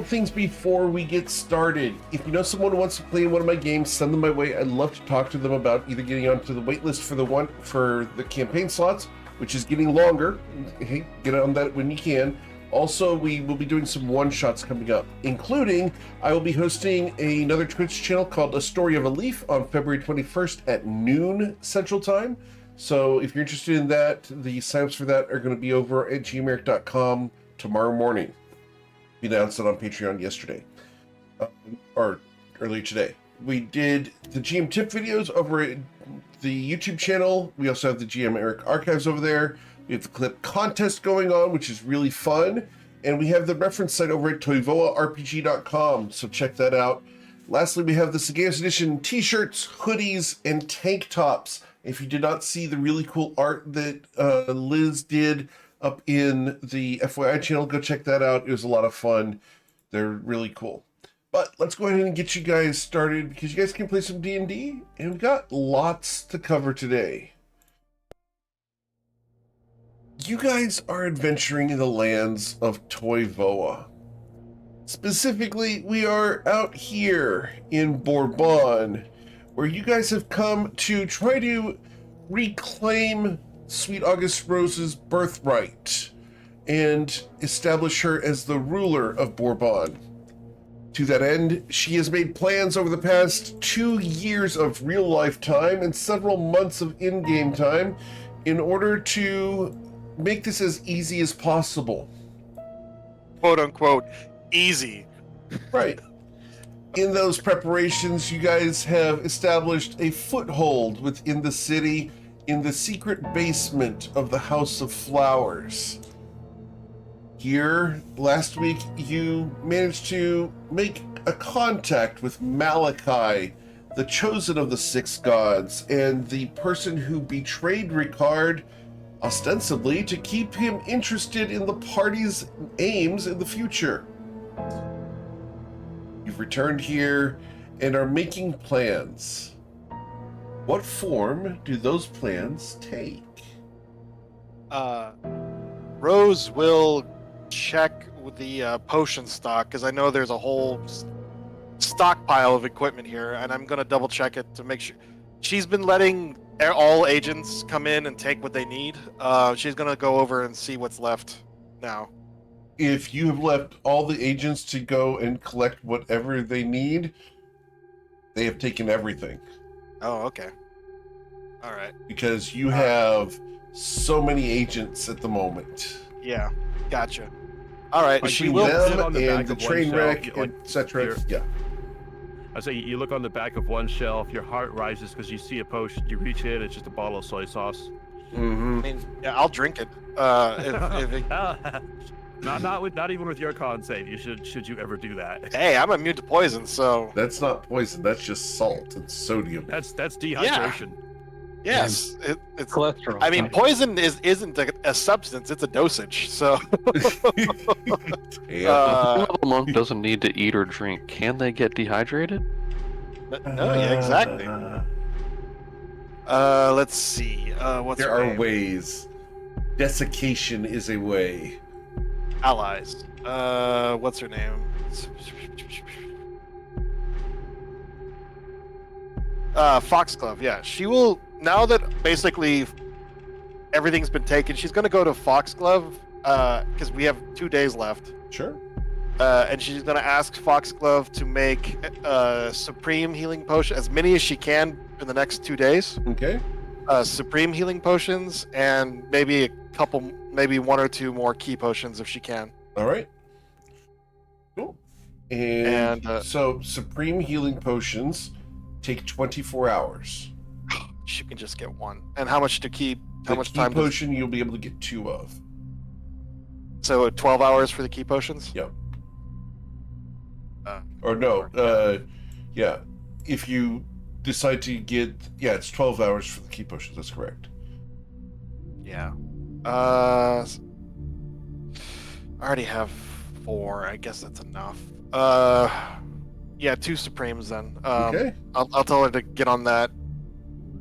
things before we get started. If you know someone who wants to play one of my games, send them my way. I'd love to talk to them about either getting onto the waitlist for the campaign slots, which is getting longer. Hey, get on that when you can. Also, we will be doing some one-shots coming up, including I will be hosting another Twitch channel called A Story of a Leaf on February 21st at noon Central Time. So if you're interested in that, the signups for that are going to be over at gmeric.com tomorrow morning. We announced it on Patreon yesterday, or earlier today. We did the GM tip videos over at the YouTube channel. We also have the GM Eric archives over there. We have the clip contest going on, which is really fun. And we have the reference site over at toivoarpg.com, so check that out. Lastly, we have the Sagaeus Edition t-shirts, hoodies, and tank tops. If you did not see the really cool art that Liz did up in the FYI channel, go check that out. It was a lot of fun. They're really cool. But let's go ahead and get you guys started because you guys can play some D&D, and we've got lots to cover today. You guys are adventuring in the lands of Toivoa. Specifically, we are out here in Bourbon, where you guys have come to try to reclaim Sweet August Rose's birthright and establish her as the ruler of Bourbon. To that end, she has made plans over the past 2 years of real-life time and several months of in-game time in order to make this as easy as possible. Quote unquote, easy. Right. In those preparations, you guys have established a foothold within the city in the secret basement of the House of Flowers. Here, last week, you managed to make a contact with Malachi, the chosen of the six gods, and the person who betrayed Ricard, ostensibly to keep him interested in the party's aims in the future. You've returned here and are making plans. What form do those plans take? Rose will check with the potion stock, because I know there's a whole stockpile of equipment here, and I'm going to double check it to make sure. She's been letting all agents come in and take what they need. She's going to go over and see what's left now. If you have left all the agents to go and collect whatever they need, they have taken everything. Oh, okay. All right. Because you have so many agents at the moment. Yeah, gotcha. All right. Between She will them on the and back the of one train shelf, wreck, like, etc. Yeah. I say you look on the back of one shelf, your heart rises because you see a potion. You reach in, it's just a bottle of soy sauce. Mm-hmm. I mean, yeah, I'll drink it. If it... not even with your con save. You should you ever do that. Hey, I'm immune to poison, so That's not poison. That's just salt and sodium. That's dehydration. yes, it's Cholesterol. I mean, poison isn't a substance; it's a dosage. So, Yeah. A monk doesn't need to eat or drink. Can they get dehydrated? no, yeah, exactly. Let's see. What's There her are name? ways. Desiccation is a way. Allies. What's her name? Foxglove. Yeah, she will. Now that basically everything's been taken, she's gonna go to Foxglove because we have 2 days left. Sure. And she's gonna ask Foxglove to make supreme healing potion, as many as she can in the next 2 days. Okay. Supreme healing potions, and maybe a couple, maybe 1 or 2 more key potions if she can. All right. Cool. And And, so supreme healing potions take 24 hours. She can just get 1. And how much to keep? How The much key time? potion you'll be able to get 2 of. So 12 hours for the key potions. Yep. Uh, Or no, yeah. If you decide to get, yeah, it's 12 hours for the key potions. That's correct. Yeah. I already have 4. I guess that's enough. Yeah, 2 supremes then. Okay. I'll tell her to get on that.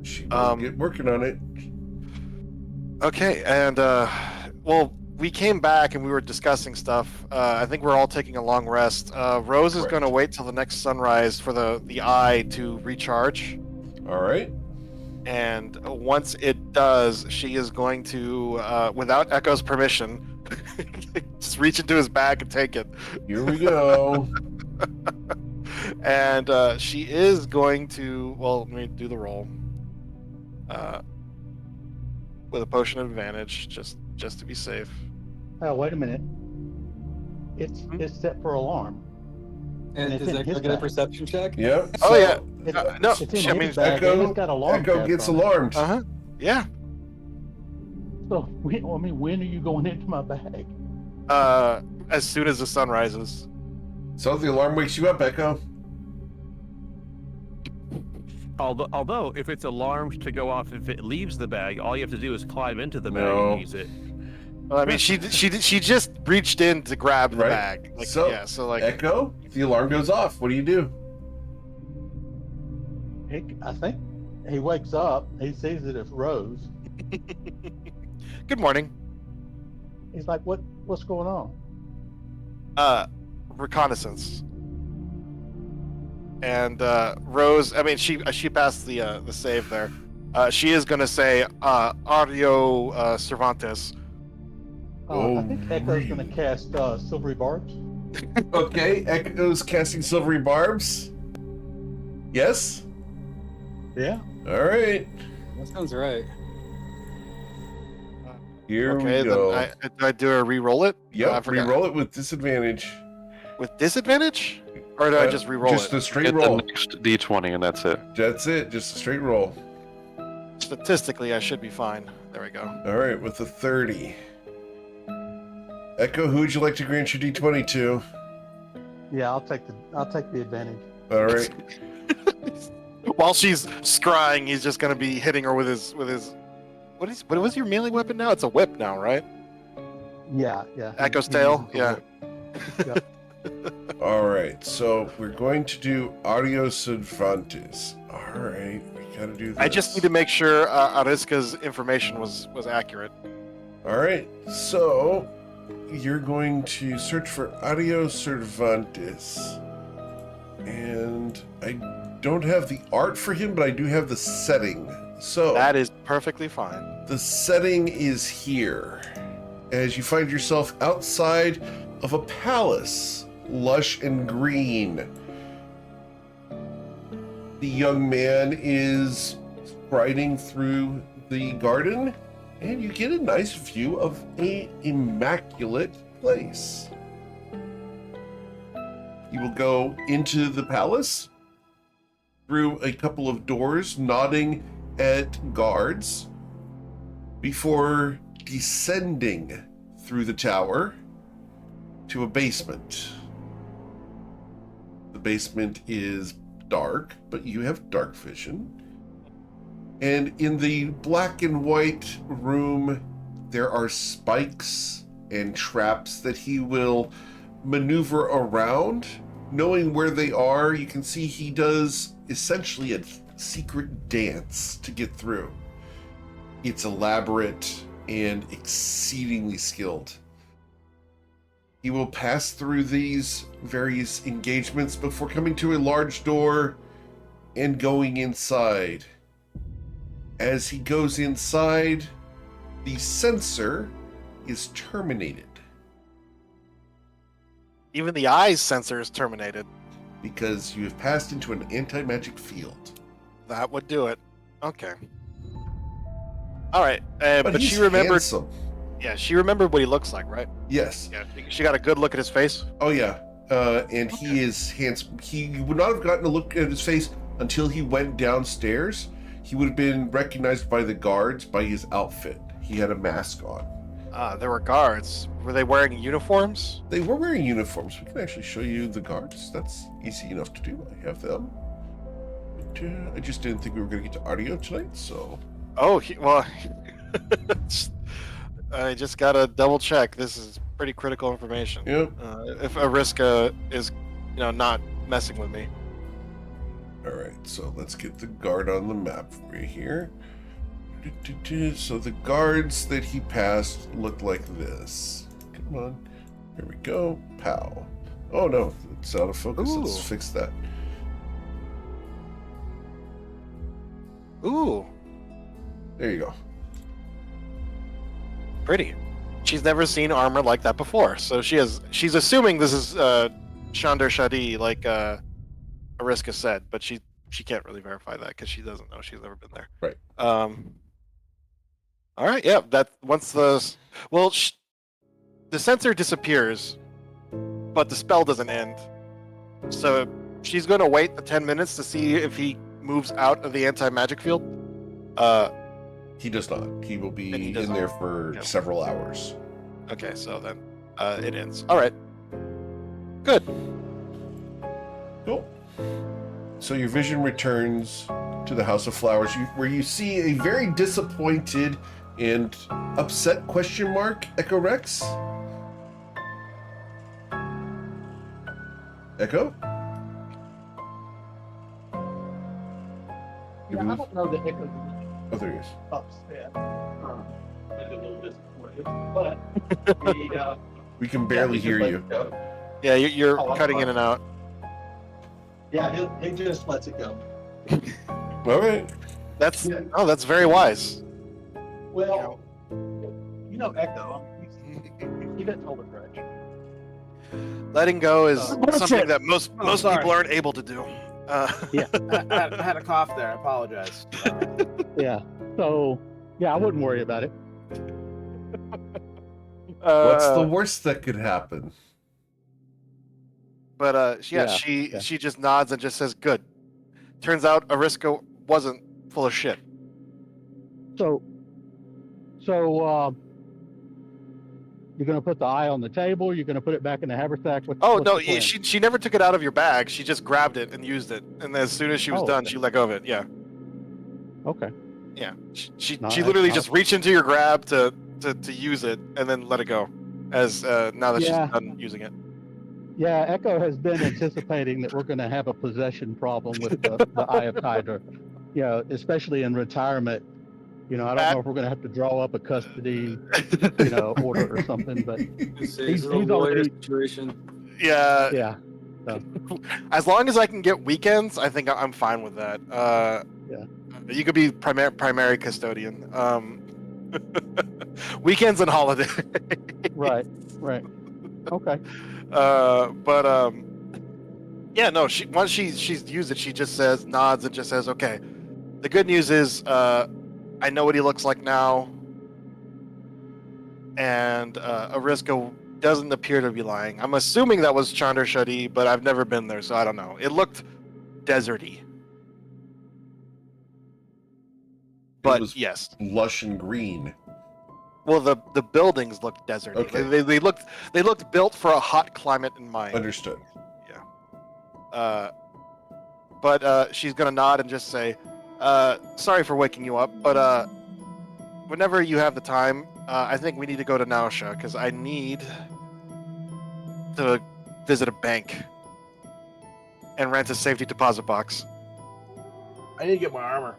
She will get working on it. Okay, and well, we came back and we were discussing stuff. I think we're all taking a long rest. Rose is Right. going to wait till the next sunrise for the eye to recharge. All right. And once it does, she is going to, without Echo's permission, just reach into his bag and take it. Here we go. And she is going to, well, let me do the roll. With a potion of advantage, just to be safe. Oh, wait a minute. It's set for alarm. And it's does in Echo his get a bag. perception check? Yep. Oh, so yeah. It's, No, it's in I mean, his bag, and Echo, it's got alarm Echo tabs gets on it. alarmed. Uh huh. Yeah. So, when are you going into my bag? As soon as the sun rises. So the alarm wakes you up, Echo. Although, if it's alarmed to go off, if it leaves the bag, all you have to do is climb into the bag No. and use it. Well, I mean, she just reached in to grab the Right. bag. Like, So, yeah. So like, Echo, the alarm goes off. What do you do? I think he wakes up. He sees that it's Rose. good morning. He's like, "What's going on?" Reconnaissance. And Rose, I mean, she passed the save there. She is gonna say audio Cervantes. Oh, I think Echo's going really? to cast Silvery Barbs. Okay, Echo's casting silvery barbs. Yes? Yeah. All right. That sounds right. Here Okay, we go. then do I do a re-roll it? I Yep, forgot. re-roll it with disadvantage. With disadvantage, or do I just re-roll Just it? a straight Get roll. the next D20 and that's it. That's it, just a straight roll. Statistically, I should be fine. There we go. All right, with a 30. Echo, who would you like to grant your d20 to? Yeah, I'll take the advantage. All right. While she's scrying, he's just gonna be hitting her with his. What was your melee weapon now? It's a whip now, right? Yeah. Echo's He tail. uses the Yeah. whip. All right, so we're going to do Audio Cervantes. All right, we gotta do this. I just need to make sure Ariska's information was accurate. All right, so you're going to search for Audio Cervantes. And I don't have the art for him, but I do have the setting. So That is perfectly fine. the setting is here. As you find yourself outside of a palace, lush and green. The young man is striding through the garden, and you get a nice view of an immaculate place. You will go into the palace through a couple of doors, nodding at guards, before descending through the tower to a basement. The basement is dark, but you have dark vision. And in the black and white room, there are spikes and traps that he will maneuver around. Knowing where they are, you can see he does essentially a secret dance to get through. It's elaborate and exceedingly skilled. He will pass through these various engagements before coming to a large door and going inside. As he goes inside, the sensor is terminated Even the eyes sensor is terminated. because you have passed into an anti-magic field. That would do it. Okay. All right, but he's she remembered. handsome. Yeah, she remembered what he looks like, right? Yes. Yeah, she got a good look at his face. Oh yeah. And he is handsome. He would not have gotten a look at his face until he went downstairs. He would have been recognized by the guards by his outfit. He had a mask on. There were guards. Were they wearing uniforms? They were wearing uniforms. We can actually show you the guards. That's easy enough to do. I have them. But, I just didn't think we were going to get to audio tonight, so... Oh, well, I just gotta double check. This is pretty critical information. Yep. If Ariska is, not messing with me. Alright, so let's get the guard on the map for you here. So the guards that he passed looked like this. Come on. Here we go. Pow. Oh no, it's out of focus. Let's Ooh. fix that. Ooh, There you go. pretty. She's never seen armor like that before, so she's assuming this is Chandar Shadi, like Ariska said, but she can't really verify that because she doesn't know. She's never been there. Right. All right. Yeah. That once the sensor disappears, but the spell doesn't end. So she's going to wait the 10 minutes to see if he moves out of the anti-magic field. He does not. He will be And he does in there for Yeah. several hours. Okay. So then it ends. All right. Good. Cool. So your vision returns to the House of Flowers, where you see a very disappointed and upset ? Echo Rex. Echo? Yeah, I don't know that Echo's Oh, there he is. upset. Maybe a little disappointed, but he, We can barely he just hear lets you. it go. Yeah, you're Oh, I'm cutting in fine. and out. Yeah, he just lets it go. All right. That's Yeah. that's very wise. Well, you know Echo. He doesn't hold a grudge. Letting go is Bullshit. something that most sorry. people aren't able to do. I had a cough there. I apologize. Yeah. So, yeah, I wouldn't worry about it. What's the worst that could happen? But Yeah, she just nods and just says, "Good." Turns out Ariska wasn't full of shit. So, you're gonna put the eye on the table. You're gonna put it back in the haversack. Oh what's no, the plan? she never took it out of your bag. She just grabbed it and used it, and as soon as she was Oh, done, okay. she let go of it. Yeah, Okay. yeah. She No, literally that's just reached into your grab to use it and then let it go. As now that Yeah. she's done using it. Yeah, Echo has been anticipating that we're going to have a possession problem with the Eye of Hydra. You know, especially in retirement. You know, I don't know if we're going to have to draw up a custody, order or something. But It's He's a little lawyer already- situation. Yeah, yeah, as long as I can get weekends, I think I'm fine with that. Yeah. You could be primary custodian. Weekends and holidays. right. Okay. Yeah, no. Once she's used it, she just nods and just says, "Okay." The good news is, I know what he looks like now, and Ariska doesn't appear to be lying. I'm assuming that was Chandar Shadi, but I've never been there, so I don't know. It looked deserty. But was- yes, Lush and green. well, the buildings looked deserty. Okay. They looked built for a hot climate in mind. Understood. But she's gonna nod and just say, "Sorry for waking you up, but whenever you have the time, I think we need to go to Nausha because I need to visit a bank and rent a safety deposit box. I need to get my armor.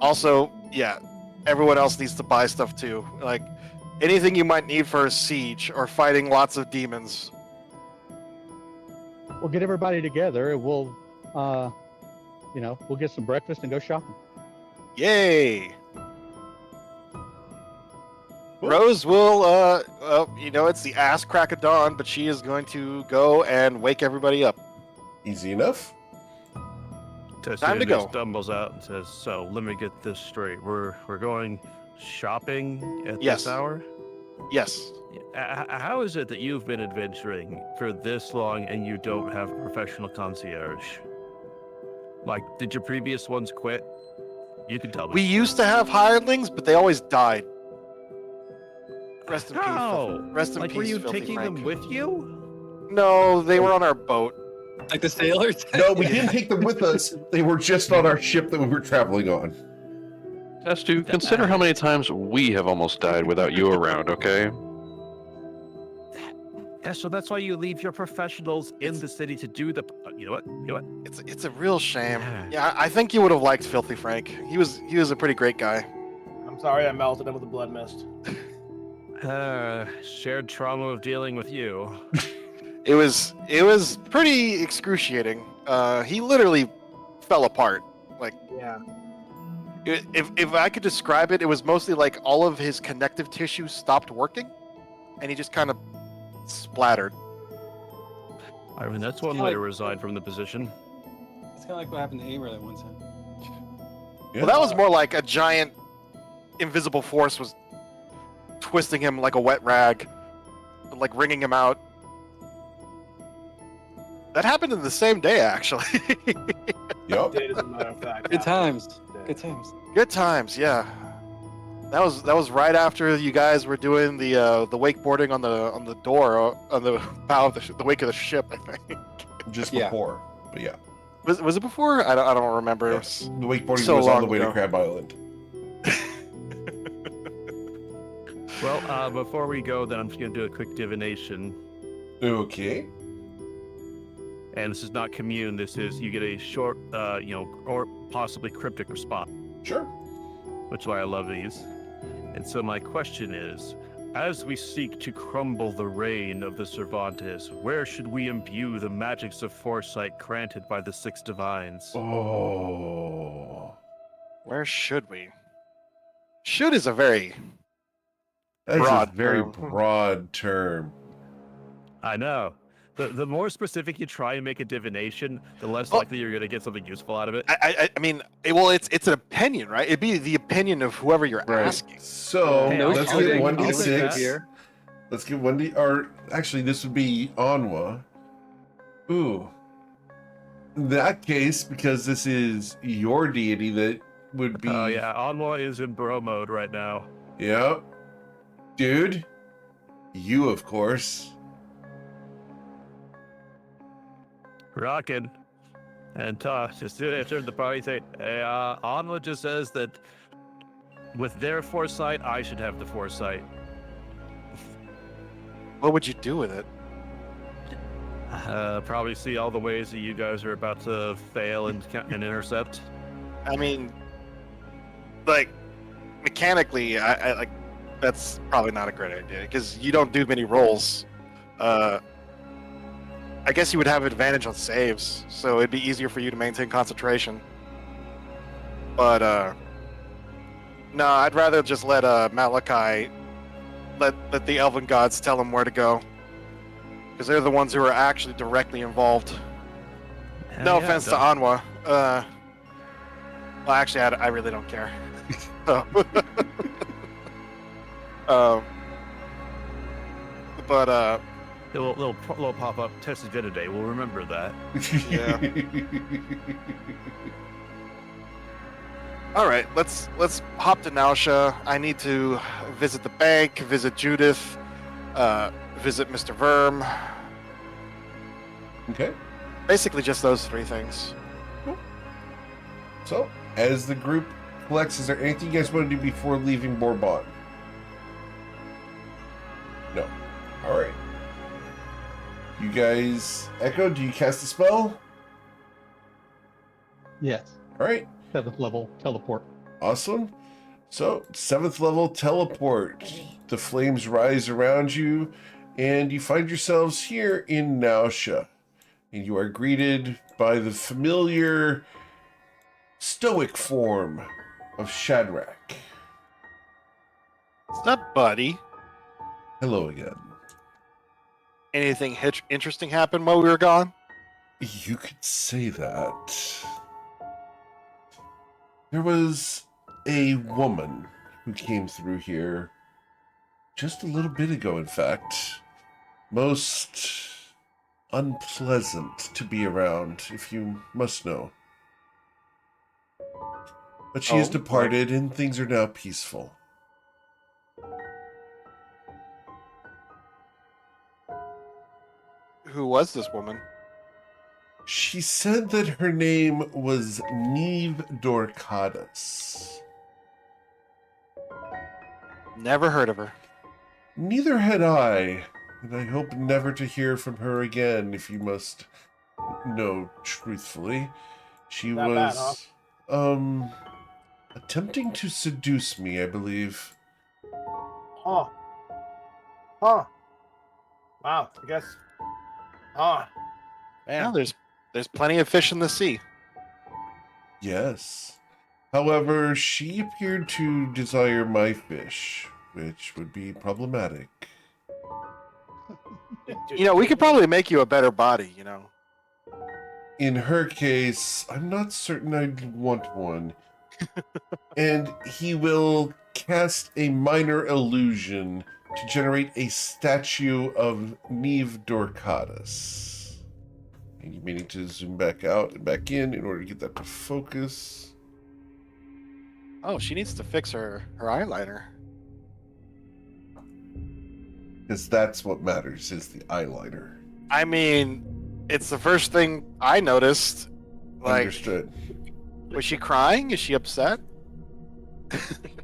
Also, yeah, everyone else needs to buy stuff too. Like anything you might need for a siege or fighting lots of demons." We'll get everybody together and we'll get some breakfast and go shopping. Yay! Rose will, it's the ass crack of dawn, but she is going to go and wake everybody up. Easy enough. Time to go. Stumbles out and says, "So let me get this straight. We're going shopping at Yes. this hour. Yes. How is it that you've been adventuring for this long and you don't have a professional concierge? Like, did your previous ones quit? You can tell me. We used to have hirelings, but they always died. Rest in peace. How? Rest in Like, peace, were you Filthy taking Frank. them with you? No, they were on our boat. Like the sailors? No, we didn't take them with us. They were just on our ship that we were traveling on. Testu, consider how many times we have almost died without you around, okay? Yeah, so that's why you leave your professionals in the city to do the. You know what? You know what? It's a real shame. Yeah. Yeah, I think you would have liked Filthy Frank. He was a pretty great guy. I'm sorry I melted him with a blood mist. Shared trauma of dealing with you. It was pretty excruciating. He literally fell apart. Like Yeah. if I could describe it, it was mostly like all of his connective tissue stopped working, and he just kind of splattered. I mean, that's one way to resign from the position. It's kind of like what happened to Amer that one time. Yeah. Well, that was more like a giant invisible force was twisting him like a wet rag, like wringing him out. That happened in the same day, actually. Yep. Did, as a matter of fact. Good times. Did. Good times. Good times, yeah. That was right after you guys were doing the wakeboarding on the door on the bow of the wake of the ship, I think. Just Yeah. before. But yeah. Was it before? I don't remember. It Yes. was- The wakeboarding so was on long the way ago. to Crab Island. Well, before we go, then I'm just going to do a quick divination. Okay. And this is not commune. This is you get a short, or possibly cryptic response, Sure. which is why I love these. And so my question is, as we seek to crumble the reign of the Cervantes, where should we imbue the magics of foresight granted by the six divines? Oh. Where should we? Should is a very That's a Broad very term. broad term. I know. The more specific you try and make a divination, the less Oh. likely you're going to get something useful out of it. I mean, it's an opinion, right? It'd be the opinion of whoever you're asking. So Hey, let's I'll get take- 1d6. I'll take that. Let's get 1d. Or actually, this would be Anwa. Ooh. In that case, because this is your deity, that would be. Oh yeah, Anwa is in bro mode right now. Yep. Dude. You, of course. Rockin'. And just turn the party say, hey, Anwa just says that with their foresight, I should have the foresight. What would you do with it? Probably see all the ways that you guys are about to fail and intercept. I mean, like mechanically, I like that's probably not a great idea because you don't do many rolls. I guess you would have advantage on saves, so it'd be easier for you to maintain concentration. But no, I'd rather just let Malachi let the elven gods tell him where to go, because they're the ones who are actually directly involved. No offense to Anwa. Well, actually, I really don't care. So, but little pop up test divinity. We'll remember that. Yeah. All right, let's hop to Nausha. I need to visit the bank, visit Judith, visit Mr. Verm. Okay. Basically, just those three things. So, as the group collects, is there anything you guys want to do before leaving Bourbon? No. All right. You guys, Echo, do you cast a spell? Yes. All right. 7th level teleport. Awesome. So, 7th level teleport. The flames rise around you, and you find yourselves here in Nausha. And you are greeted by the familiar stoic form of Shadrach. What's up, buddy? Hello again. Anything interesting happened while we were gone? You could say that. There was a woman who came through here just a little bit ago, in fact. Most unpleasant to be around, if you must know. But she has Oh, departed, and things are now peaceful. Who was this woman? She said that her name was Neve Dorcadas. Never heard of her. Neither had I, And I hope never to hear from her again, if you must know truthfully. She Not bad, was, attempting to seduce me, I believe. Huh. Huh. Wow. I guess. Huh. Yeah, Man. there's plenty of fish in the sea. Yes. However, she appeared to desire my fish, which would be problematic. You know, we could probably make you a better body. You know. In her case, I'm not certain I'd want one. And he will cast a minor illusion to generate a statue of Neve Dorcatus. And you may need to zoom back out and back in order to get that to focus. Oh, she needs to fix her eyeliner. Because that's what matters, is the eyeliner. I mean, it's the first thing I noticed. Like, Understood. was she crying? Is she upset?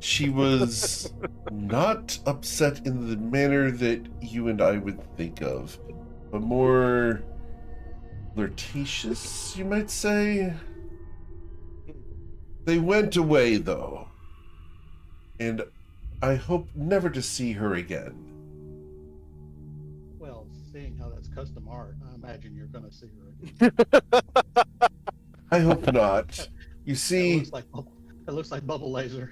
She was not upset in the manner that you and I would think of, but more flirtatious, you might say. They went away, though, and I hope never to see her again. Well, seeing how that's custom art, I imagine you're going to see her again. I hope not. You see, It looks like bubble laser.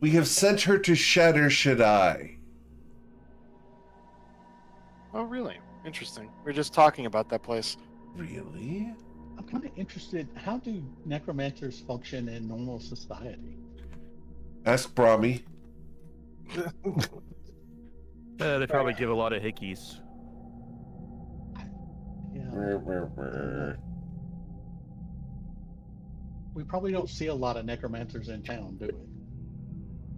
we have sent her to Shatter Shaddai. Oh, really? Interesting. We are just talking about that place. Really? I'm kind of interested. How do necromancers function in normal society? Ask Brahmi. They probably give a lot of hickeys. Yeah. We probably don't see a lot of necromancers in town, do we?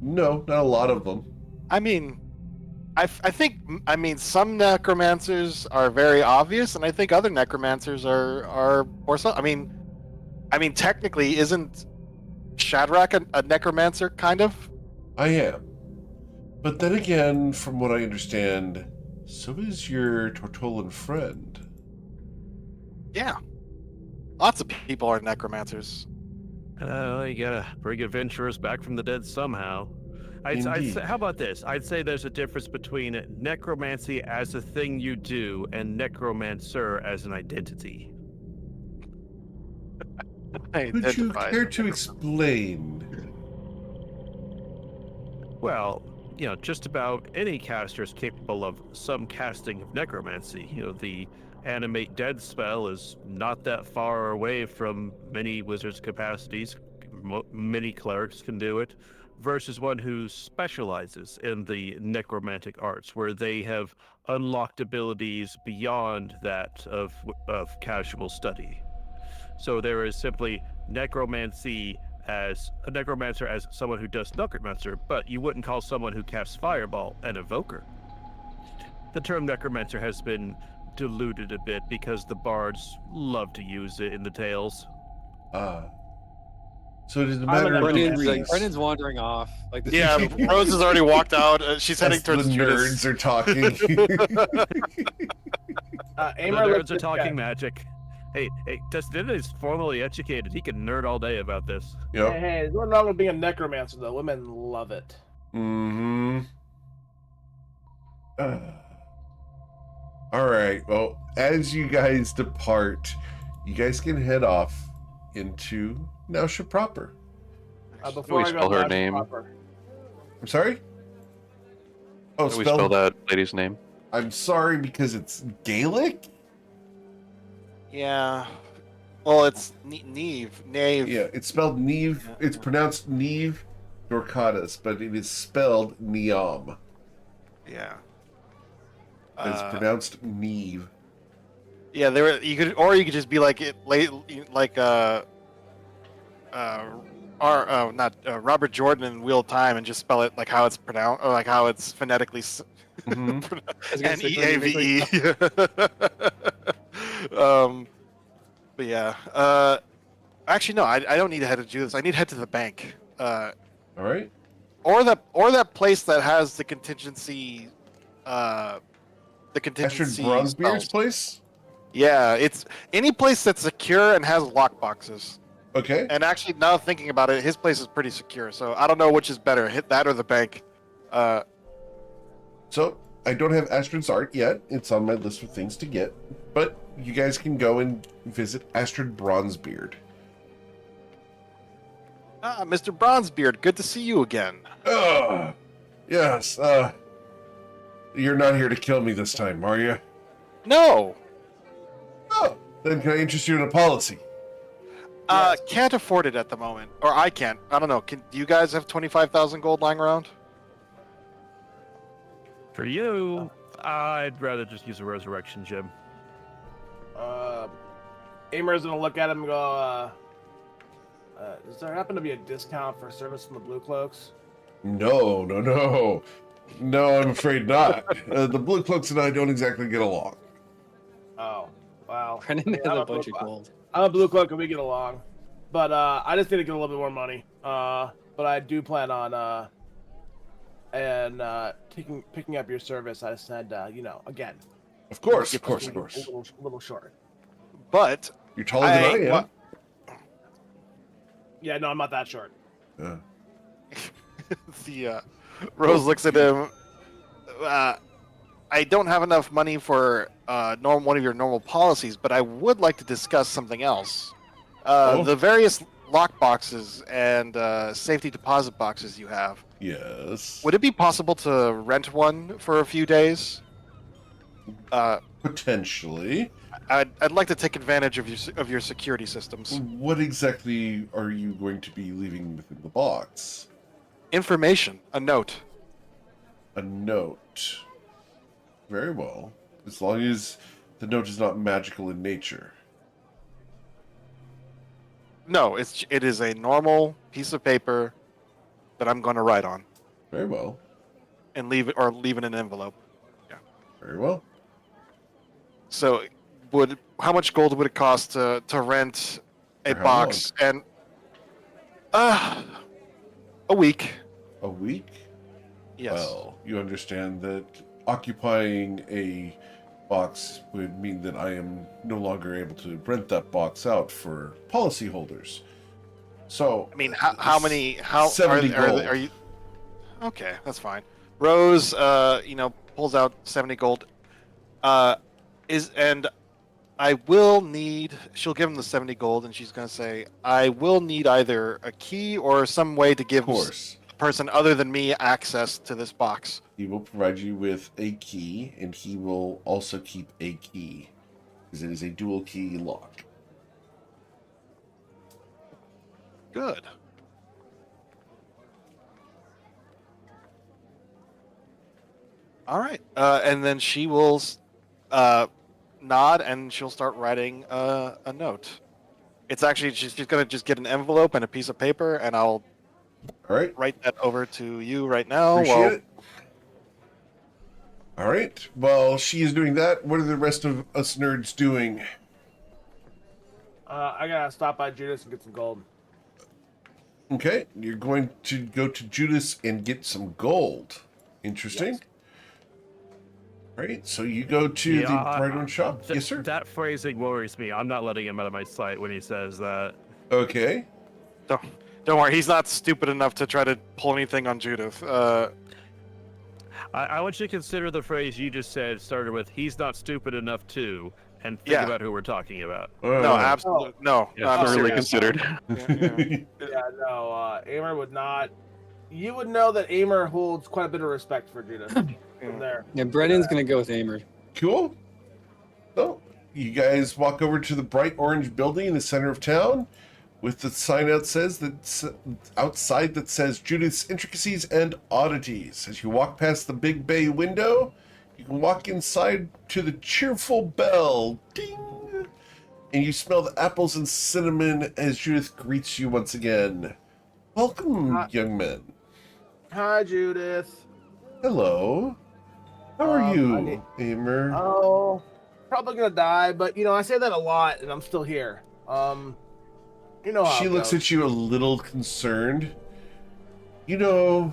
No, not a lot of them. I mean, I think some necromancers are very obvious, and I think other necromancers are more so. I mean, technically, isn't Shadrach a necromancer, kind of? I am. But then again, from what I understand, so is your Tortolan friend. Yeah. Lots of people are necromancers. You gotta bring adventurers back from the dead somehow. How about this? I'd say there's a difference between necromancy as a thing you do and necromancer as an identity. Would you care to explain? Well, just about any caster is capable of some casting of necromancy. The animate dead spell is not that far away from many wizards' capacities. Many clerics can do it, versus one who specializes in the necromantic arts, where they have unlocked abilities beyond that of casual study. So there is simply necromancy as a necromancer as someone who does necromancer, but you wouldn't call someone who casts fireball an evoker. The term necromancer has been diluted a bit because the bards love to use it in the tales. So it is a matter of Brennan's wandering off. Like this Yeah, Rose has already walked out. She's heading towards the Judas. nerds are talking. The nerds are talking magic. Hey, Dustin is formally educated. He can nerd all day about this. Yep. Hey, there's nothing wrong with being a necromancer, though. Women love it. Mm-hmm. All right. Well, as you guys depart, you guys can head off into Nausha proper. we Before I go spell her Nausha name? proper. I'm sorry? Oh, How do we spell that lady's name? I'm sorry because it's Gaelic? Yeah. Well, it's Neve. Yeah, it's spelled Neve. Yeah. It's pronounced Neve Dorcatus, but it is spelled Niam. Yeah. It's pronounced Neve. Yeah, you could just be like Robert Jordan in Wheel of Time and just spell it like how it's pronounced, or like how it's phonetically. N-E-A-V-E. But yeah. Actually, no. I don't need to head to Judas. I need to head to the bank. All right. Or that place that has the contingency the Astrid contingency Bronzebeard's spells. place? Yeah, it's any place that's secure and has lockboxes. Okay. And actually, now thinking about it, his place is pretty secure. So I don't know which is better, hit that or the bank. So I don't have Astrid's art yet. It's on my list of things to get. But you guys can go and visit Astrid Bronzebeard. Mr. Bronzebeard, good to see you again. Yes. You're not here to kill me this time, are you? No, Oh, then can I interest you in a policy? can't afford it at the moment, or I can't. I don't know. Do you guys have 25,000 gold lying around? For you, I'd rather just use a resurrection gem. Amer's gonna look at him and go, does there happen to be a discount for service from the Blue Cloaks? No, no, no. No, I'm afraid not. The Blue Cloaks and I don't exactly get along. Oh, wow. Brennan has I'm a bunch of Blue- gold. I'm a Blue Cloak and we get along. But I just need to get a little bit more money. But I do plan on picking up your service. I said, again. Of course, of A course, of course. little short. But You're taller than I am. what- Yeah, no, I'm not that short. Yeah. the Rose looks at him. I don't have enough money for one of your normal policies, but I would like to discuss something else. The various lock boxes and safety deposit boxes you have. Yes. Would it be possible to rent one for a few days? Potentially. I'd like to take advantage of your security systems. What exactly are you going to be leaving within the box? Information, a note. A note. Very well. As long as the note is not magical in nature. No, it is a normal piece of paper that I'm going to write on Very well. and leave in an envelope. Very well. So, how much gold would it cost to rent a For how box and a week? A week? Yes. Well, you understand that occupying a box would mean that I am no longer able to rent that box out for policyholders. So, I mean, how many? How 70 gold. are you? Okay, that's fine. Rose, pulls out 70 gold. And I will need. She'll give him the 70 gold, and she's gonna say, "I will need either a key or some way to of give course, a person other than me access to this box." he will provide you with a key, and he will also keep a key, because it is a dual key lock. Good. All right, and then she will nod, and she'll start writing a note. It's actually she's gonna just get an envelope and a piece of paper, and I'll All right. write that over to you right now. Appreciate it. All right. While she is doing that, what are the rest of us nerds doing? I gotta stop by Judas and get some gold. Okay, you're going to go to Judas and get some gold. Interesting. Yes. Right, so you go to the Brightman shop. Yes, sir. That phrasing worries me. I'm not letting him out of my sight when he says that. Okay. Don't worry, he's not stupid enough to try to pull anything on Judith. I want you to consider the phrase you just said started with "he's not stupid enough to," and think Yeah. about who we're talking about. No, absolutely no. Yeah, I'm Thoroughly serious. considered. Yeah, no, Amer would not. You would know that Amer holds quite a bit of respect for Judas from there. Yeah, Brennan's gonna go with Amer. Cool. So, you guys walk over to the bright orange building in the center of town with the sign outside that says Judith's Intricacies and Oddities. As you walk past the big bay window, you can walk inside to the cheerful bell. Ding! And you smell the apples and cinnamon as Judith greets you once again. Welcome, young men. Hi, Judith. Hello. How are you, Amer? Oh, probably gonna die, but I say that a lot, and I'm still here. How She it looks goes. at you a little concerned. The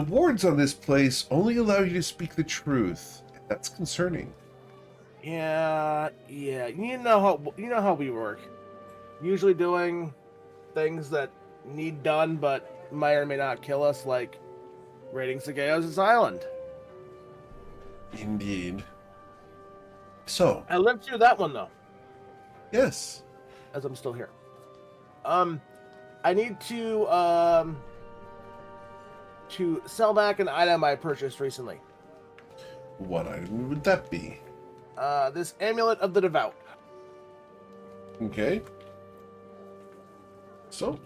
wards on this place only allow you to speak the truth That's concerning. Yeah. You know how we work. Usually doing things that need done, but may or may not kill us, like raiding Sagayo's island. Indeed. So, I lived through that one though, yes. as I'm still here. I need to sell back an item I purchased recently. What item would that be? This amulet of the devout. Okay. So,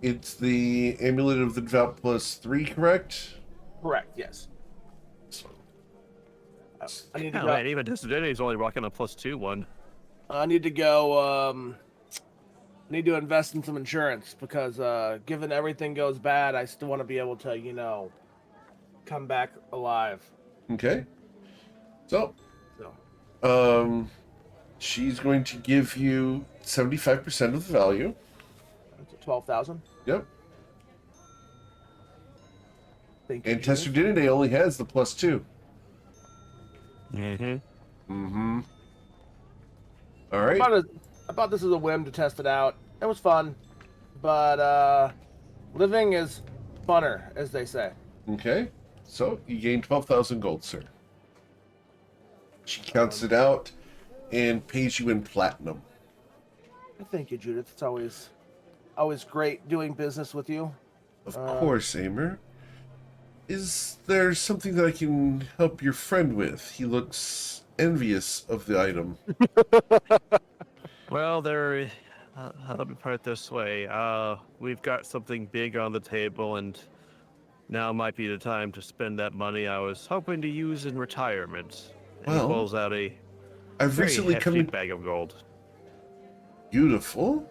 it's the Amulet of the Devout +3, correct? Correct. Yes. So, I need to Oh, go. man, even Dissidentity's only rocking a +2 one. I need to go. I need to invest in some insurance because, given everything goes bad, I still want to be able to, come back alive. okay. So, So she's going to give you 75% of the value. that's 12,000. Yep. Thank you. And Tester Day only has the +2. Mm-hmm. Mm-hmm. All right. I bought this as a whim to test it out. It was fun, but living is funner, as they say. Okay. So you gain 12,000 gold, sir. She counts it out and pays you in platinum. Thank you, Judith. It's always great doing business with you. Of course, Amer. Is there something that I can help your friend with? He looks envious of the item. Well, let me put it this way. We've got something big on the table, and now might be the time to spend that money I was hoping to use in retirement. And he Well, pulls out a I've very recently come hefty in. bag of gold. Beautiful.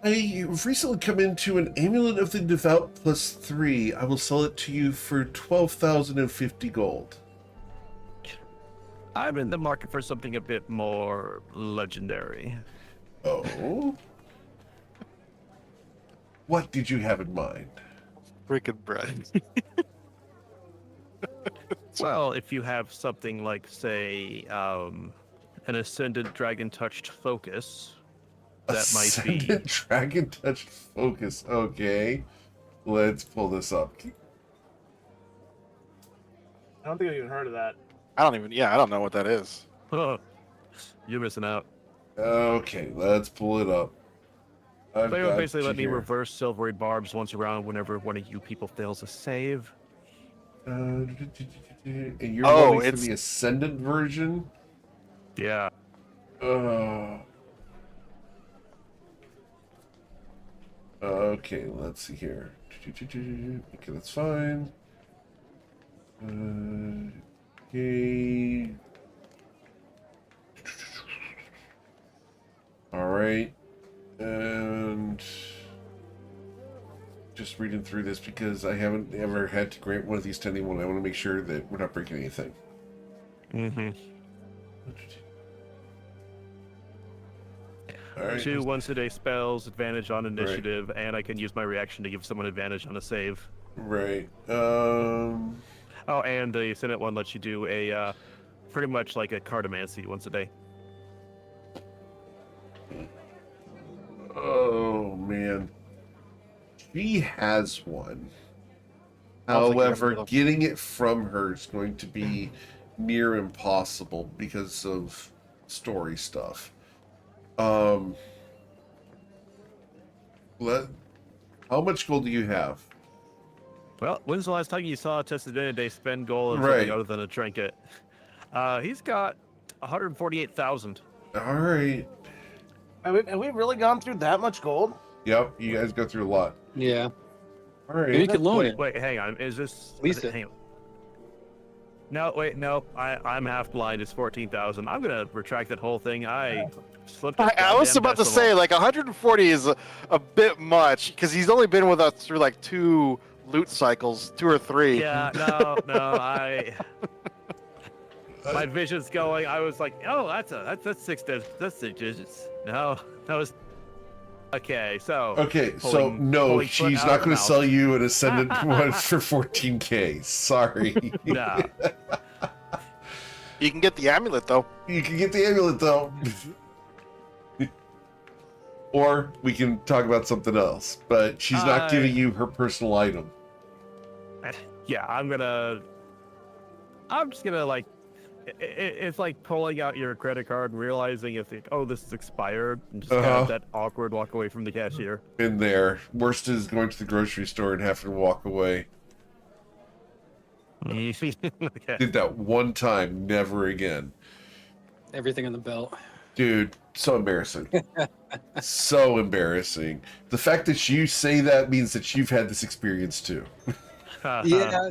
I've recently come into an Amulet of the Devout +3. I will sell it to you for 12,050 gold. I'm in the market for something a bit more legendary. Oh? What did you have in mind? Freaking bread. Well, if you have something like, say, an Ascendant Dragon Touched Focus, that might be. Ascendant Dragon Touched Focus. Okay. Let's pull this up. I don't think I've even heard of that. I don't know what that is. You're missing out. Okay, let's pull it up. I've They would got basically you let me here. reverse silvery barbs once around whenever one of you people fails a save. And you're Oh, going for it's- the Ascendant version? Yeah. Okay, let's see here. Okay, that's fine. Okay. All right. And just reading through this because I haven't ever had to grant one of these to anyone. I want to make sure that we're not breaking anything. Mm-hmm. All right. 2 once-a-day spells, advantage on initiative, and I can use my reaction to give someone advantage on a save. Right. Oh, and the Ascendant one lets you do a, pretty much like a cartomancy once a day. Oh man. She has one. Sounds like you have However, to- getting it from her is going to be near impossible because of story stuff. How much gold do you have? Well, when's the last time you saw Testadinide spend gold on Right. something other than a trinket? He's got 148,000. All right. Have we really gone through that much gold? Yep, you guys go through a lot. Yeah. All right. Maybe you could loan it. Wait, hang on. Is this... Lease it. Hang on. No, wait, no. I'm half blind. It's 14,000. I'm gonna retract that whole thing. I slipped. I was about to say, like, 140 is a bit much because he's only been with us through like 2 loot cycles, 2 or 3. Yeah, no. My vision's going. I was like, oh, that's 6 digits. No, that was. Okay, so. Okay, so no, pulling foot she's out not of going to mouth. sell you an Ascendant one for 14K. Sorry. Nah. You can get the amulet though. You can get the amulet though. Or we can talk about something else. But she's not giving you her personal item. Yeah, I'm just gonna like. It's like pulling out your credit card and realizing if this is expired, and just kind of that awkward walk away from the cashier. Been there. Worst is going to the grocery store and having to walk away. Okay. Did that one time, never again. Everything on the belt. Dude, so embarrassing. So embarrassing. The fact that you say that means that you've had this experience too. Yeah,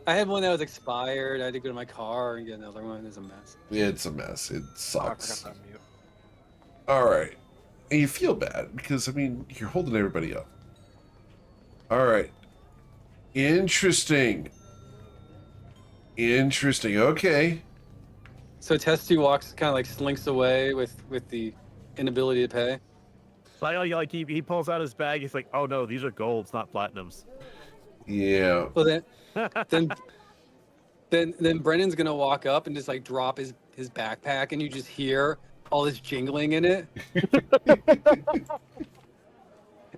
I had one that was expired. I had to go to my car and get another one. It's a mess. It's a mess. It Oh, I sucks. forgot to unmute. All right. And you feel bad because, I mean, you're holding everybody up. All right. Interesting. Okay. So Testu walks, kind of like slinks away with the inability to pay. Like he pulls out his bag. He's like, "Oh no, these are golds, not platinums." Yeah. Well then Brennan's gonna walk up and just like drop his backpack, and you just hear all this jingling in it.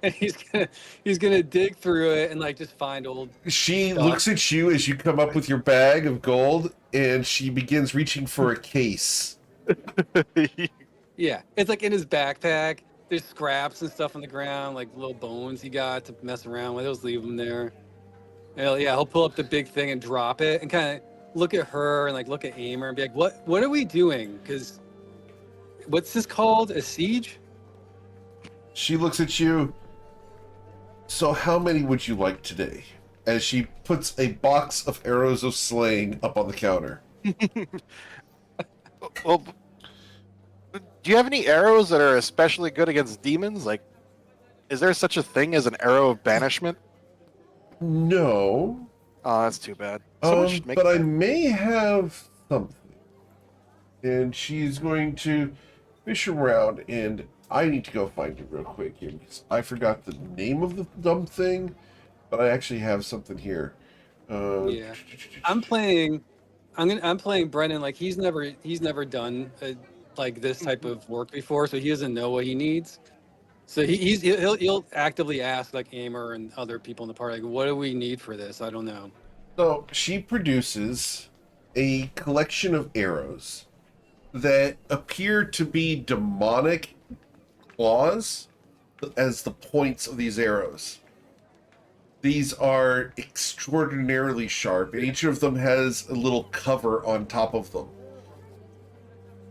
And he's gonna dig through it and like just find old. She stuff. looks at you as you come up with your bag of gold, and she begins reaching for a case. Yeah, it's like in his backpack. There's scraps and stuff on the ground, like little bones he got to mess around with. He'll just leave them there. And he'll pull up the big thing and drop it, and kind of look at her and like look at Aimer and be like, "What are we doing? Because what's this called? A siege?" She looks at you. So how many would you like today? As she puts a box of arrows of slaying up on the counter. Well, do you have any arrows that are especially good against demons? Like, is there such a thing as an arrow of banishment? No. Oh, that's too bad. Someone should make But I that. may have something. And she's going to fish around, and I need to go find it real quick here because I forgot the name of the dumb thing, but I actually have something here. Yeah. I'm playing Brennan like he's never done like this type of work before, so he doesn't know what he needs. So he'll actively ask like Aimer and other people in the party, like, what do we need for this? I don't know. So she produces a collection of arrows that appear to be demonic claws as the points of these arrows. These are extraordinarily sharp, and each of them has a little cover on top of them.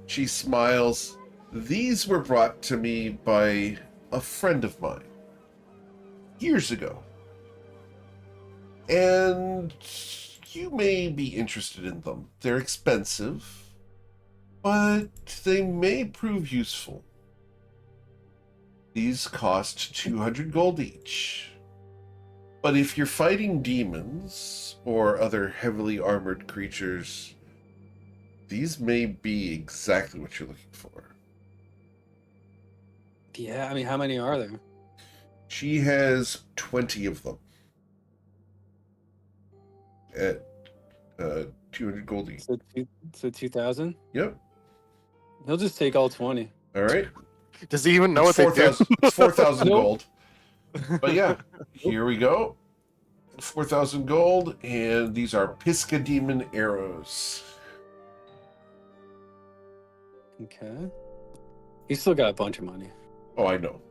She smiles. These were brought to me by a friend of mine years ago. And you may be interested in them. They're expensive, but they may prove useful. These cost 200 gold each. But if you're fighting demons or other heavily armored creatures, these may be exactly what you're looking for. Yeah, I mean, how many are there? She has 20 of them at 200 gold each. So 2,000. Yep. He'll just take all 20. All right. Does he even know what they do? 4,000 it's 4,000 Nope. gold. But yeah, here we go. 4,000 gold, and these are Pisca Demon arrows. Okay. He's still got a bunch of money. Oh, I know.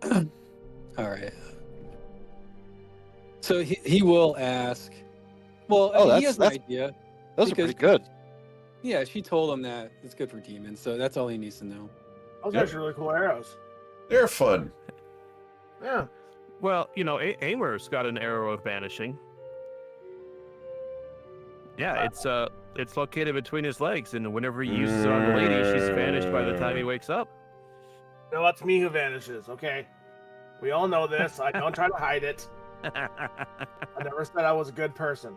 All right. So he will ask. Well, Oh, he has an that's- idea. Those are Because- pretty good. Yeah, she told him that it's good for demons, so that's all he needs to know. Those Yep. are actually really cool arrows. They're fun. Yeah. Well, Aimer's got an arrow of banishing. Yeah, it's located between his legs, and whenever he uses it on the lady, she's vanished by the time he wakes up. No, that's me who vanishes, okay? We all know this. I don't try to hide it. I never said I was a good person.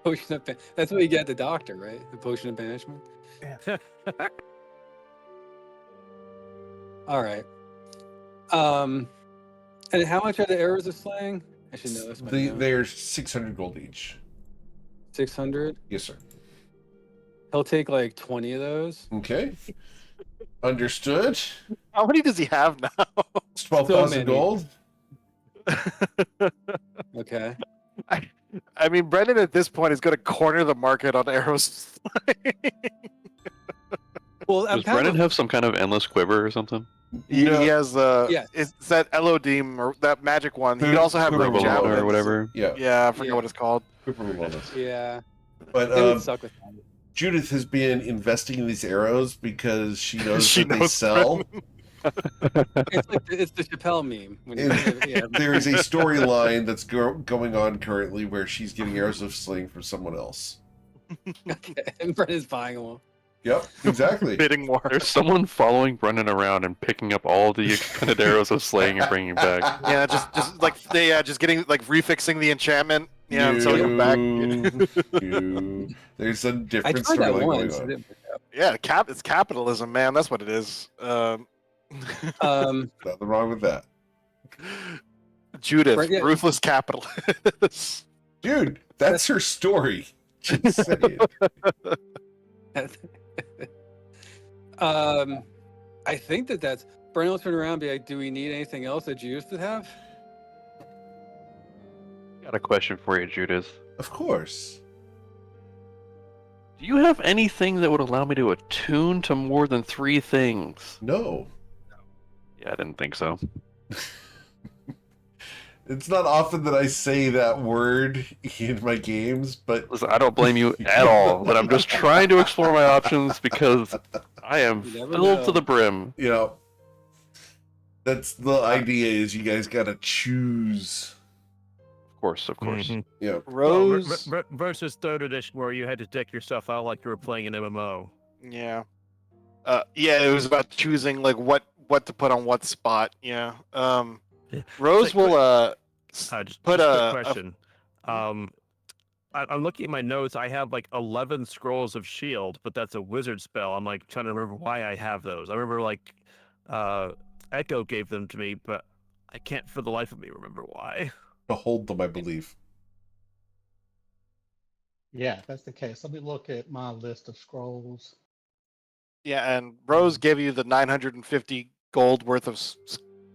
Potion of that's what you get at the doctor, right? The potion of banishment. All right. And how much are the arrows of slaying? I should know this. They're 600 gold each. 600. Yes, sir. He'll take like 20 of those. Okay. Understood. How many does he have now? It's 12,000 many. gold. Okay. I mean, Brendan at this point is going to corner the market on arrows. Well, I'm Does kind Brennan of have some kind of endless quiver or something? he No. has Yeah. it's that Elodim or that magic one. He could also have Quiver like of javelins Wellness. or whatever. Yeah. Yeah, I forget Yeah. what it's called. Quiver of Wellness. yeah. But It would suck with that. Judith has been investing in these arrows because she knows She that they knows sell. It's the Chappelle meme. When you, yeah. There is a storyline that's going on currently where she's getting arrows of sling from someone else. Okay. And Brendan's buying them all. Yep, exactly. Bidding war. There's someone following Brennan around and picking up all the expended arrows of slaying and bringing back. Yeah, just like just getting like refixing the enchantment. Yeah, and selling them back. There's a I different tried that storyline once. going It on. didn't work out. Yeah, it's capitalism, man. That's what it is. Um, Nothing wrong with that. Judith, Right, yeah. ruthless capitalist. Dude, that's her story. Just saying. I think that's. Brendan will turn around and be like, "Do we need anything else that you used to have?" Got a question for you, Judith. Of course. Do you have anything that would allow me to attune to more than 3 things? No. Yeah, I didn't think so. It's not often that I say that word in my games, but Listen, I don't blame you at all, but I'm just trying to explore my options because I am You never filled know. to the brim. you know, that's the idea is you guys gotta choose. Of course, of course. Mhm. Yeah. Rose. Versus third edition, where you had to deck yourself out like you were playing an MMO. Yeah. Yeah, it was about choosing like what to put on what spot. Yeah. Rose Like, will Just put a quick question. I'm looking at my notes. I have like 11 scrolls of shield, but that's a wizard spell. I'm like trying to remember why I have those. I remember like Echo gave them to me, but I can't for the life of me remember why. To hold them, I believe. Yeah, if that's the case. Let me look at my list of scrolls. yeah, and Rose gave you the 950 gold worth of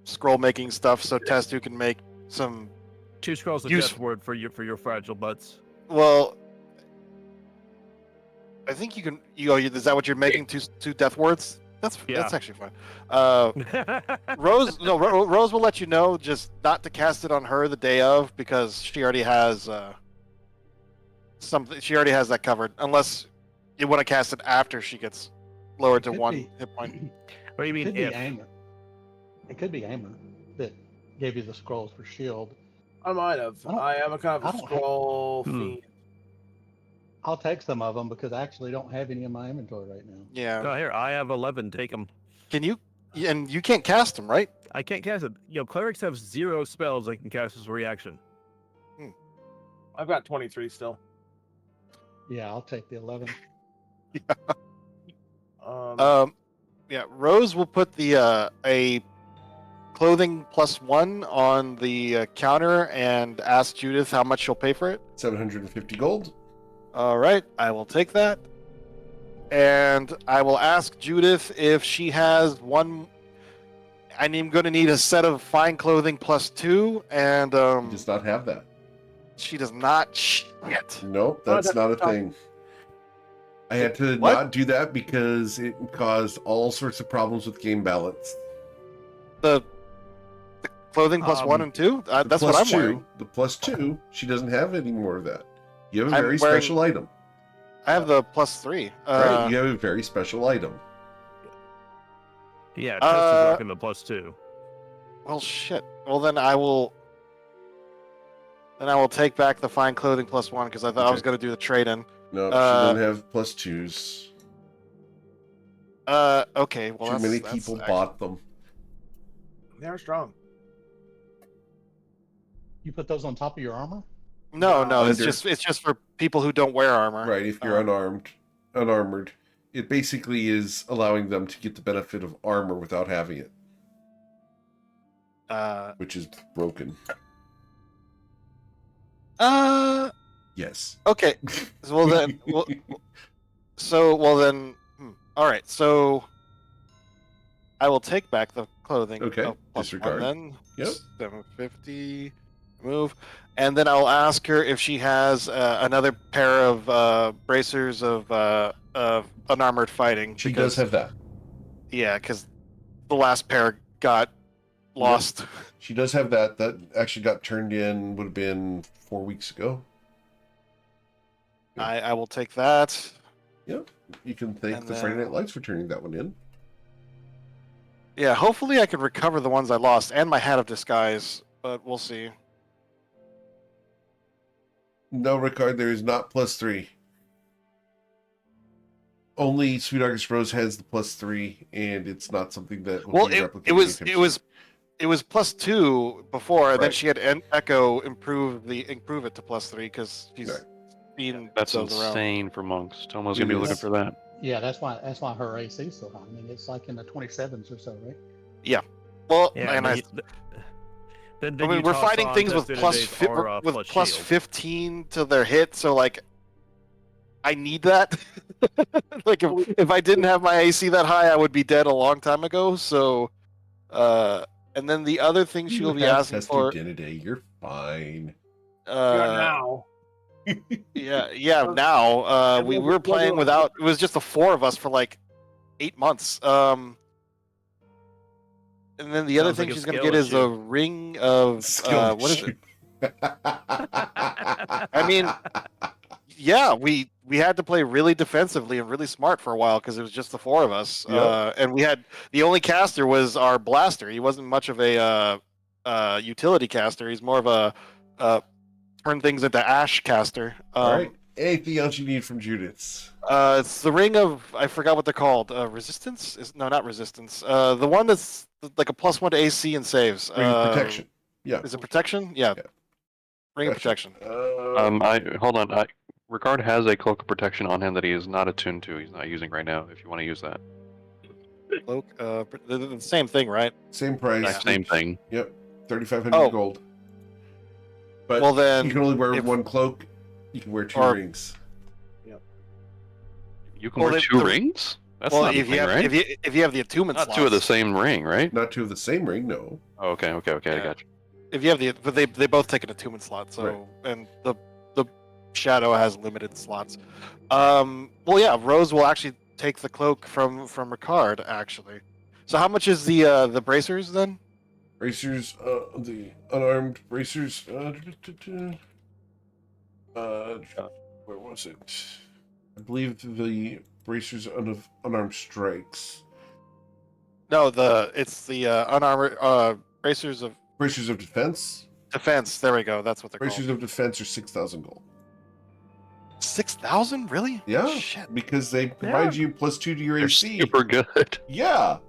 scroll making stuff, so Testu can make some. 2 scrolls of Use- death word for your fragile butts. Well, I think you can. Is that what you're making? Two death words? That's actually fine. Rose Rose will let you know, just not to cast it on her the day of because she already has something. She already has that covered, unless you want to cast it after she gets lowered to Could 1 be. hit point. What do you mean Could be if? Aimer. It could be Aimer that gave you the scrolls for shield. I might have. I am a kind I of a don't- scroll Hmm. fiend. I'll take some of them because I actually don't have any in my inventory right now. Yeah. Oh, here, I have 11. Take them. Can you? And you can't cast them, right? I can't cast it. Clerics have 0 spells they can cast as a reaction. I've got 23 still. Yeah, I'll take the 11. Yeah. Rose will put the a clothing +1 on the counter and ask Judith how much she'll pay for it. 750 gold. All right, I will take that. And I will ask Judith if she has one. I'm going to need a set of fine clothing +2, and He does not have that. she does not. Shit. Nope, that's not a thing. I had to What? not do that because it caused all sorts of problems with game balance. The clothing +1 and 2. The That's what I'm +2, wearing. The +2, she doesn't have any more of that. You have a I'm very wearing- special item. I have the +3. Right? You have a very special item. Yeah, Tess is rocking the +2. Well, shit. Well, then I will. Then I will take back the fine clothing +1 because I thought I was Okay. going to do the trade in. No, she doesn't have +2s. Okay. Well, Too many that's people actually- bought them. They're strong. You put those on top of your armor? No, it's Under- just for people who don't wear armor. Right, if you're unarmored. It basically is allowing them to get the benefit of armor without having it, which is broken. Yes. Okay. So, well then, So well then. All right. So I will take back the clothing. Okay, plus disregard. 1 then. Yep. 750. Move, and then I'll ask her if she has another pair of bracers of unarmored fighting. She does have that. Yeah, because the last pair got lost. She does have that. That actually got turned in, would have been 4 weeks ago. I will take that. Yep. You can thank And the Friday Night Lights for turning that one in. Yeah, hopefully I can recover the ones I lost and my hat of disguise, but we'll see. No, Ricard, there is not +3. Only Sweet August Rose has the +3, and it's not something that will Well, be replicated. it was +2 before, and then Right. she had Echo improve it to +3 because she's Right. seen That's those around. insane for monks. Tomo's It gonna be is. looking for that. Yeah, that's why her AC is so high. I mean, it's like in the 27s or so, right? Well, Yeah, and then, then I mean, you we're toss fighting on things with definitive aura with plus plus shield. 15 to their hit, so like, I need that. Like, if I didn't have my AC that high, I would be dead a long time ago. So, and then the other thing You she'll be have asking tested for, Day. You're fine. Now. yeah. Now, we were playing without. It was just the 4 of us for like 8 months. And then the other Sounds like thing a she's gonna skill get is a issue. ring of Skill what is issue. it? I mean, yeah, we had to play really defensively and really smart for a while because it was just the 4 of us, Yep. and we had the only caster was our blaster. He wasn't much of a utility caster. He's more of a turn things into ash caster. All right. Anything else you need from Judith? It's the ring of, I forgot what they're called. Resistance? No, not resistance. The one that's like a +1 to AC and saves. Ring of protection. Yeah. Is it protection? Yeah. Yeah. Ring of Gotcha. protection. Hold on. Ricard has a cloak of protection on him that he is not attuned to. He's not using right now. If you want to use that, Cloak. They're the same thing, right? Same price. same thing. Yep. 3,500 Oh. gold. But Well, then, you can only wear if- one cloak. You can wear 2 Or- rings. You can Well, wear they- 2 the- rings. That's well, not a if you thing, have right? if you have the attunement Not slots, 2 of the same ring, right? Not 2 of the same ring, no. Oh, okay. I Yeah. got you. if you have but they both take an attunement slot. So Right. and the shadow has limited slots. Well, yeah, Rose will actually take the cloak from Ricard actually. So how much is the bracers then? Bracers, the unarmed bracers. Where was it? I believe the bracers of unarmed strikes. No, it's the unarmored bracers of Bracers of defense. defense. There we go. That's what they're Bracers called. of defense are 6,000 gold. 6,000? Really? Yeah, Shit. because they provide you +2 to your They're AC. super good. Yeah.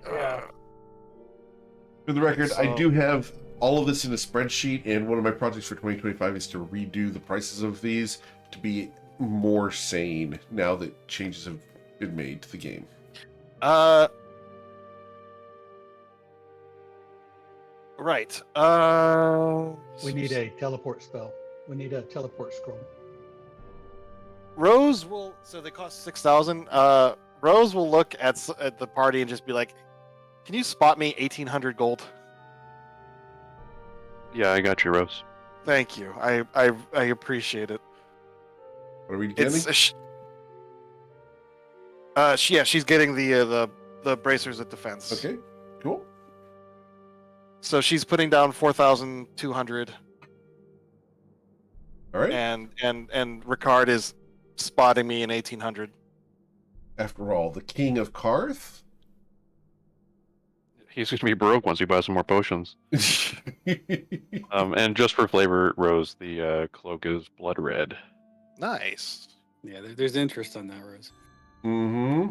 Yeah. For the record, I So- do have all of this in a spreadsheet, and one of my projects for 2025 is to redo the prices of these to be more sane now that changes have been made to the game. Right. We need a teleport spell. We need a teleport scroll. Rose will. So they cost 6,000. Rose will look at the party and just be like, "Can you spot me 1,800 gold?" Yeah, I got you, Rose. Thank you. I appreciate it. What are we getting? It's she's getting the bracers at defense. Okay, cool. So she's putting down 4,200, All right. and Ricard is spotting me in 1,800. After all, the King of Karth? He's going to be broke once he buys some more potions. And just for flavor, Rose, the cloak is blood red. Nice. Yeah, there's interest on that, Rose. Mm-hmm.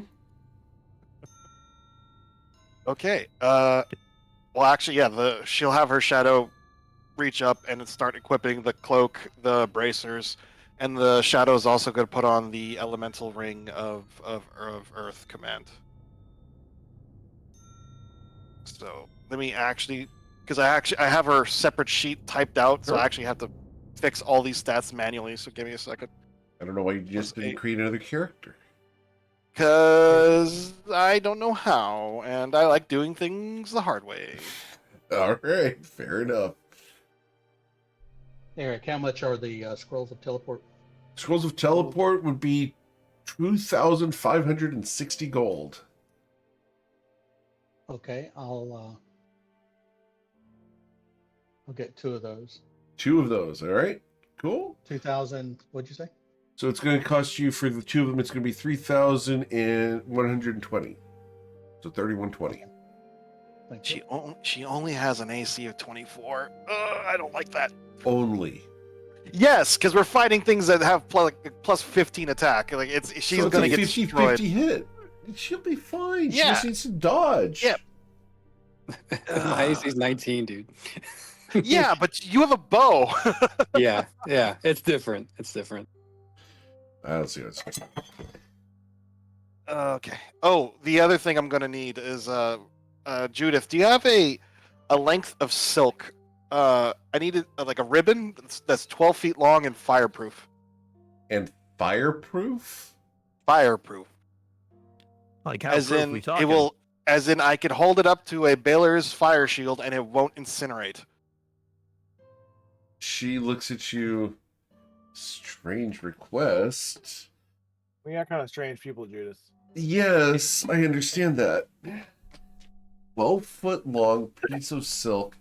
Okay. Well, actually, yeah. She'll have her shadow reach up and start equipping the cloak, the bracers, and the shadow is also going to put on the elemental ring of Earth command. So let me actually, because I have her separate sheet typed out, so I Sure. actually have to fix all these stats manually. So give me a second. I don't know why you just didn't create another character. Because I don't know how, and I like doing things the hard way. All right, fair enough. Eric, how much are the scrolls of teleport? Scrolls of Teleport would be 2,560 gold. Okay, I'll get 2 of those. 2 of those, all right? Cool. 2,000. What'd you say? So it's going to cost you, for the 2 of them, it's going to be 3,120. So 3,120. Thank you. She only has an AC of 24. I don't like that. Only. Yes, because we're fighting things that have plus 15 attack. Like she's So gonna it's a get 50, destroyed. 50 hit. She'll be fine. She Yeah. just needs to dodge. Yeah. My AC's 19, dude. Yeah, but you have a bow. Yeah, it's different. It's different. I don't see what's Okay. Oh, the other thing I'm gonna need is Judith. Do you have a length of silk? I needed like a ribbon that's 12 feet long and fireproof. And fireproof? Fireproof. Like how As proof in we talking? it will. As in, I could hold it up to a Baylor's fire shield and it won't incinerate. She looks at you. Strange request. We are kind of strange people, Judith. Yes, I understand that. 12-foot long piece of silk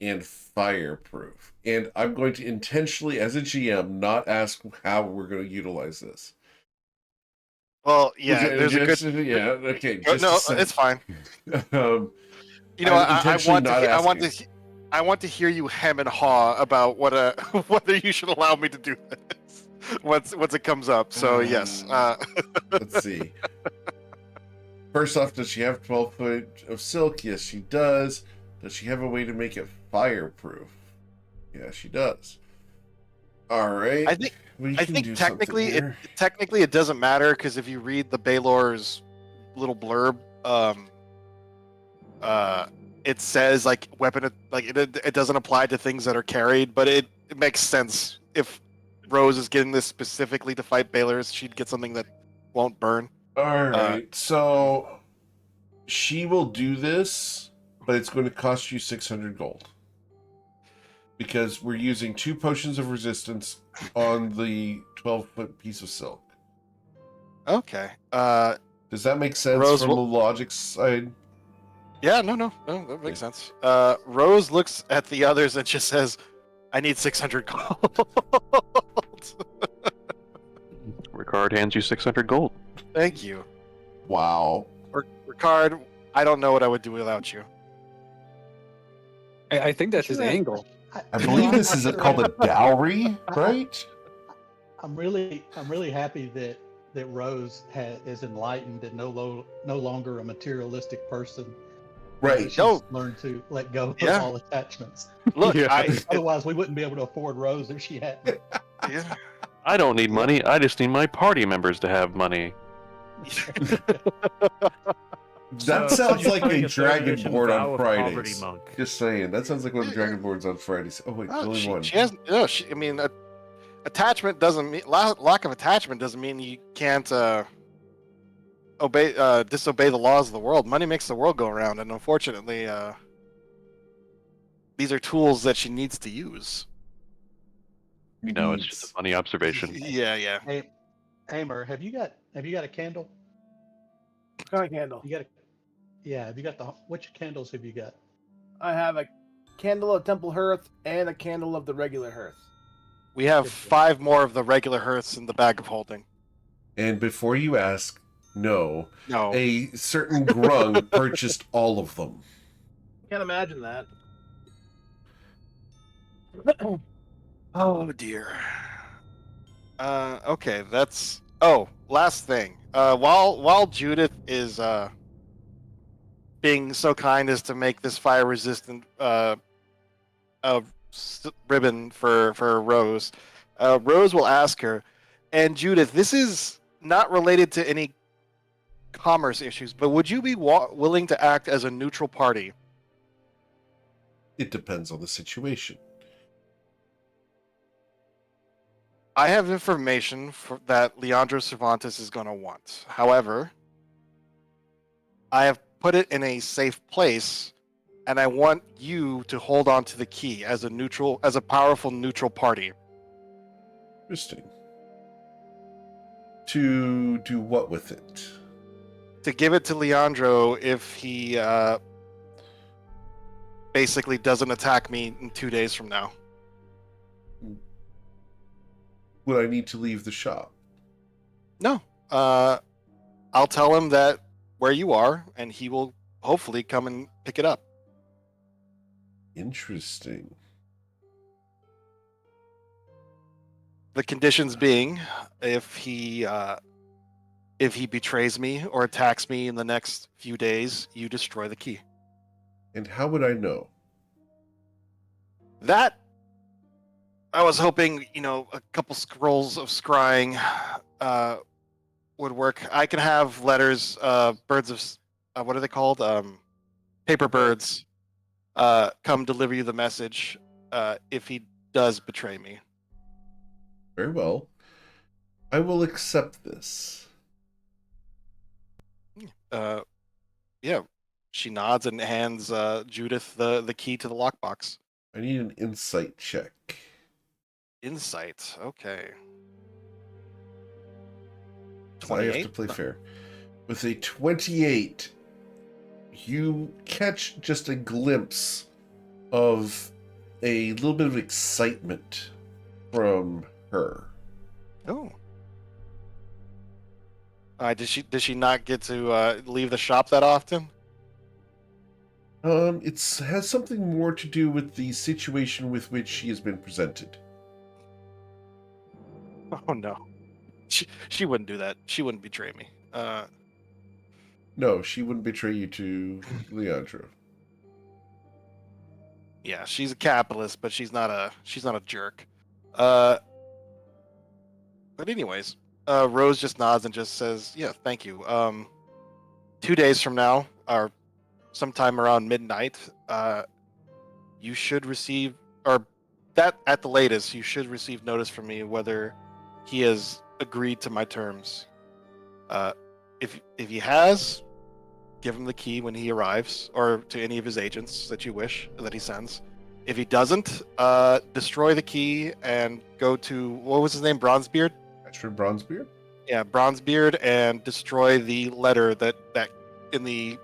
and fireproof. And I'm going to intentionally, as a GM, not ask how we're going to utilize this. Well, yeah, there's a good. Yeah, okay. No, Just a sec. it's fine. um, You know, I'm I intentionally want to. not I want to hear you hem and haw about what whether you should allow me to do this once it comes up. So yes. Let's see. First off, does she have 12 foot of silk? Yes, she does. Does she have a way to make it fireproof? Yeah, she does. All right. I think technically it doesn't matter because if you read the Baylor's little blurb, it says like weapon, like it doesn't apply to things that are carried, but it makes sense if Rose is getting this specifically to fight Baylor's, she'd get something that won't burn. All right. So she will do this, but it's going to cost you 600 gold. Because we're using 2 potions of resistance on the 12-foot piece of silk. Okay. Does that make sense Rose from the logic side? Yeah, no, that makes sense. Rose looks at the others and just says, I need 600 gold. Ricard hands you 600 gold. Thank you. Wow. Ricard, I don't know what I would do without you. I think that's his angle. I believe this is called a dowry, right? I'm really happy that Rose is enlightened and no longer a materialistic person. Right. She's No. learned to let go of Yeah. all attachments. Look, Yeah. Otherwise, we wouldn't be able to afford Rose if she had. yeah. I don't need money. I just need my party members to have money. That So, sounds you're like playing a third dragon edition board Vow on of Poverty Fridays. Monk. Just saying. That sounds like one of the dragon boards on Fridays. Oh wait, Oh, only one. she has no. I mean, attachment doesn't mean lack of attachment doesn't mean you can't disobey the laws of the world. Money makes the world go around, and unfortunately, these are tools that she needs to use. You know, it's just a funny observation. Yeah. Hey, Hamer, have you got a candle? Got a candle. Have you got which candles have you got? I have a candle of temple hearth and a candle of the regular hearth. We have 5 more of the regular hearths in the bag of holding. And before you ask, no, No. a certain grung purchased all of them. Can't imagine that. Oh dear. Okay, that's. Oh, last thing. While Judith is being so kind as to make this fire resistant ribbon for Rose, Rose will ask her, and Judith, this is not related to any commerce issues, but would you be willing to act as a neutral party? It depends on the situation. I have information that Leandro Cervantes is going to want. However, I have put it in a safe place, and I want you to hold on to the key as a powerful neutral party. Interesting. To do what with it? To give it to Leandro if he basically doesn't attack me in 2 days from now. Would I need to leave the shop? No. I'll tell him that where you are, and he will hopefully come and pick it up. Interesting. The conditions being, if he betrays me or attacks me in the next few days, you destroy the key. And how would I know? That I was hoping, a couple scrolls of scrying would work. I can have letters, birds of, what are they called? Paper birds, come deliver you the message if he does betray me. Very well. I will accept this. Yeah. She nods and hands Judith the key to the lockbox. I need an insight check. Insight. Okay. So I have to play fair. With a 28, you catch just a glimpse of a little bit of excitement from her. Oh. Does she not get to leave the shop that often? It has something more to do with the situation with which she has been presented. Oh no. She wouldn't do that. She wouldn't betray me. No, she wouldn't betray you to Leandro. Yeah, she's a capitalist, but she's not a jerk. But anyways, Rose just nods and just says, "Yeah, thank you." 2 days from now, or sometime around midnight, you should receive, or that at the latest, you should receive notice from me whether he has agreed to my terms. If he has, give him the key when he arrives, or to any of his agents that you wish that he sends. If he doesn't, destroy the key and go to, what was his name, Bronzebeard? Ashford Bronzebeard? Yeah, Bronzebeard, and destroy the letter that in the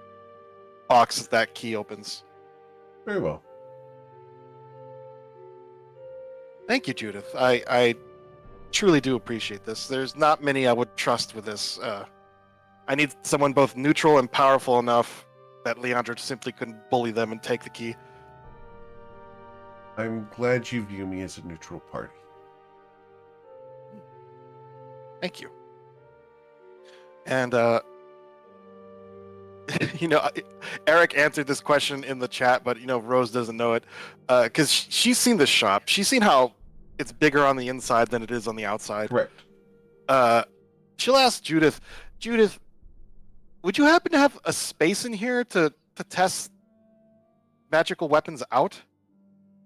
box that key opens. Very well. Thank you, Judith. I truly do appreciate this. There's not many I would trust with this. I need someone both neutral and powerful enough that Leandro simply couldn't bully them and take the key. I'm glad you view me as a neutral party. Thank you. And, Eric answered this question in the chat, but, Rose doesn't know it. Because she's seen the shop. She's seen how it's bigger on the inside than it is on the outside. Correct. She'll ask Judith, would you happen to have a space in here to test magical weapons out?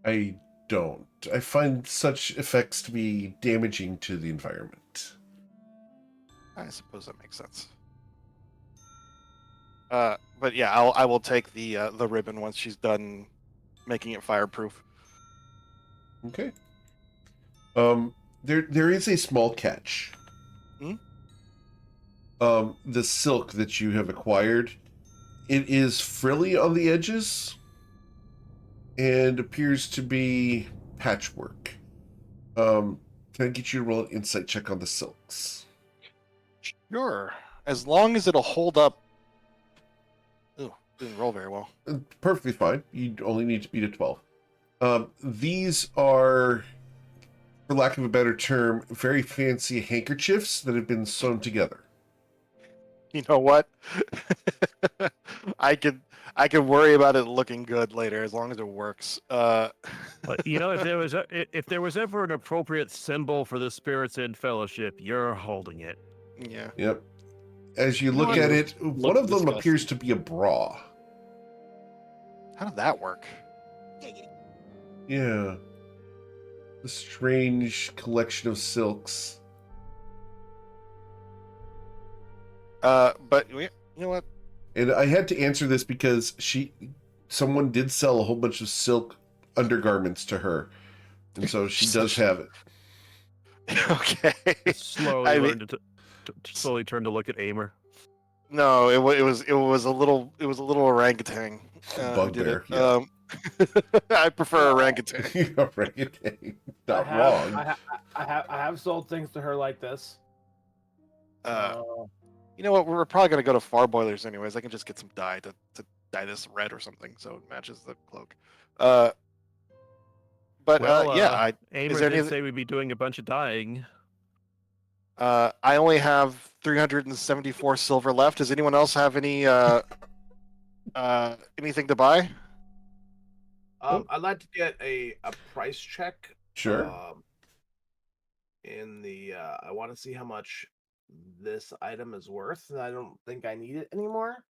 I don't. I find such effects to be damaging to the environment. I suppose that makes sense. But yeah, I will take the ribbon once she's done making it fireproof. Okay. There is a small catch. Hmm? The silk that you have acquired, it is frilly on the edges and appears to be patchwork. Can I get you to roll an insight check on the silks? Sure. As long as it'll hold up. Ooh, didn't roll very well. Perfectly fine. You only need to beat a 12. These are, for lack of a better term, very fancy handkerchiefs that have been sewn together. You know what? I could worry about it looking good later as long as it works. But if there was ever an appropriate symbol for the spirits in fellowship, you're holding it. Yeah. Yep. As you look at it, one of them appears to be a bra. How did that work? Yeah. a strange collection of silks. But you know what? And I had to answer this because someone did sell a whole bunch of silk undergarments to her, and so she does have it. Okay. Slowly learned to slowly turn to look at Aimer. No, it was a little orangutan. Who did Bugbear. it. Yeah. I prefer orangutan. Orangutan. Not wrong. I have sold things to her like this. You know what? We're probably gonna go to Far Boilers anyways. I can just get some dye to dye this red or something so it matches the cloak. Yeah. Aimer did say we'd be doing a bunch of dyeing. I only have 374 silver left. Does anyone else have any anything to buy? I'd like to get a price check. Sure. I want to see how much this item is worth, and I don't think I need it anymore.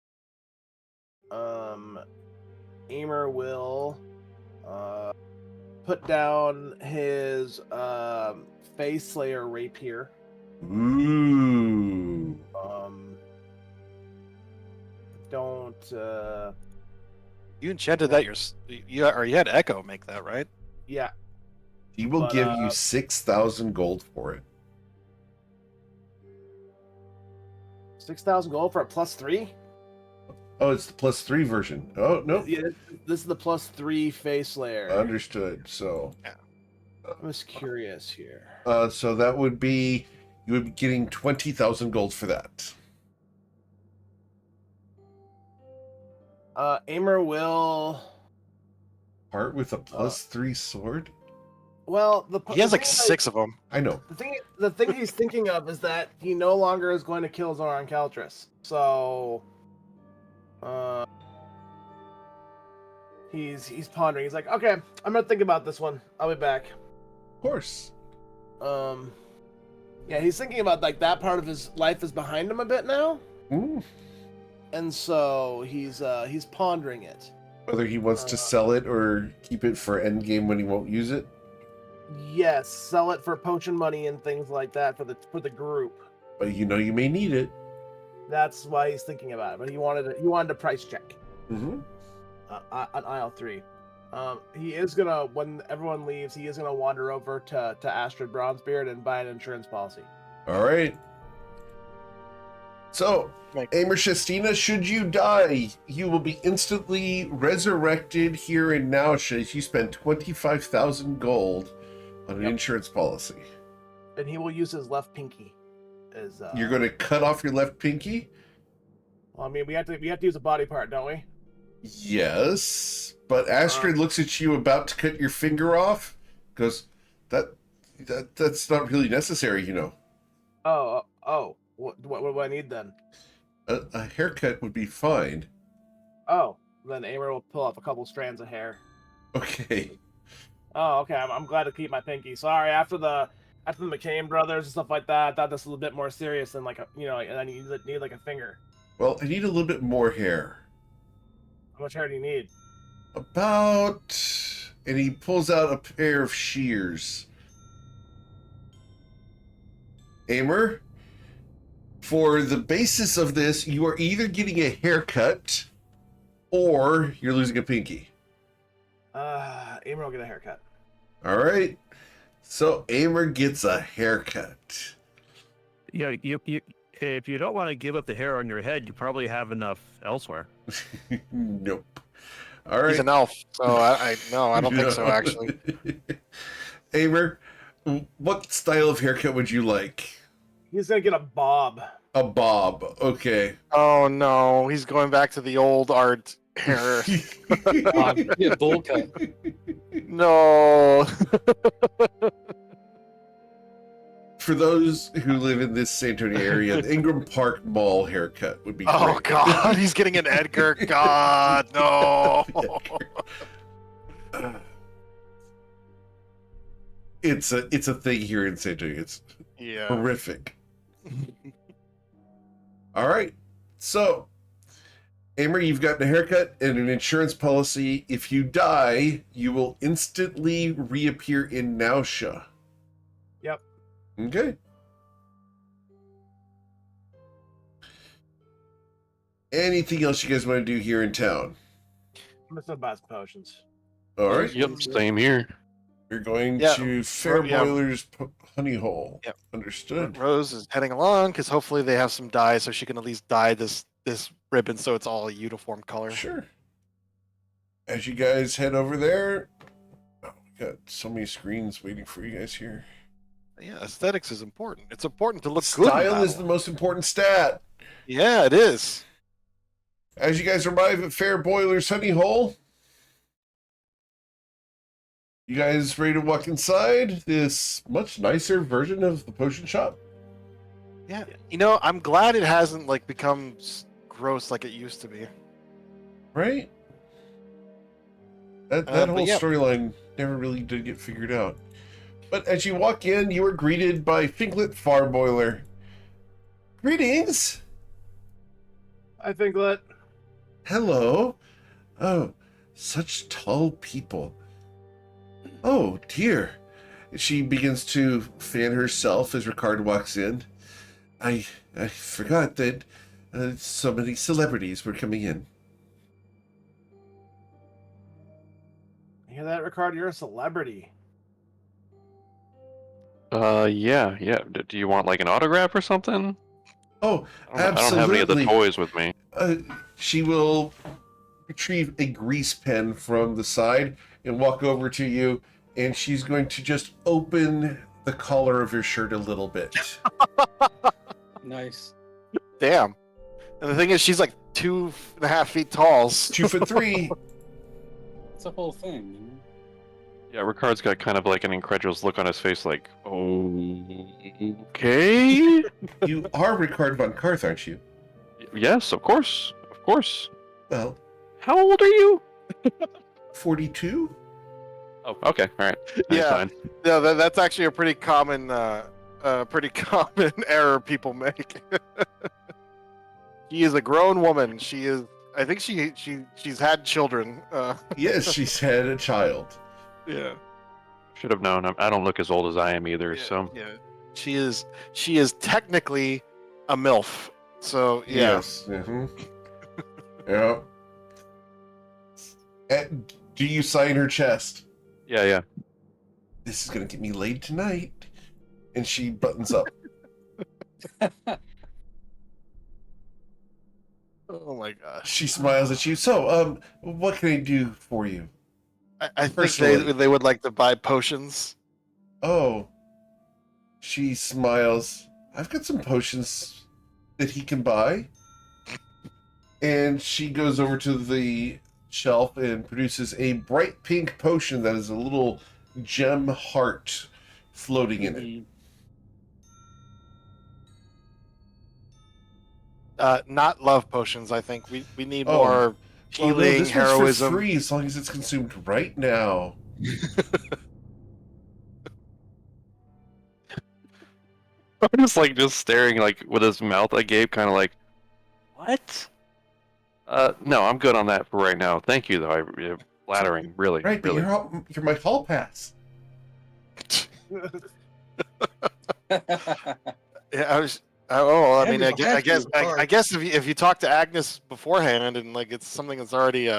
Aimer will put down his Face Slayer rapier. Ooh. Don't You enchanted that you had Echo make that, right? yeah. He will give you 6,000 gold for it. 6,000 gold for a +3? Oh, it's the +3 version. Oh, no. Yeah, this is the +3 Face Layer. Understood. So, I'm just curious here. so that would be, you would be getting 20,000 gold for that. Aimer will Part with a +3 sword? Well, he has like 6 of them. I know. The thing he's thinking of is that he no longer is going to kill Zoran Caltris. So, he's pondering. He's like, okay, I'm gonna think about this one. I'll be back. Of course. Yeah, he's thinking about like that part of his life is behind him a bit now, and so he's pondering it. Whether he wants to sell it or keep it for endgame when he won't use it. Yes, sell it for potion money and things like that for the group. But you know you may need it. That's why he's thinking about it. But he wanted a price check. Mm-hmm. On aisle 3. He is gonna, when everyone leaves, he is gonna wander over to Astrid Bronzebeard and buy an insurance policy. All right. So, Aimer Shestina, should you die, you will be instantly resurrected here and now. If you spend 25,000 gold on an insurance policy, and he will use his left pinky. As you're going to cut off your left pinky. Well, I mean, we have to use a body part, don't we? Yes, but Astrid looks at you about to cut your finger off. Goes, that's not really necessary, you know. Oh. What do I need then? A haircut would be fine. Oh, then Aimer will pull off a couple strands of hair. Okay. Oh, okay. I'm glad to keep my pinky. Sorry, after the McCain brothers and stuff like that, I thought this was a little bit more serious than like and I need like a finger. Well, I need a little bit more hair. How much hair do you need? About, and he pulls out a pair of shears. Aimer, for the basis of this, you are either getting a haircut or you're losing a pinky. Aimer will get a haircut. All right. So Aimer gets a haircut. Yeah, you if you don't want to give up the hair on your head, you probably have enough elsewhere. Nope. All right. He's an elf, so I don't think so, actually. Aimer, what style of haircut would you like? He's gonna get a bob. A bob. Okay. Oh no, he's going back to the old art hair. Yeah, bowl cut. No. For those who live in this San Antonio area, the Ingram Park Mall haircut would be great. Oh God, he's getting an Edgar. God, no. It's a thing here in San Antonio. It's horrific. All right. So Amer, you've gotten a haircut and an insurance policy. If you die, you will instantly reappear in Nausea. Yep. Okay. Anything else you guys want to do here in town? I'm just gonna buy some potions. All right. Yep, same here. You're going Yeah, to Fair yeah. Boiler's Honey Hole. Yep. Understood. Rose is heading along because hopefully they have some dye, so she can at least dye this ribbon so it's all a uniform color. Sure. As you guys head over there, oh, we got so many screens waiting for you guys here. Yeah, aesthetics is important. It's important to look good. in Style is battle. the most important stat. Yeah, it is. As you guys arrive at Fair Boiler's Honey Hole, you guys ready to walk inside this much nicer version of the potion shop? Yeah, you know, I'm glad it hasn't like become gross like it used to be. Right? That But whole yeah. storyline never really did get figured out. But as you walk in, you are greeted by Finklet Farboiler. Greetings! I think that Hello. Oh, such tall people. Oh, dear. She begins to fan herself as Ricard walks in. I forgot that so many celebrities were coming in. you hear that, Ricard? You're a celebrity. Yeah. Do you want like an autograph or something? Oh, I don't have any of the absolutely. toys with me. She will retrieve a grease pen from the side and walk over to you, and she's going to just open the collar of your shirt a little bit. Nice. Damn. And the thing is, she's like 2.5 feet tall. 2'3". It's a whole thing. You know? Yeah, Ricard's got kind of like an incredulous look on his face, like, okay. You are Ricard von Karth, aren't you? Yes, of course. Well, How old are you? 42? Oh, okay, all right. That's Yeah. fine. Yeah, that's actually a pretty common error people make. She is a grown woman. She is. I think she's had children. Yes, she's had a child. Yeah. Should have known. I don't look as old as I am either. So Yeah. She is technically a MILF. So yeah. Yes. Mm-hmm. Yeah. And do you sign her chest? yeah. This is going to get me laid tonight. And she buttons up. Oh my gosh. She smiles at you. So, what can I do for you? I think Personally. they would like to buy potions. Oh. She smiles. I've got some potions that he can buy. And she goes over to the shelf and produces a bright pink potion that is a little gem heart floating in it. Not love potions. I think we need Oh. more Oh, no, healing, this one's for heroism. free as long as it's consumed right now. I'm just staring like with his mouth agape, kind of like, what? No, I'm good on that for right now. Thank you, though. Flattering, really, Right, but really. you're my hall pass. Yeah, I was. Oh, I mean, I Andrews will guess, have to use I guess if you talk to Agnes beforehand and like it's something that's already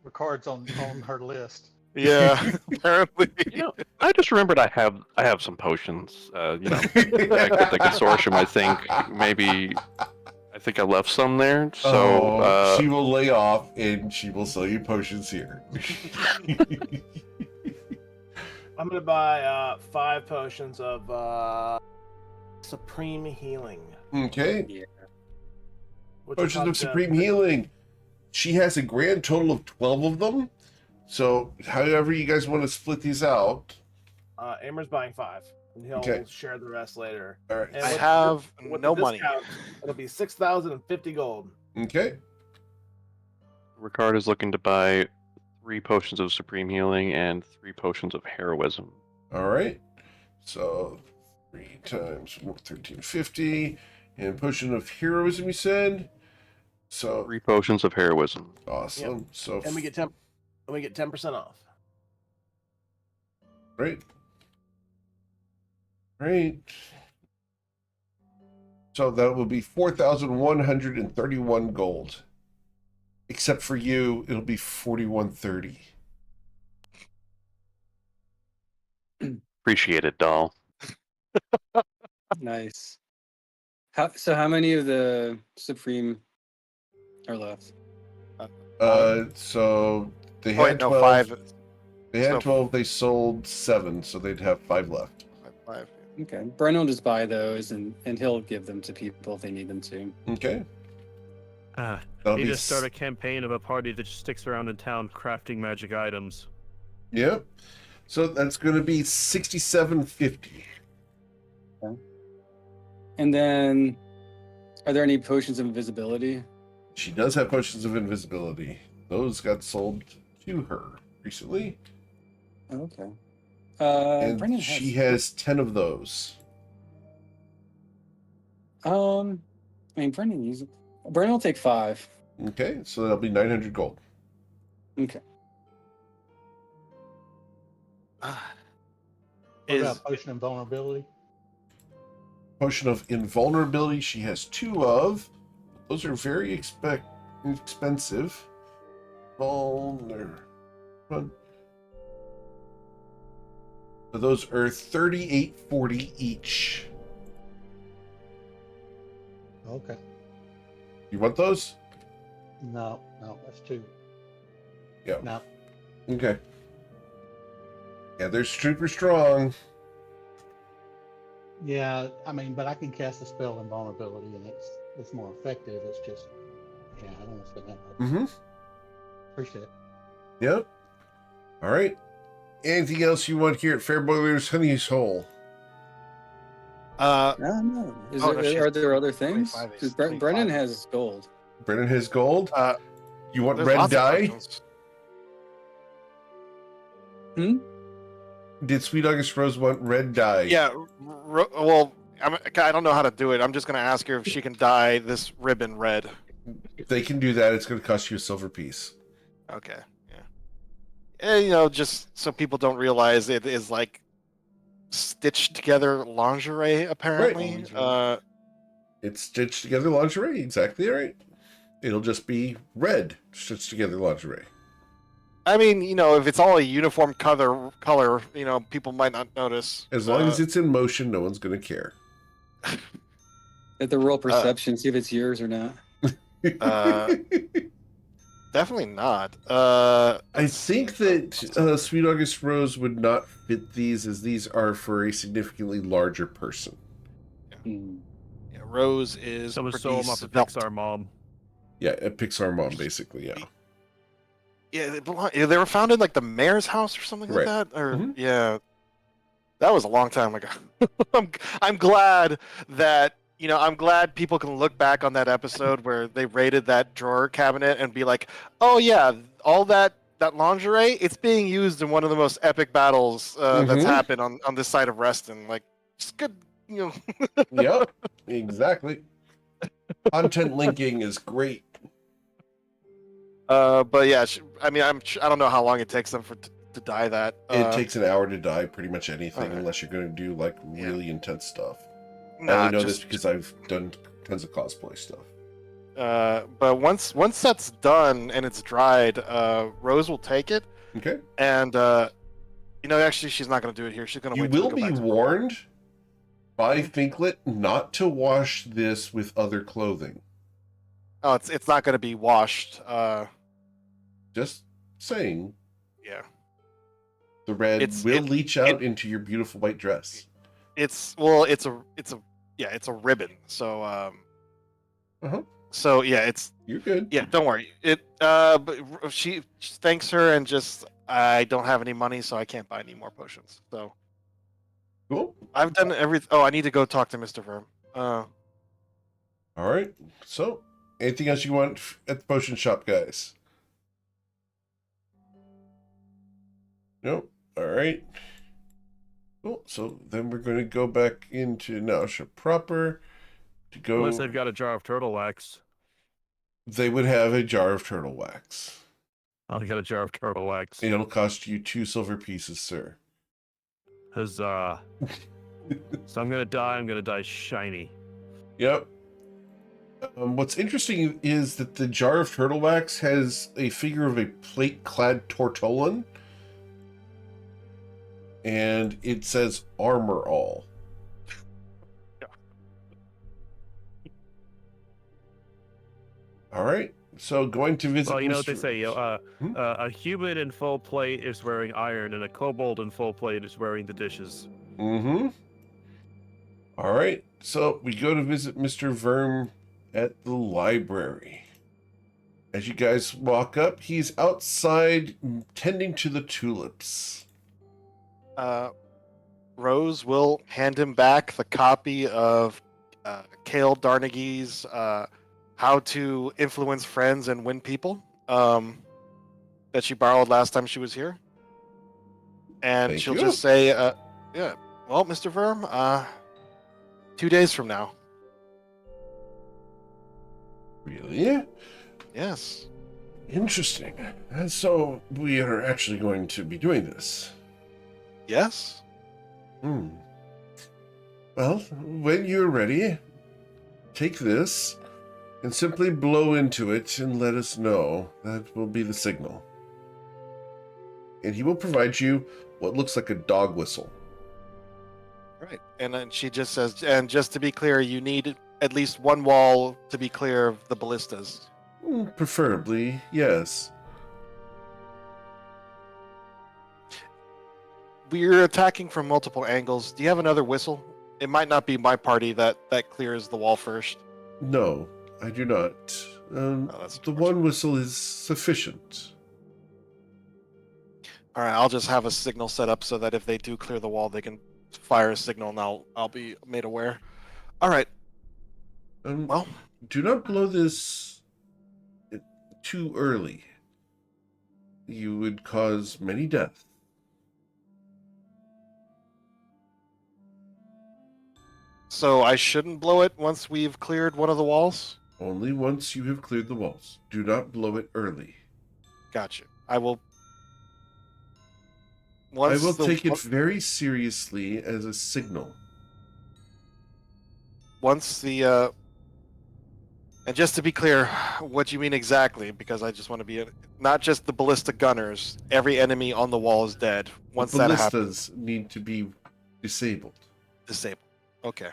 Ricard's on her list. yeah, apparently. You know, I just remembered I have some potions. Back at the consortium, I think I think I left some there. So she will lay off and she will sell you potions here. I'm gonna buy 5 potions of supreme healing. Okay. Which Potions comes of to- Supreme Healing. She has a grand total of 12 of them. So, however you guys want to split these out. Amer's buying 5, and he'll Okay. share the rest later. All right. And I with- have with no the money. discount, It'll be 6,050 gold. Okay. Ricard is looking to buy 3 potions of supreme healing and 3 potions of heroism. All right. So, 3 times 1350. And potion of heroism, you said? So 3 potions of heroism. awesome. So And we get 10% off. Great. Great. So that will be 4,131 gold. Except for you, it'll be 4,130. Appreciate it, doll. Nice. How many of the Supreme are left? So they Oh, had wait, no, 12. 5. They had So- 12, they sold 7, so they'd have 5 left. 5. Okay. Brennan will just buy those and he'll give them to people if they need them to. Okay. Ah, That'll need be to start a campaign of a party that just sticks around in town crafting magic items. Yep. So that's going to be 6750. And then, are there any potions of invisibility? She does have potions of invisibility. Those got sold to her recently. Oh, okay. And Brennan she has 10 of those. I mean, Brennan will take 5. Okay, so that'll be 900 gold. Okay. What Is about potion of vulnerability? Potion of invulnerability, she has 2 of. Those are very expensive. Vulner. So those are 3840 each. Okay. You want those? No, that's 2. Yeah. No. Okay. Yeah, they're super strong. Yeah, I mean, but I can cast a spell in vulnerability, and it's more effective. It's just, yeah, I don't want to spend that much. Mm-hmm. Appreciate it. Yep. All right. Anything else you want here at Fair Boiler's Honey's Hole? No. Are there other things? 25 Because is Brennan 25. has gold. Brennan has gold. You want there's red lots of dye? potions. Did Sweet August Rose want red dye? Yeah. Well, I don't know how to do it. I'm just gonna ask her if she can dye this ribbon red. If they can do that, it's going to cost you a silver piece. Okay. Yeah. And, just so people don't realize it is like stitched together lingerie. Apparently. Right. It's stitched together lingerie. Exactly right. It'll just be red stitched together lingerie. I mean, if it's all a uniform color, people might not notice. As long as it's in motion, no one's going to care. At the roll perception, see if it's yours or not. Definitely not. I think that Sweet August Rose would not fit these, as these are for a significantly larger person. Hmm. Yeah, Rose is Someone pretty stole them off the svelte. Pixar mom. Yeah, a Pixar mom, basically. Yeah. Yeah, they were found in like the mayor's house or something like Right. that. Or Mhm. yeah, that was a long time ago. I'm glad that I'm glad people can look back on that episode where they raided that drawer cabinet and be like, oh yeah, all that lingerie, it's being used in one of the most epic battles that's Mhm. happened on this side of Reston. Like, it's good. Yep, exactly. Content linking is great. But yeah, I don't know how long it takes them to dye that. It takes an hour to dye pretty much anything, Alright. unless you're going to do like Yeah. really intense stuff. I nah, only know this just- because I've done tons of cosplay stuff. But once that's done and it's dried, Rose will take it, Okay. and actually she's not going to do it here. She's going to You wait. till we will go be back to her. warned by Finklet not to wash this with other clothing. Oh, it's not going to be washed. Just saying, Yeah, the red It's- will it- leach out into your beautiful white dress. it's a ribbon. So Uh-huh. so yeah, it's You're good. yeah. Don't worry. But she thanks her and just I don't have any money, so I can't buy any more potions. So Cool. I've done everything. Oh, I need to go talk to Mr. Verm. All right. So, anything else you want at the potion shop, guys? Nope. All right. Cool. So then we're going to go back into Nausea proper to go. Unless they've got a jar of turtle wax. They would have a jar of turtle wax. I'll get a jar of turtle wax. It'll cost you 2 silver pieces, sir. Huzzah. So I'm gonna die. I'm gonna die shiny. Yep. What's interesting is that the jar of turtle wax has a figure of a plate-clad Tortolan, and it says "Armor All." All right. So going to visit. Well, you know what Mr. they say. A human in full plate is wearing iron, and a kobold in full plate is wearing the dishes. Mm-hmm. All right. So we go to visit Mr. Verm at the library. As you guys walk up, he's outside tending to the tulips. Rose will hand him back the copy of Cale Darnagy's How to Influence Friends and Win People that she borrowed last time she was here. And Thank she'll you. just say, yeah, well, Mr. Verm, 2 days from now. Really? Yes. Interesting. And so we are actually going to be doing this. Yes? Well, when you're ready, take this and simply blow into it and let us know. That will be the signal. And he will provide you what looks like a dog whistle. Right. And then she just says, and just to be clear, you need at least one wall to be clear of the ballistas. Preferably, yes. We're attacking from multiple angles. Do you have another whistle? It might not be my party that clears the wall first. No, I do not. That's The one whistle is sufficient. All right, I'll just have a signal set up so that if they do clear the wall, they can fire a signal, and I'll be made aware. All right. Well, do not blow this too early. You would cause many deaths. so I shouldn't blow it once we've cleared one of the walls? Only once you have cleared the walls. Do not blow it early. Gotcha. I will. I will take it very seriously as a signal. Once the and just to be clear, what do you mean exactly? Because I just want to be not just the ballistic gunners. Every enemy on the wall is dead. Once The that ballistas happens, need to be disabled. disable. Okay.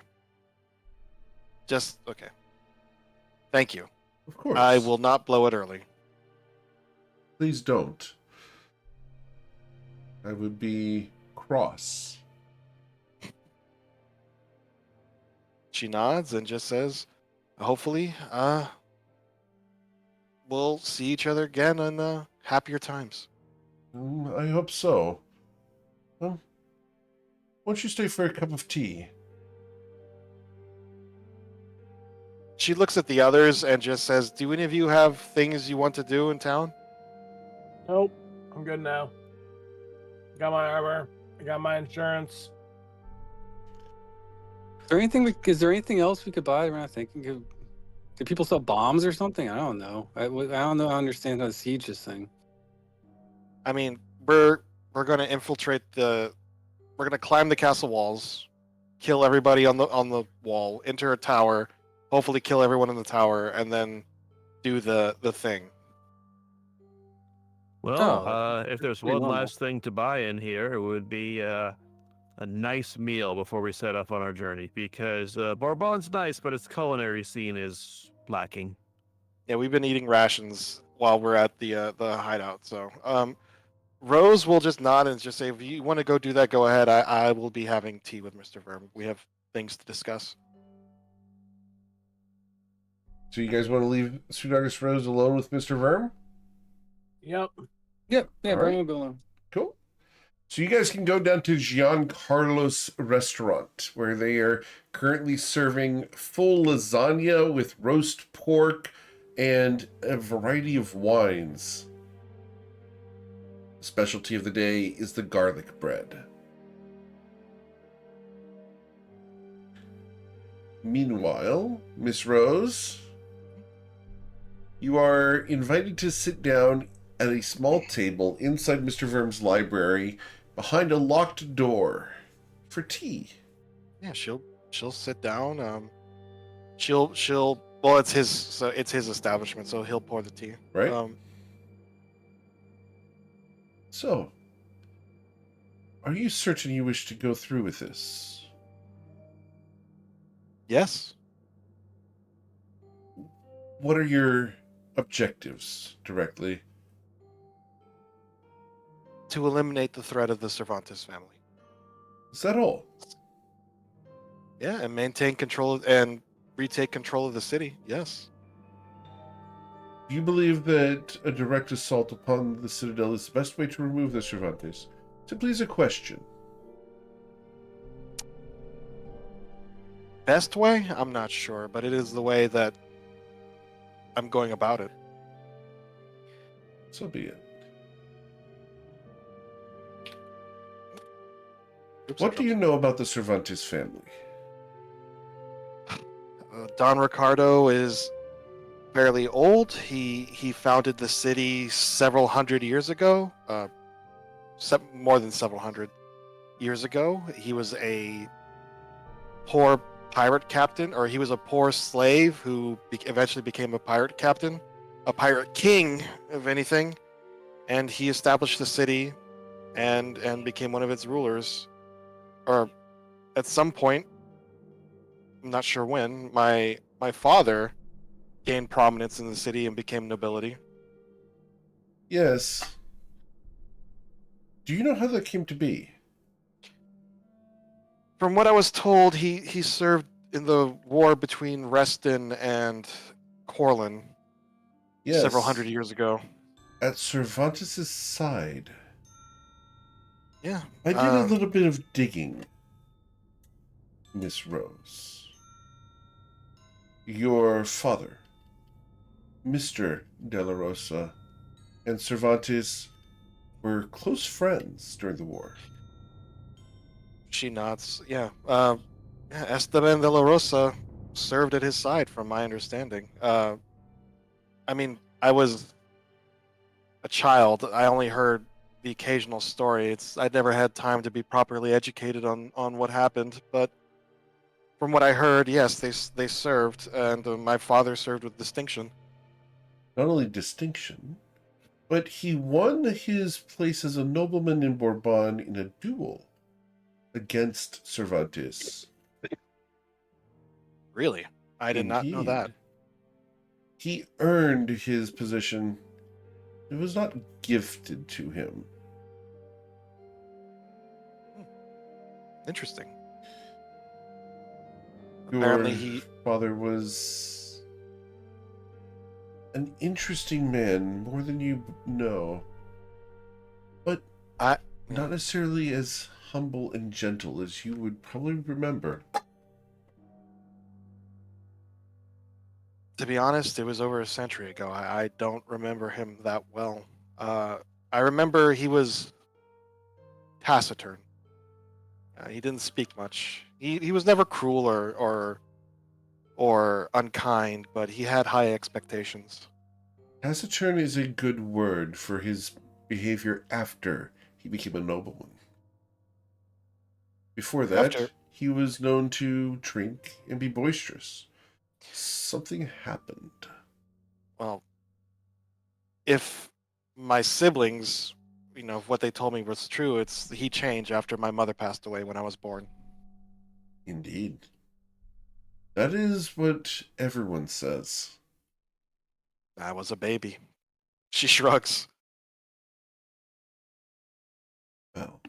Just okay. Thank you. Of course. I will not blow it early. Please don't. I would be cross. She nods and just says, hopefully, we'll see each other again in happier times. I hope so. Well, why don't you stay for a cup of tea? She looks at the others and just says, do any of you have things you want to do in town? Nope, I'm good now. Got my armor. I got my insurance. Is there anything else we could buy? I'm not thinking. Do people sell bombs or something? I don't know. I don't know. I understand how to siege this thing. I mean, we're going to infiltrate we're going to climb the castle walls, kill everybody on the wall, enter a tower, hopefully kill everyone in the tower, and then do the thing. Well, if there's pretty one normal. last thing to buy in here, it would be a nice meal before we set off on our journey, because Bourbon's nice, but its culinary scene is lacking. Yeah, we've been eating rations while we're at the hideout. So, Rose will just nod and just say, "If you want to go do that, go ahead. I will be having tea with Mr. Verm. We have things to discuss." So you guys want to leave Sweet August Rose alone with Mr. Verm? Yep. Yeah, All Brian right. will go along. Cool. So you guys can go down to Giancarlo's restaurant, where they are currently serving full lasagna with roast pork and a variety of wines. The specialty of the day is the garlic bread. Meanwhile, Miss Rose, You are invited to sit down at a small table inside Mr. Verm's library behind a locked door for tea. Yeah, she'll sit down. She'll well, it's his establishment, so he'll pour the tea. Right? So, are you certain you wish to go through with this? Yes. What are your objectives directly? To eliminate the threat of the Cervantes family. Is that all? Yeah, and maintain control and retake control of the city. Yes. Do you believe that a direct assault upon the Citadel is the best way to remove the Cervantes? Simply as a question. Best way? I'm not sure, but it is the way that I'm going about it. So be it. What do you know about the Cervantes family? Don Ricardo is fairly old. He founded the city several hundred years ago. More than several hundred years ago. He was a poor pirate captain, or he was a poor slave who eventually became a pirate captain, a pirate king, if anything. And he established the city and became one of its rulers. Or at some point, I'm not sure when, my father gained prominence in the city and became nobility. Yes. Do you know how that came to be? From what I was told, he served in the war between Reston and Corlin several hundred years ago. At Cervantes' side. Yeah. I did a little bit of digging, Miss Rose. Your father, Mr. De La Rosa, and Cervantes were close friends during the war. She nods. Yeah. Esteban de la Rosa served at his side, from my understanding. I mean, I was a child. I only heard the occasional story. I'd never had time to be properly educated on what happened, but from what I heard, yes, they served, and my father served with distinction. Not only distinction, but he won his place as a nobleman in Bourbon in a duel against Cervantes. Really? I did not know that. He earned his position. It was not gifted to him. Interesting. Your Apparently father was an interesting man, more than you know. But not necessarily as humble and gentle as you would probably remember. To be honest, it was over a century ago. I don't remember him that well. I remember he was taciturn. He didn't speak much. He was never cruel or unkind, but he had high expectations. Taciturn is a good word for his behavior after he became a nobleman. Before that, he was known to drink and be boisterous. Something happened. Well, if my siblings, if what they told me was true, he changed after my mother passed away when I was born. Indeed. That is what everyone says. I was a baby. She shrugs. Well,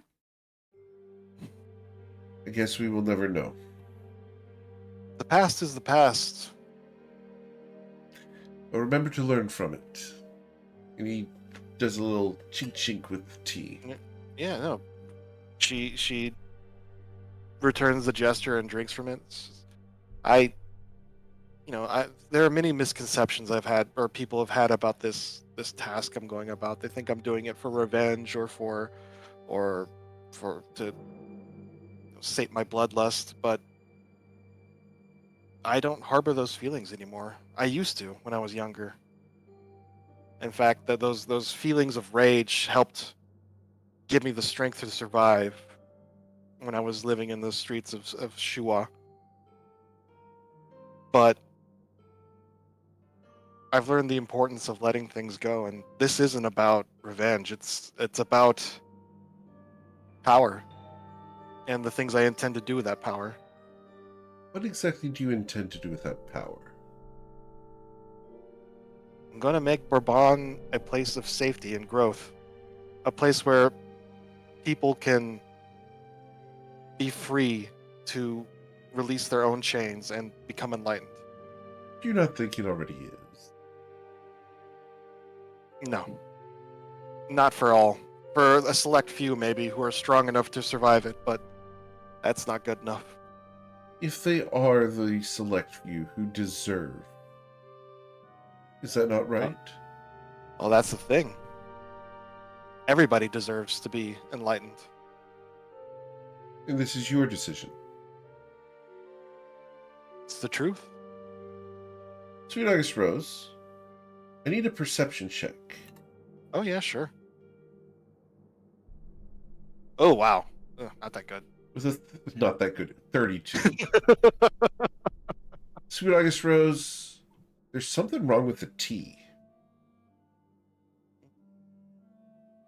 I guess we will never know. The past is the past. But remember to learn from it. And he does a little chink chink with the tea. Yeah, no. She returns the gesture and drinks from it. There are many misconceptions I've had, or people have had, about this task I'm going about. They think I'm doing it for revenge or to sate my bloodlust, but I don't harbor those feelings anymore. I used to when I was younger. In fact, that those feelings of rage helped give me the strength to survive when I was living in the streets of Shua. But I've learned the importance of letting things go, and this isn't about revenge. It's about power and the things I intend to do with that power. What exactly do you intend to do with that power? I'm going to make Bourbon a place of safety and growth, a place where people can be free to release their own chains and become enlightened. Do you not think it already is? No, not for all. For a select few, maybe, who are strong enough to survive it, but that's not good enough. If they are the select few who deserve, is that not right? Well, that's the thing. Everybody deserves to be enlightened. And this is your decision. It's the truth. Sweet August Rose, I need a perception check. Oh, yeah, sure. Oh, wow. Ugh, not that good. With a not that good, 32. Sweet August Rose, there's something wrong with the T.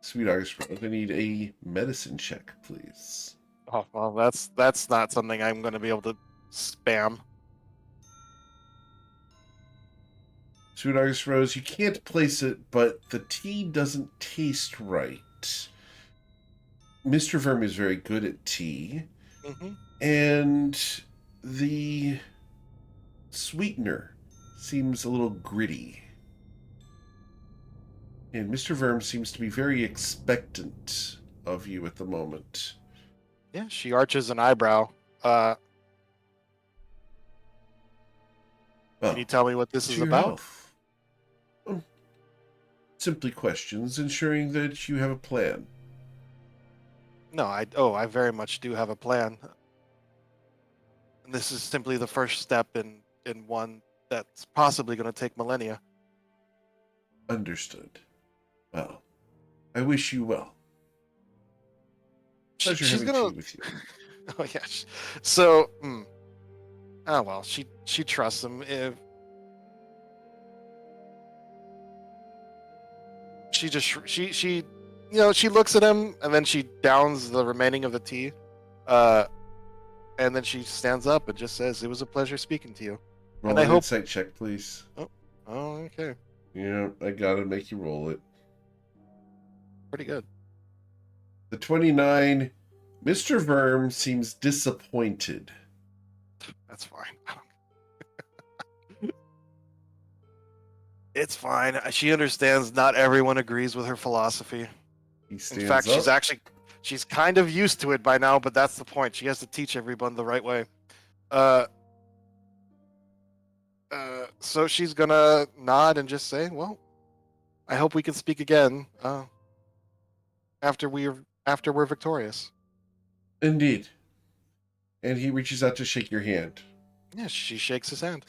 Sweet August Rose, I need a medicine check, please. Oh, well, that's not something I'm going to be able to spam. Sweet August Rose, you can't place it, but the tea doesn't taste right. Mr. Verm is very good at tea, and the sweetener seems a little gritty. And Mr. Verm seems to be very expectant of you at the moment. Yeah, she arches an eyebrow. Well, Can you tell me what this to is your about? health. Simply questions, ensuring that you have a plan. No, I very much do have a plan. And this is simply the first step in one that's possibly going to take millennia. Understood. Well, I wish you well. Pleasure She's having gonna. tea with you. Oh yeah. So, oh well, she trusts him. If she just she she looks at him and then she downs the remaining of the tea, and then she stands up and just says, "It was a pleasure speaking to you." Roll And I an hope- insight check, please. Oh, okay, Yeah, I gotta make you roll it. pretty good. The 29. Mr. Verm seems disappointed. That's fine. It's fine. She understands not everyone agrees with her philosophy. He stands In fact, up. she's kind of used to it by now, but that's the point. She has to teach everyone the right way. So she's gonna nod and just say, "Well, I hope we can speak again after we're victorious." Indeed. And he reaches out to shake your hand. Yeah, she shakes his hand.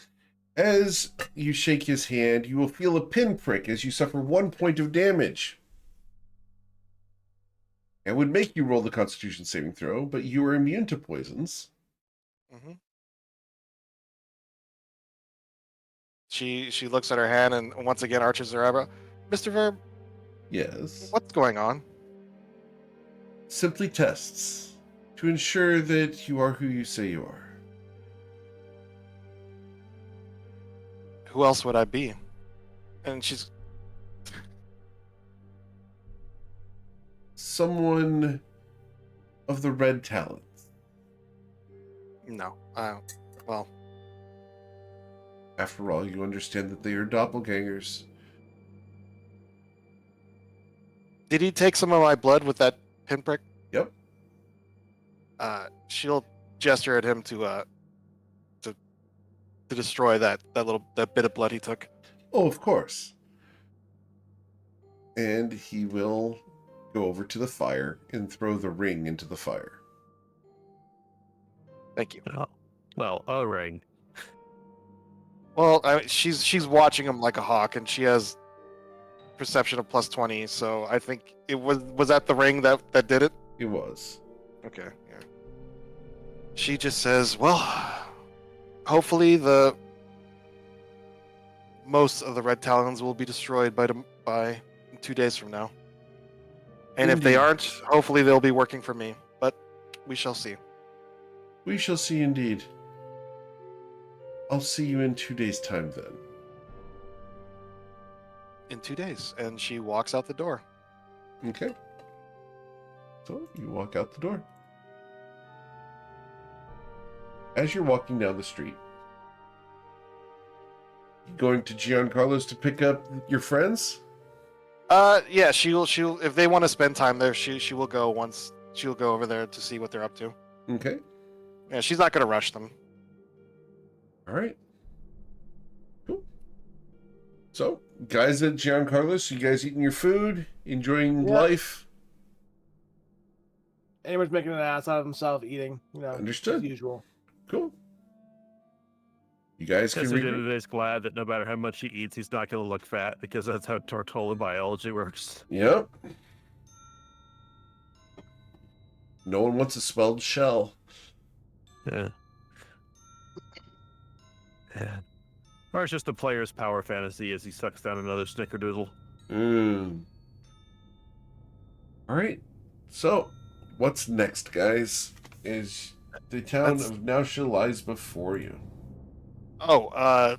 As you shake his hand, you will feel a pinprick as you suffer 1 point of damage. It would make you roll the Constitution saving throw, but you are immune to poisons. Mm-hmm. She looks at her hand and once again arches her eyebrow. Mr. Verb, Yes. what's going on? Simply tests to ensure that you are who you say you are. Who else would I be? And she's Someone of the red talents. no. Well, After all, you understand that they are doppelgangers. did he take some of my blood with that pinprick? Yep. She'll gesture at him to destroy that bit of blood he took. Oh, of course. And he will go over to the fire and throw the ring into the fire. Thank you. Oh, well, a ring. Well, she's watching him like a hawk, and she has perception of +20, so I think it was that the ring that did it? It was. Okay, yeah. She just says, well, hopefully the most of the red talons will be destroyed by 2 days from now. And if they Indeed. aren't, hopefully they'll be working for me. But we shall see. We shall see indeed. I'll see you in 2 days' time then. In 2 days. And she walks out the door. Okay. So you walk out the door. As you're walking down the street, you going to Giancarlo's to pick up your friends? Yeah, she'll if they want to spend time there, she will go once. She'll go over there to see what they're up to. Okay. Yeah, she's not gonna rush them. All right. Cool. So, guys at Giancarlo's, you guys eating your food, enjoying Yeah. life? Anyone's making an ass out of himself eating, Understood. as usual. Cool. You guys can President is glad that no matter how much he eats, he's not going to look fat because that's how Tortola biology works. Yep. No one wants a swelled shell. Yeah. Yeah. Or it's just the player's power fantasy as he sucks down another snickerdoodle. All right. So, what's next, guys? Is the town of Nausha lies before you. Oh,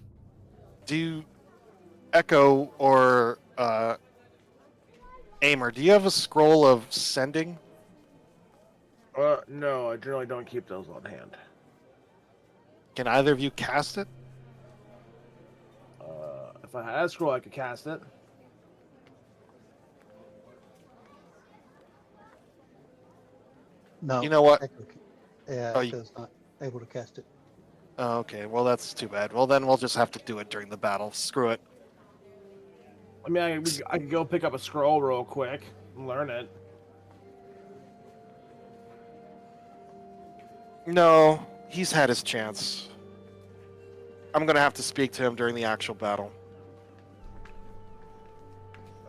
do Echo or Aimer, do you have a scroll of sending? No, I generally don't keep those on hand. Can either of you cast it? If I had a scroll, I could cast it. No. You know what? Yeah, Oh, Echo's not able to cast it. Oh, okay, well that's too bad. Well then we'll just have to do it during the battle. Screw it. I mean, I could go pick up a scroll real quick and learn it. No, he's had his chance. I'm gonna have to speak to him during the actual battle.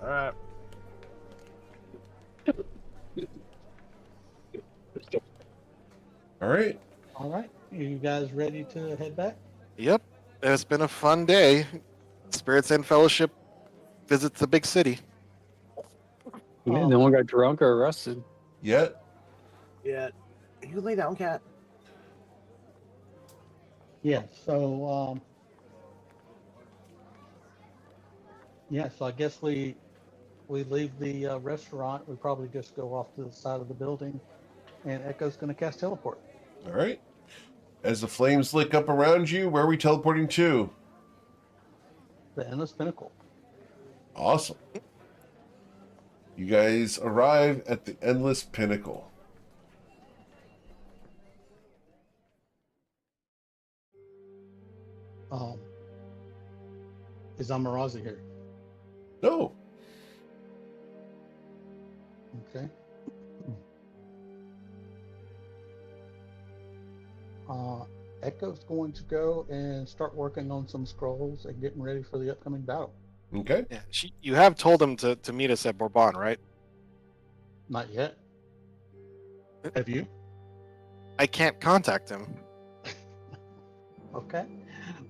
All right. All right. All right. You guys ready to head back? Yep, it's been a fun day. Spirits and Fellowship visits the big city. Man, no one got drunk or arrested. Yet. Yeah. You lay down, cat. Yeah. So, so I guess we leave the restaurant. We probably just go off to the side of the building, and Echo's going to cast teleport. All right. As the flames lick up around you, where are we teleporting to? The Endless Pinnacle. Awesome. You guys arrive at the Endless Pinnacle. Is Amarazi here? No. Okay. Echo's going to go and start working on some scrolls and getting ready for the upcoming battle. Okay. Yeah, you have told him to meet us at Bourbon, right? Not yet. Have you? I can't contact him. Okay.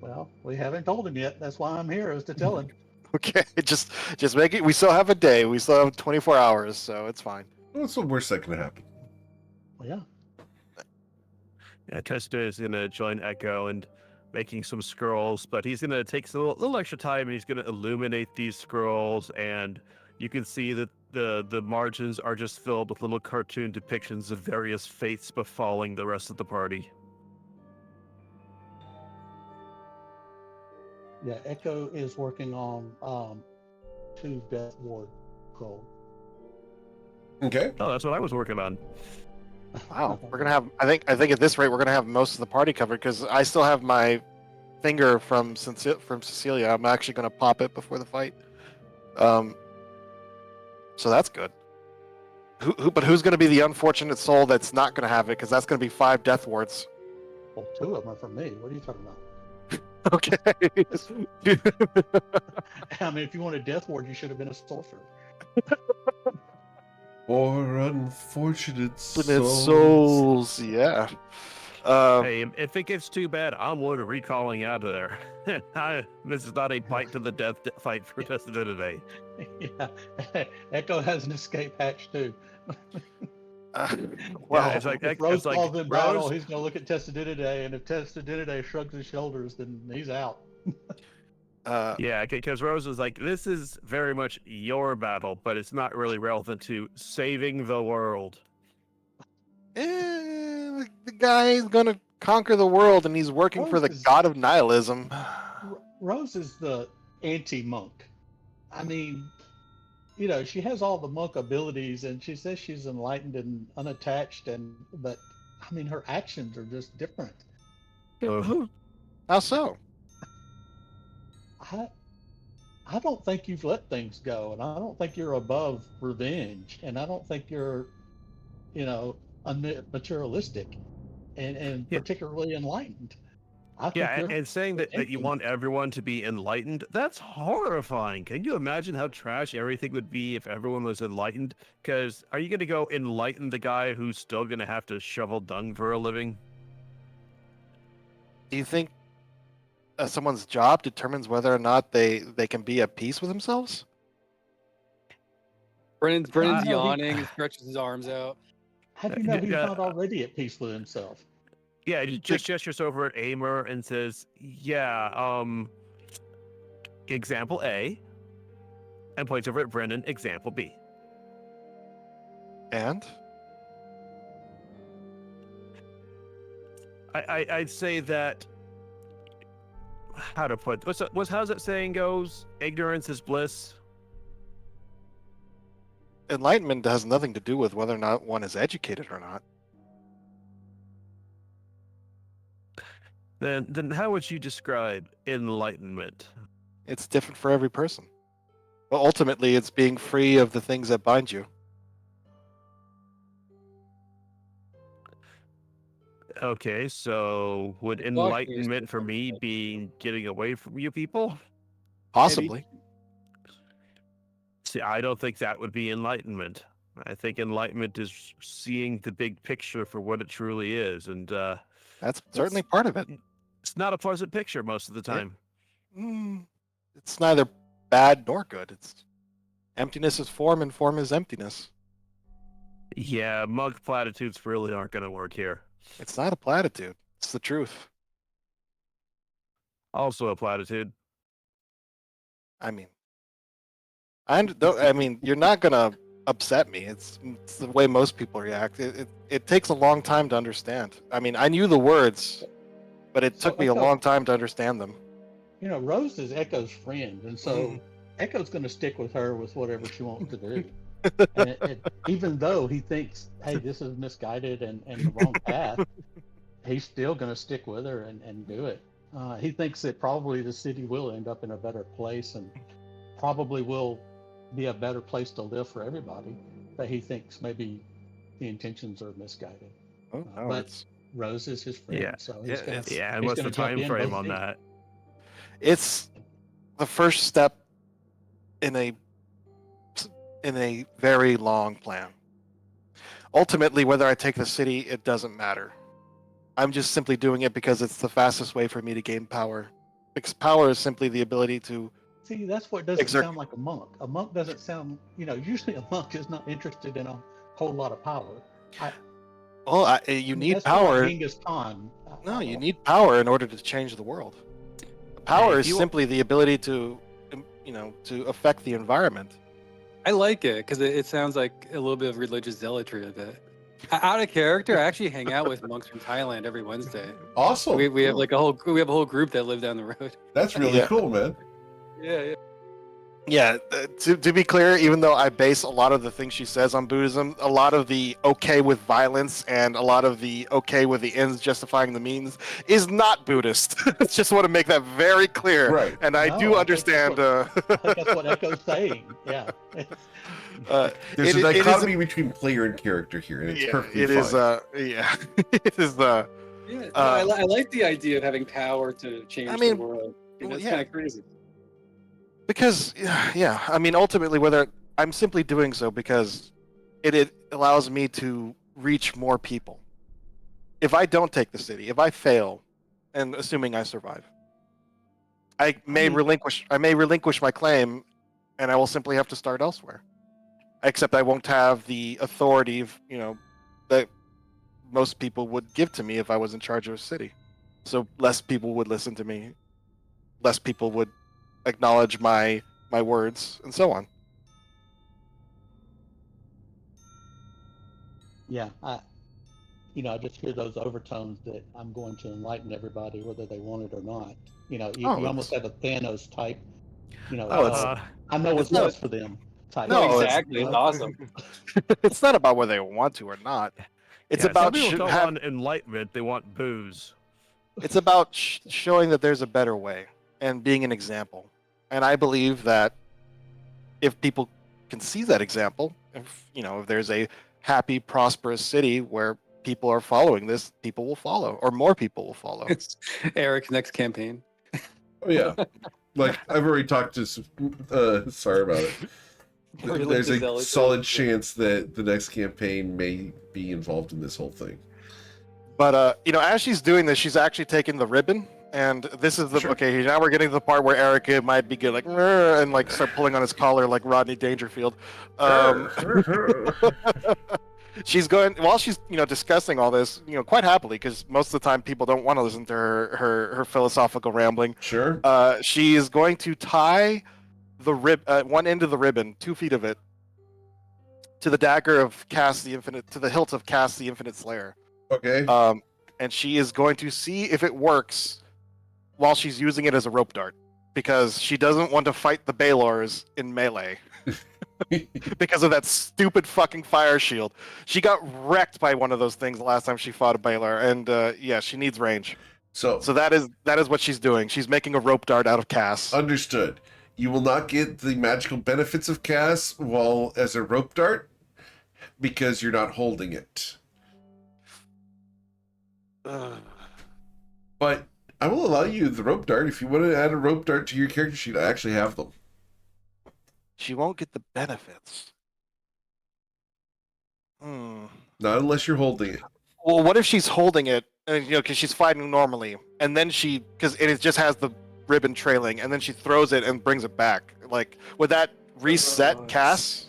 Well, we haven't told him yet. That's why I'm here, is to tell him. Okay, just make it. We still have a day. We still have 24 hours, so it's fine. What's the worst that can happen? Well, yeah. Yeah, Testa is going to join Echo and making some scrolls, but he's going to take a little extra time and he's going to illuminate these scrolls, and you can see that the margins are just filled with little cartoon depictions of various fates befalling the rest of the party. Yeah, Echo is working on 2 Death Ward scrolls. Okay. Oh, that's what I was working on. Wow, we're gonna have. I think at this rate we're gonna have most of the party covered because I still have my finger from Cecilia. I'm actually gonna pop it before the fight. So that's good. But who's gonna be the unfortunate soul that's not gonna have it? Because that's gonna be 5 death wards. Well, 2 of them are for me. What are you talking about? Okay. I mean, if you wanted Death Ward, you should have been a sorcerer. Or unfortunate Infinite souls. souls. Yeah. Hey, if it gets too bad, I'm willing to recalling out of there. This is not a fight to the death fight for Tested today. Yeah. Echo has an escape hatch too. Well, Yeah, it's like If Rose it's like falls in battle, Rose. he's going to look at Testadinidae, and if Testadinidae shrugs his shoulders, then he's out. Yeah, because Rose is like, this is very much your battle, but it's not really relevant to saving the world. the guy's gonna conquer the world, and he's working for the Rose is- god of nihilism. Rose is the anti-monk. I mean, she has all the monk abilities, and she says she's enlightened and unattached, but I mean, her actions are just different. How so? I don't think you've let things go, and I don't think you're above revenge, and I don't think you're, materialistic, and Yeah. particularly enlightened. I think Yeah, you're and saying that you empty. want everyone to be enlightened, that's horrifying. Can you imagine how trash everything would be if everyone was enlightened? Because are you going to go enlighten the guy who's still going to have to shovel dung for a living? Do you think someone's job determines whether or not they can be at peace with themselves? Brennan's No, he- yawning and stretches his arms out. How do you know he's Yeah. not already at peace with himself? Yeah, he just gestures over at Aimer and says, yeah, example A, and points over at Brendan, example B. And I'd say that, how to put, how's that saying goes? Ignorance is bliss. enlightenment has nothing to do with whether or not one is educated or not. Then how would you describe enlightenment? It's different for every person. But ultimately, it's being free of the things that bind you. Okay, so would enlightenment for me be getting away from you people? Possibly. See, I don't think that would be enlightenment. I think enlightenment is seeing the big picture for what it truly is, and That's certainly part of it. it's not a pleasant picture most of the time. It's neither bad nor good. It's emptiness is form, and form is emptiness. Yeah, mug platitudes really aren't going to work here. It's not a platitude. It's the truth. Also a platitude. I mean, you're not gonna upset me. It's the way most people react. It takes a long time to understand. I mean, I knew the words, but it So took me a Echo- long time to understand them. Rose is Echo's friend, and so Echo's going to stick with her with whatever she wants to do. And even though he thinks, hey, this is misguided and the wrong path, he's still going to stick with her and do it. He thinks that probably the city will end up in a better place and probably will be a better place to live for everybody. But he thinks maybe the intentions are misguided. Oh, no, but it's Rose is his friend, Yeah. so he's going to. Yeah, and he's what's the gonna jump time in frame both on feet. that? it's the first step in a very long plan. Ultimately, whether I take the city, it doesn't matter. I'm just simply doing it because it's the fastest way for me to gain power. Because power is simply the ability to. See, that's what doesn't Exert- sound like a monk. A monk doesn't sound, usually a monk is not interested in a whole lot of power. You need That's more like power. Genghis Khan. No, you need power in order to change the world. Power if is you- simply the ability to affect the environment. I like it because it sounds like a little bit of religious zealotry of it. Out of character, I actually hang out with monks from Thailand every Wednesday. Awesome. We have Cool. like a whole group that live down the road. That's really Yeah. cool, man. Yeah. Yeah, to be clear, even though I base a lot of the things she says on Buddhism, a lot of the okay with violence and a lot of the okay with the ends justifying the means is not Buddhist. Just want to make that very clear. Right. And I No, do I think understand. that's I think that's what Echo's saying. Yeah. There's it a is dichotomy between player and character here, and it's perfectly it fine. is. Yeah, it is. Yeah, no, I like the idea of having power to change the mean, world. well, That's yeah. kind of crazy. Because yeah, I mean, ultimately, whether I'm simply doing so because it allows me to reach more people. If I don't take the city, if I fail, and assuming I survive, I may relinquish my claim, and I will simply have to start elsewhere. Except I won't have the authority, that most people would give to me if I was in charge of a city. So less people would listen to me, less people would acknowledge my words, and so on. Yeah, I just hear those overtones that I'm going to enlighten everybody, whether they want it or not. You almost have a Thanos type, I know what's not best for them type. No, No, it's- exactly. It's awesome. It's not about whether they want to or not. It's Yeah, about some people don't want enlightenment; they want booze. It's about showing that there's a better way and being an example. And I believe that if people can see that example, if there's a happy, prosperous city where people are following this, people will follow, or more people will follow. It's Eric's next campaign. Oh yeah, like I've already talked to. Sorry about it. There's a solid chance that the next campaign may be involved in this whole thing. But as she's doing this, she's actually taking the ribbon, and this is the okay. Now we're getting to the part where Erica might be good, like and like start pulling on his collar like Rodney Dangerfield. She's going while she's discussing all this, quite happily, because most of the time people don't want to listen to her philosophical rambling. Sure. She is going to tie the one end of the ribbon, 2 feet of it, to the dagger of Cass the Infinite, to the hilt of Cass the Infinite Slayer. Okay. And she is going to see if it works while she's using it as a rope dart, because she doesn't want to fight the Baelors in melee because of that stupid fucking fire shield. She got wrecked by one of those things the last time she fought a Baelor, and yeah, she needs range. So that is what she's doing. She's making a rope dart out of Cass. Understood. You will not get the magical benefits of Cass while as a rope dart because you're not holding it. But I will allow you the rope dart. If you want to add a rope dart to your character sheet, I actually have them. She won't get the benefits. Not unless you're holding it. Well, what if she's holding it, and because she's fighting normally, and then because it just has the ribbon trailing, and then she throws it and brings it back? Like, would that reset Cass?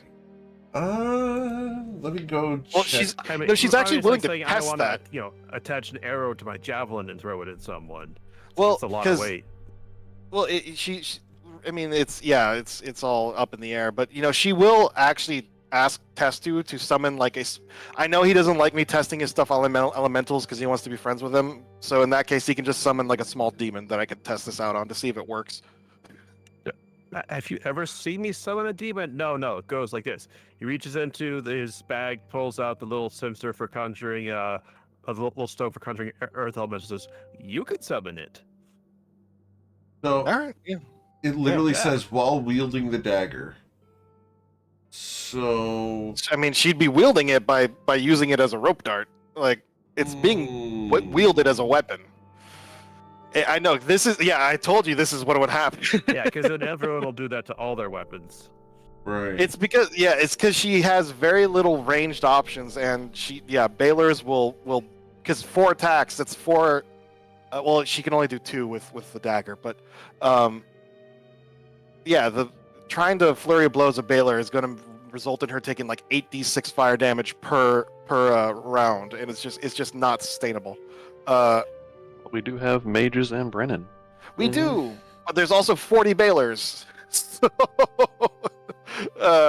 Let me go. Well, check. she's actually willing to saying, test I that. Attach an arrow to my javelin and throw it at someone. Well, it's a lot of weight. Well, it's all up in the air, but she will actually ask Testu to summon like I know he doesn't like me testing his stuff on elementals because he wants to be friends with them. So in that case, he can just summon like a small demon that I can test this out on to see if it works. Have you ever seen me summon a demon? No, it goes like this. He reaches into his bag, pulls out the little censer for conjuring, a little stone for conjuring earth elements, and says, "You can summon it." So, all right, yeah. It literally says while wielding the dagger. So I mean, she'd be wielding it by using it as a rope dart. Like, it's being wielded as a weapon. I know this is. Yeah, I told you this is what would happen. Yeah, because then everyone will do that to all their weapons. Right. It's because she has very little ranged options, and Baelors will because 4 attacks. That's 4. Well, she can only do 2 with the dagger, but trying to flurry of blows a Baelor is going to result in her taking like 8d6 fire damage per round, and it's just not sustainable. We do have mages and Brennan. We do, but there's also 40 Baelors. So, oh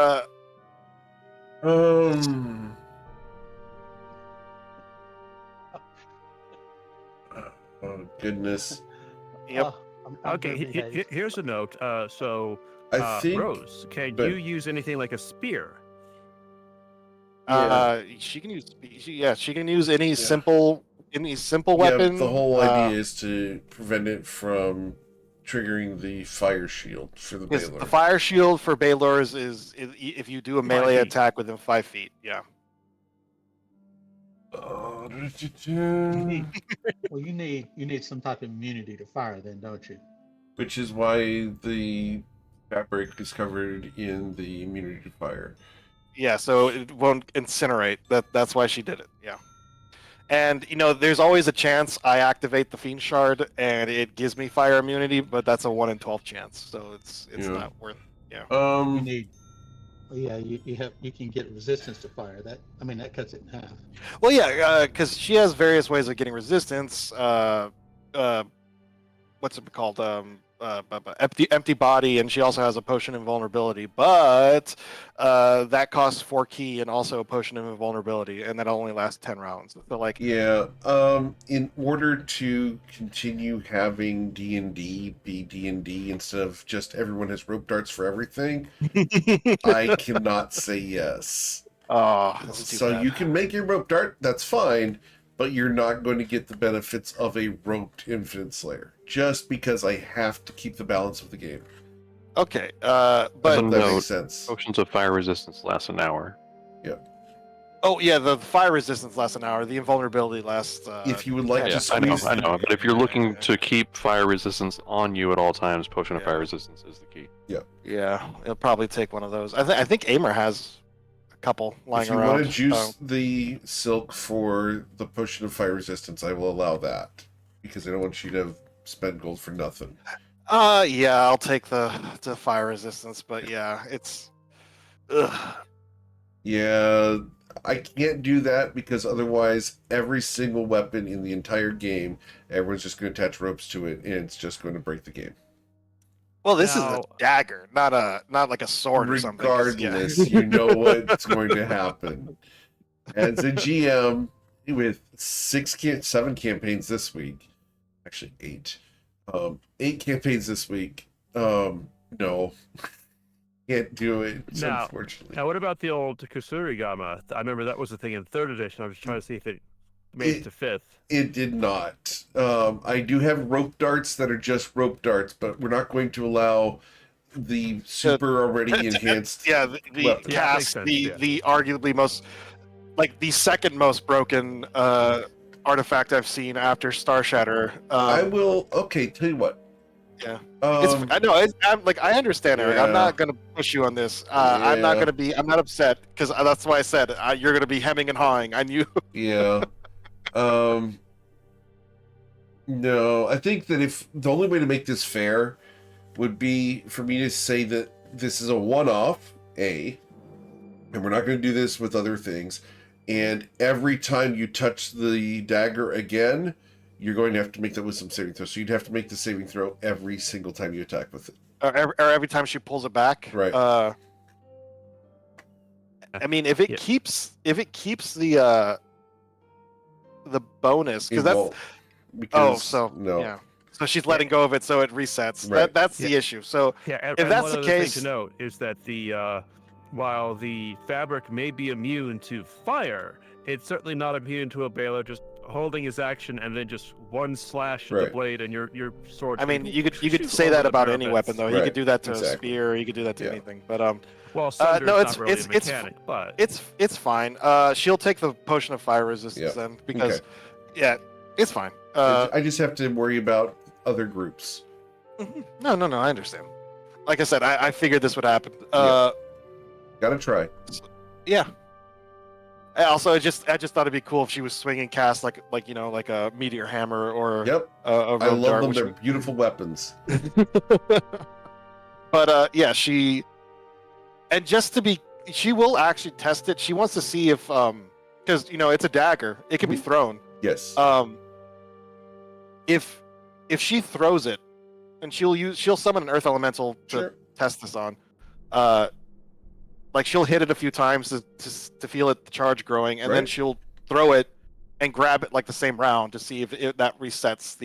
goodness. Yep. Okay, here's a note. I think Rose, can you use anything like a spear? She can use. She can use any simple weapon. The whole idea is to prevent it from triggering the fire shield for the Baelor. The fire shield for Baelors is if you do a melee attack within 5 feet. Yeah. Well, you need some type of immunity to fire, then, don't you? Which is why the fabric is covered in the immunity to fire. Yeah, so it won't incinerate. That's why she did it. Yeah. And there's always a chance I activate the Fiend Shard and it gives me fire immunity, but that's a 1 in 12 chance, so it's Yeah. not worth. Yeah. You need. Well, yeah, you can get resistance to fire. That cuts it in half. Well, yeah, because she has various ways of getting resistance. What's it called? Empty body, and she also has a potion of invulnerability. But that costs 4 key and also a potion of invulnerability, and that only lasts 10 rounds. So yeah, in order to continue having D&D be D&D instead of just everyone has rope darts for everything, I cannot say yes. Oh, that's too So bad. you can make your rope dart, that's fine, but you're not going to get the benefits of a roped Infinite Slayer just because I have to keep the balance of the game. Okay, But but that makes sense. Potions of fire resistance last an hour. oh yeah, the fire resistance lasts an hour. The invulnerability lasts. If you would like Yeah, to I know, squeeze, I know. But if you're looking to keep fire resistance on you at all times, potion of Yeah. fire resistance is the key. Yeah, it'll probably take one of those. I think Aimer has a couple lying if you around. want to juice the silk for the potion of fire resistance, I will allow that because I don't want you to spend gold for nothing. Yeah, I'll take the fire resistance, but yeah, it's. Ugh. Yeah, I can't do that because otherwise every single weapon in the entire game, everyone's just going to attach ropes to it and it's just going to break the game. Well, this is a Now- dagger, not like a sword or something. 'cause, yeah. Regardless, you know what's going to happen. As a GM with 7 campaigns this week, actually 8, 8 campaigns this week. No, can't do it. Now- Unfortunately. Now, what about the old Kusurigama? I remember that was a thing in 3rd edition. I was trying to see if it made it to 5th. It did not. I do have rope darts that are just rope darts, but we're not going to allow the super already enhanced. Yeah, the weapon. Yeah, it makes cast, sense, the yeah. the arguably most, like the second most broken artifact I've seen after Star Shatter. I will. Okay, tell you what. Yeah. I know. I understand, Eric. I'm Yeah. not gonna push you on this. I'm not Yeah. gonna be. I'm not upset because that's why I said you're gonna be hemming and hawing. I knew. Yeah. No, I think that if the only way to make this fair would be for me to say that this is a one-off, and we're not going to do this with other things. And every time you touch the dagger again, you're going to have to make that wisdom saving throw. So you'd have to make the saving throw every single time you attack with it. Or every time she pulls it back. Right. I mean, if it Yeah. keeps the bonus, because It that's won't, because so no. yeah. So she's letting go of it, so it resets. Right. That's the issue. So Yeah, and, If and that's one the other case- thing to note is that the while the fabric may be immune to fire, it's certainly not immune to a Baylor just holding his action and then just one slash of the Right. blade and your sword. I mean, you could shoot say all that the about any parapets. weapon, though. He Right. could do that to a Exactly. spear. He could do that to Yeah. anything. But Well, Sunder's no, not really a it's mechanic, but it's fine. She'll take the potion of fire resistance Yeah. then because, Okay. yeah, it's fine. I just have to worry about other groups. No, I understand. Like I said, I figured this would happen. Gotta try. Yeah. Also, I just thought it'd be cool if she was swinging cast like a meteor hammer or Yep. a I rope love dart, them. which They're would- beautiful weapons. But yeah, she will actually test it. She wants to see if because it's a dagger, it can be thrown. Yes. If she throws it, and she'll summon an earth elemental to Sure. test this on. Like she'll hit it a few times to feel the charge growing, and then Right. she'll throw it and grab it like the same round to see if that resets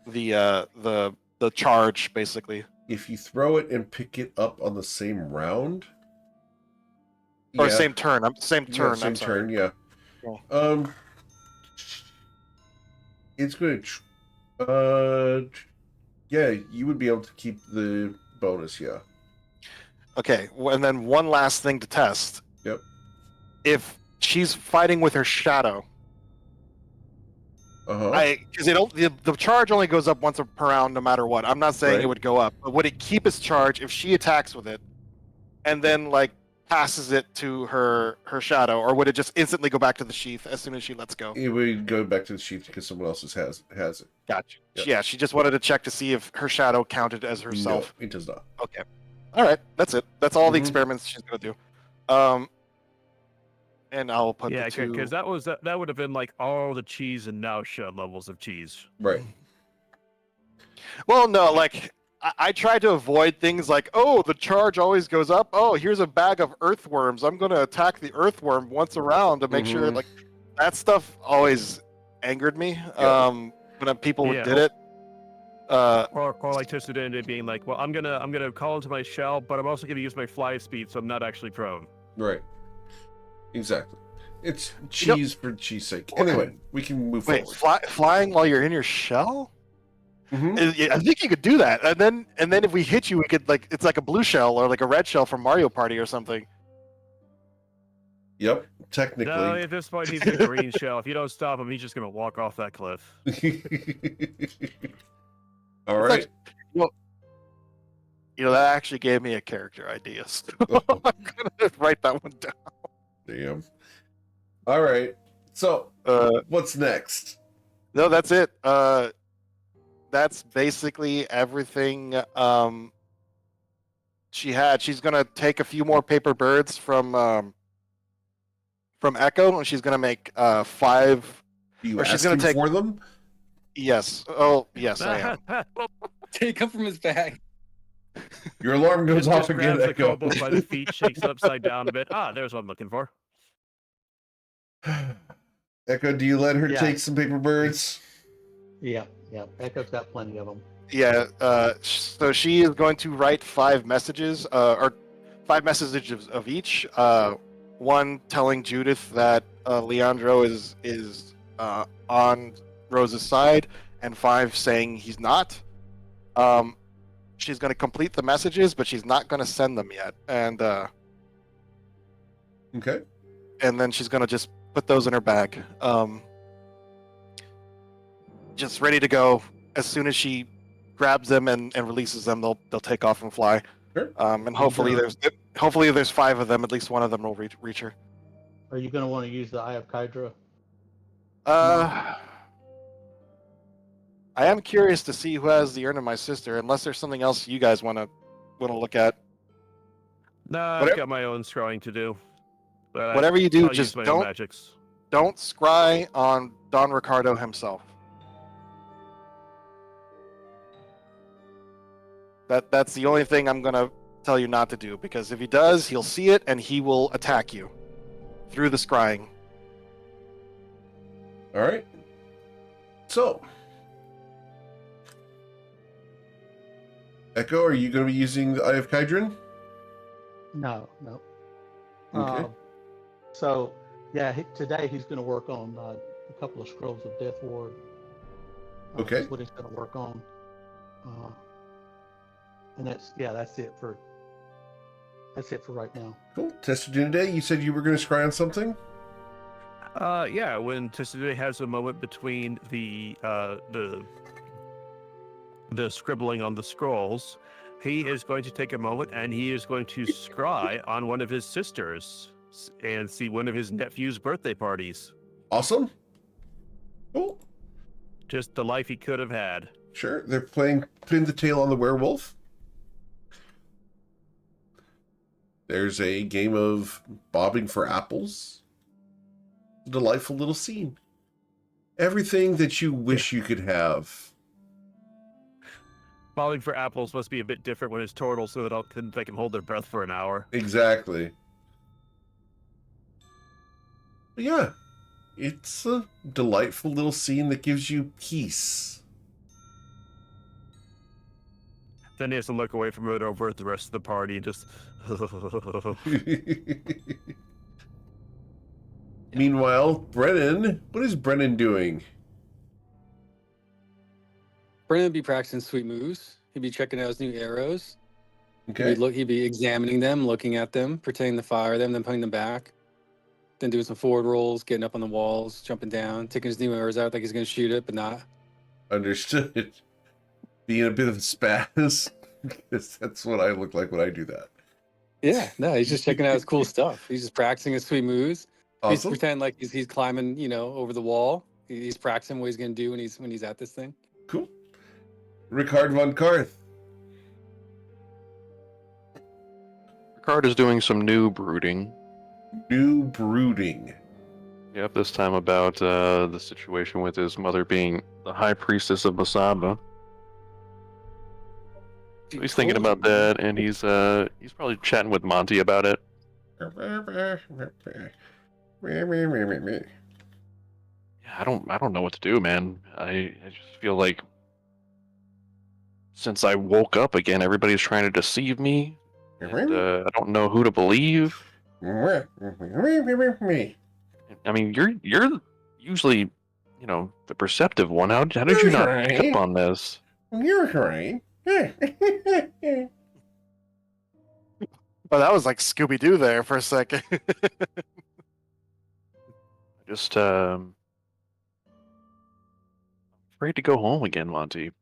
the charge basically. If you throw it and pick it up on the same round, Or yeah. same turn. Same Yeah, turn. same I'm sorry. turn. Yeah. Yeah. It's going yeah, you would be able to keep the bonus. Yeah. Okay, and then one last thing to test. Yep. If she's fighting with her shadow. Because the charge only goes up once per round, no matter what. I'm not saying it Right. would go up, but would it keep its charge if she attacks with it, and then like passes it to her shadow, or would it just instantly go back to the sheath as soon as she lets go? It would go back to the sheath because someone else has it. Gotcha. Yep. Yeah, she just wanted to check to see if her shadow counted as herself. No, it does not. Okay. All right, that's it. That's all the Mhm. experiments she's gonna do. And I'll put Yeah, the two. because that would have been like all the cheese and nausea levels of cheese. Right. Well, no, like I tried to avoid things like, oh, the charge always goes up. Oh, here's a bag of earthworms. I'm gonna attack the earthworm once around to make sure. Mhm. Like that stuff always angered me. Yeah. When people Yeah. did it. Or like Tsuda being like, well, I'm gonna call into my shell, but I'm also gonna use my fly speed, so I'm not actually prone. Right. Exactly. It's You know- cheese for cheese sake. Anyway, we can move Wait, forward. flying while you're in your shell? Mhm. I think you could do that, and then if we hit you, we could like it's like a blue shell or like a red shell from Mario Party or something. Yep. No, Technically. at this point, he's a green shell. If you don't stop him, he's just gonna walk off that cliff. All It's right. You know, that actually gave me a character idea. So I'm gonna write that one down. Damn. All right. So, what's next? No, that's it. That's basically everything. She had. She's gonna take a few more paper birds from Echo, and she's gonna make 5. You Or she's asking gonna take- for them? Yes. Oh, yes, I am. Take him from his bag. Your alarm goes Just off again, grabs the Echo. kobold by the feet, shakes it upside down a bit. Ah, there's what I'm looking for. Echo, do you let her Yeah. take some paper birds? Yeah, yeah. Echo's got plenty of them. Yeah. So she is going to write 5 messages, or 5 messages of each. One telling Judith that Leandro is on Rose's side, and 5 saying he's not. She's going to complete the messages, but she's not going to send them yet, and Okay. then she's going to just put those in her bag, just ready to go. As soon as she grabs them and releases them, they'll take off and fly. Sure. And hopefully there's 5 of them. At least one of them will reach her. Are you going to want to use the Eye of Kydra? I am curious to see who has the Urn of My Sister, unless there's something else you guys want to look at. No, I've Whatever- got my own scrying to do. But Whatever you do, I'll just use my own don't magics. scry on Don Ricardo himself. That's the only thing I'm gonna tell you not to do, because if he does, he'll see it and he will attack you through the scrying. All right. So, Echo, are you going to be using the Eye of Kydrin? No, no. Okay. So, yeah, today he's going to work on a couple of scrolls of Death Ward. Okay. That's what he's going to work on. And that's it for right now. Cool. Testudine, you said you were going to scry on something? Yeah, when Tsuda has a moment between the scribbling on the scrolls, he is going to take a moment and he is going to scry on one of his sisters and see one of his nephew's birthday parties. Awesome. Cool. Just the life he could have had. Sure. They're putting the tail on the werewolf. There's a game of bobbing for apples. A delightful little scene. Everything that you wish you could have. Falling for apples must be a bit different when it's turtle, so that they can hold their breath for an hour. Exactly. But yeah, it's a delightful little scene that gives you peace. Then he has to look away from it over at the rest of the party and just. Meanwhile, Brennan, what is Brennan doing? Brennan would be practicing sweet moves. He'd be checking out his new arrows. Okay. He'd be examining them, looking at them, pretending to fire them, then putting them back. then doing some forward rolls, getting up on the walls, jumping down, taking his new arrows out like he's gonna shoot it, but not. Understood. Being a bit of a spaz. That's what I look like when I do that. Yeah, no, he's just checking out his cool stuff. He's just practicing his sweet moves. He's Awesome. pretending like he's climbing, over the wall. He's practicing what he's gonna do when he's at this thing. Cool. Rickard von Karth. Ricard is doing some new brooding. New brooding. Yep, this time about the situation with his mother being the high priestess of Masaba. So he's thinking about that, and he's probably chatting with Monty about it. Yeah, I don't know what to do, man. I just feel like since I woke up again, everybody's trying to deceive me. And, I don't know who to believe. I mean, you're usually, the perceptive one. How did you not pick up on this? You're right. Oh, that was like Scooby Doo there for a second. Just afraid to go home again, Monty.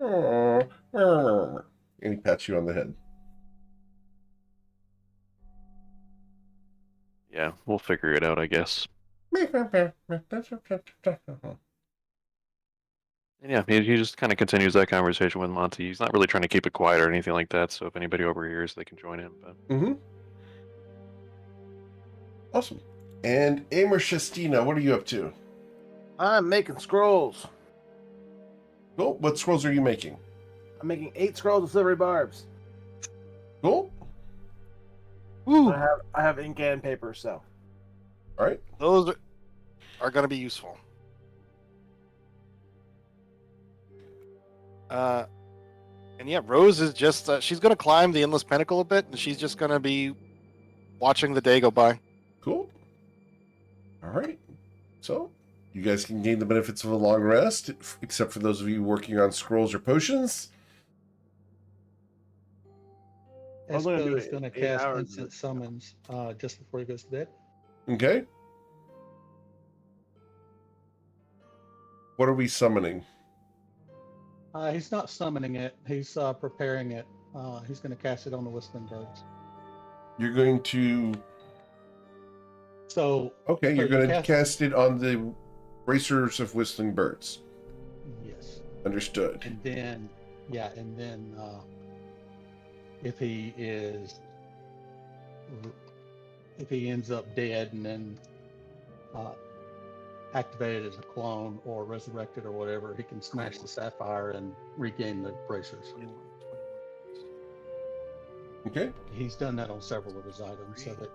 And he pats you on the head. Yeah, we'll figure it out, I guess. And yeah, he just kind of continues that conversation with Monty. He's not really trying to keep it quiet or anything like that, so if anybody overhears, they can join in. But Awesome. And Amer Shestina, what are you up to? I'm making scrolls. Cool. What scrolls are you making? I'm making 8 scrolls of silvery barbs. Cool. Woo! I have ink and paper, so. All right. Those are going to be useful. And yeah, Rose is just, she's going to climb the Endless Pinnacle a bit, and she's just going to be watching the day go by. Cool. All right. So, you guys can gain the benefits of a long rest, except for those of you working on scrolls or potions. I'm gonna do Esco is it going to 8 cast hours, instant but- summons just before he goes to bed. Okay. What are we summoning? He's not summoning it. He's preparing it. He's going to cast it on the whistling birds. You're going to... So Okay, you're you going to cast it on the Racers of Whistling Birds. yes, Understood. and then if he ends up dead and then activated as a clone or resurrected or whatever, he can smash the sapphire and regain the bracers. Okay. He's done that on several of his items, so that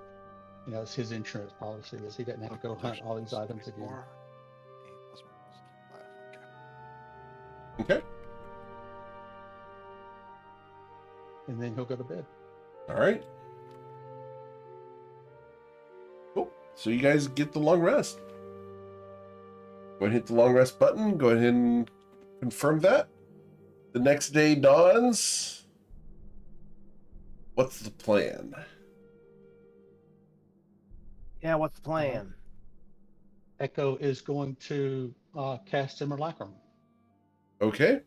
it's his insurance policy is he doesn't have to go hunt all these items again. Okay. And then he'll go to bed. All right. Cool. So you guys get the long rest. Go ahead and hit the long rest button. Go ahead and confirm that. The next day dawns. What's the plan? Yeah, what's the plan? Echo is going to cast Simulacrum. Okay.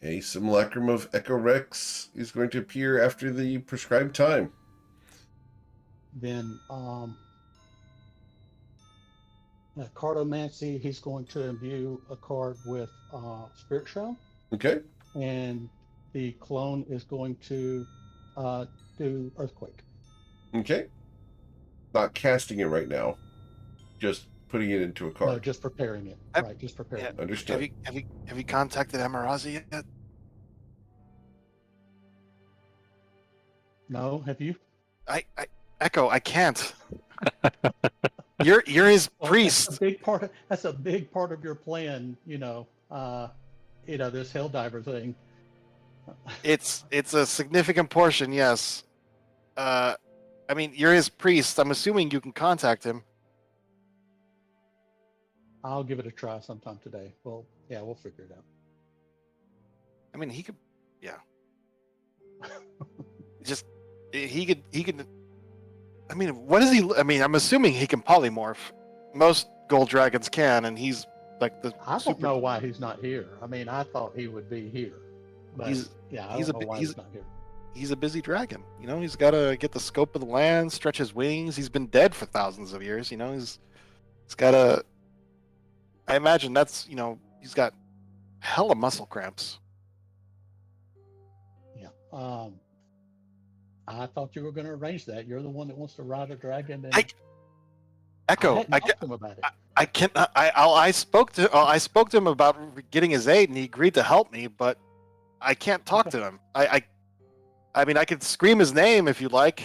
A simulacrum of Echo Rex is going to appear after the prescribed time. Then Cartomancy, he's going to imbue a card with Spirit Shell, Okay. and the clone is going to do Earthquake. Okay. Not casting it right now. Just putting it into a card. No, just preparing it. I- Right, just preparing yeah. it. Understood. Have you contacted Amarazi yet? No, have you? I Echo, I can't. You're his Well, priest. That's a big part of your plan. This Helldiver thing. It's a significant portion, yes. I mean, you're his priest. I'm assuming you can contact him. I'll give it a try sometime today. Well, yeah, we'll figure it out. I mean, he could, yeah. Just He could. I mean, what is he? I mean, I'm assuming he can polymorph. Most gold dragons can, and he's like the I don't super. know why he's not here. I mean, I thought he would be here, but He's yeah, I he's a don't know why he's not here. he's a busy dragon. You know, he's got to get the scope of the land, stretch his wings. He's been dead for thousands of years. You know, he's got to. I imagine that's he's got hella muscle cramps. Yeah. I thought you were going to arrange that. You're the one that wants to ride a dragon, and I Echo. hadn't talked to him about it. I can't. I spoke to him about getting his aid, and he agreed to help me. But I can't talk to him. I mean, I could scream his name if you like.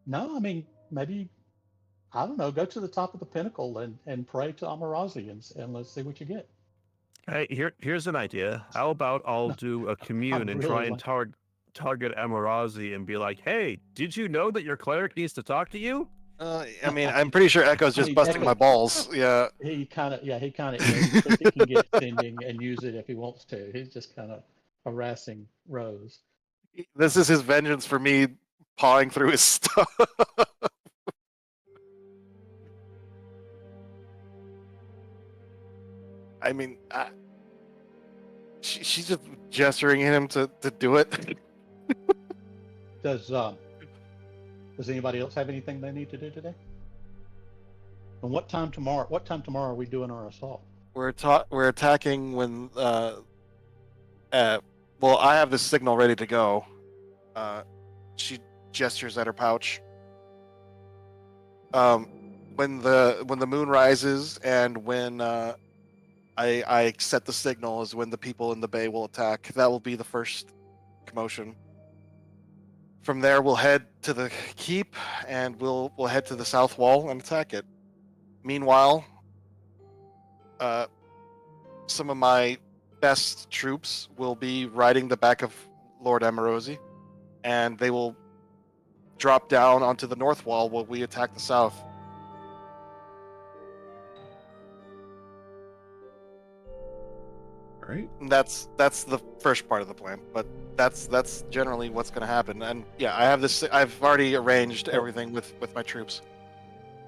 No, I mean, maybe, I don't know, go to the top of the pinnacle and pray to Amarazi and let's see what you get. Hey, here's an idea. How about I'll do a commune and really try and like- target Amarazi and be like, "Hey, did you know that your cleric needs to talk to you?" I mean, I'm pretty sure Echo's just mean, busting Echo- my balls. Yeah. He kind of thinks he can get sending and use it if he wants to. He's just kind of harassing Rose. This is his vengeance for me pawing through his stuff. I mean, she's just gesturing at him to do it. Does anybody else have anything they need to do today? And what time tomorrow are we doing our assault? We're attacking when well, I have this signal ready to go. She gestures at her pouch. When the moon rises and when I set the signal is when the people in the bay will attack. That will be the first commotion. From there, we'll head to the keep and we'll head to the south wall and attack it. Meanwhile, some of my best troops will be riding the back of Lord Amorosi, and they will drop down onto the north wall while we attack the south. All right. And that's the first part of the plan, but that's generally what's going to happen. And yeah, I have this. I've already arranged everything with my troops.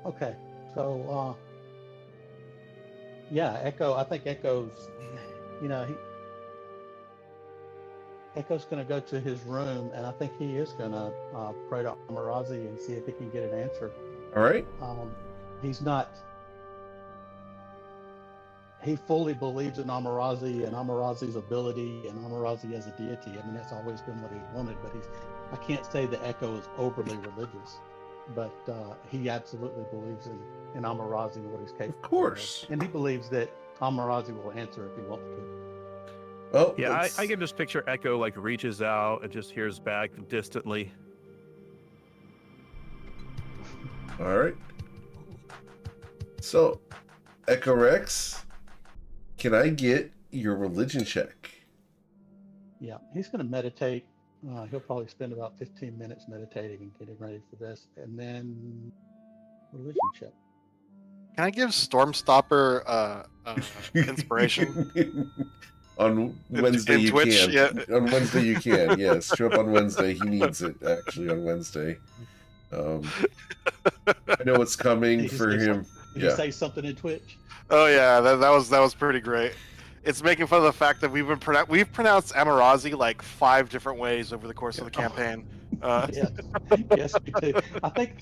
Okay, so yeah, Echo. I think Echo's, Echo's going to go to his room, and I think he is going to pray to Amarazi and see if he can get an answer. All right. He's not. He fully believes in Amarazi and Amarazi's ability and Amarazi as a deity. I mean, that's always been what he's wanted. But I can't say that Echo is overly religious, but he absolutely believes in Amarazi and what he's capable Of course. and he believes that Amarazi will answer if he wants to. Well, Yeah, I can just picture Echo like reaches out and just hears back distantly. All right. So, Echo Rex, can I get your religion check? Yeah, he's going to meditate. He'll probably spend about 15 minutes meditating and getting ready for this, and then religion check. Can I give Stormstopper inspiration? On Wednesday you Twitch, can. yeah. On Wednesday you can. Yes, show up on Wednesday. He needs it actually on Wednesday. I know what's coming Did you for say him. Did Yeah. you say something in Twitch? Oh yeah, that was pretty great. It's making fun of the fact that we've pronounced Amarazi like 5 different ways over the course of the campaign. Yes, yes, me too. I think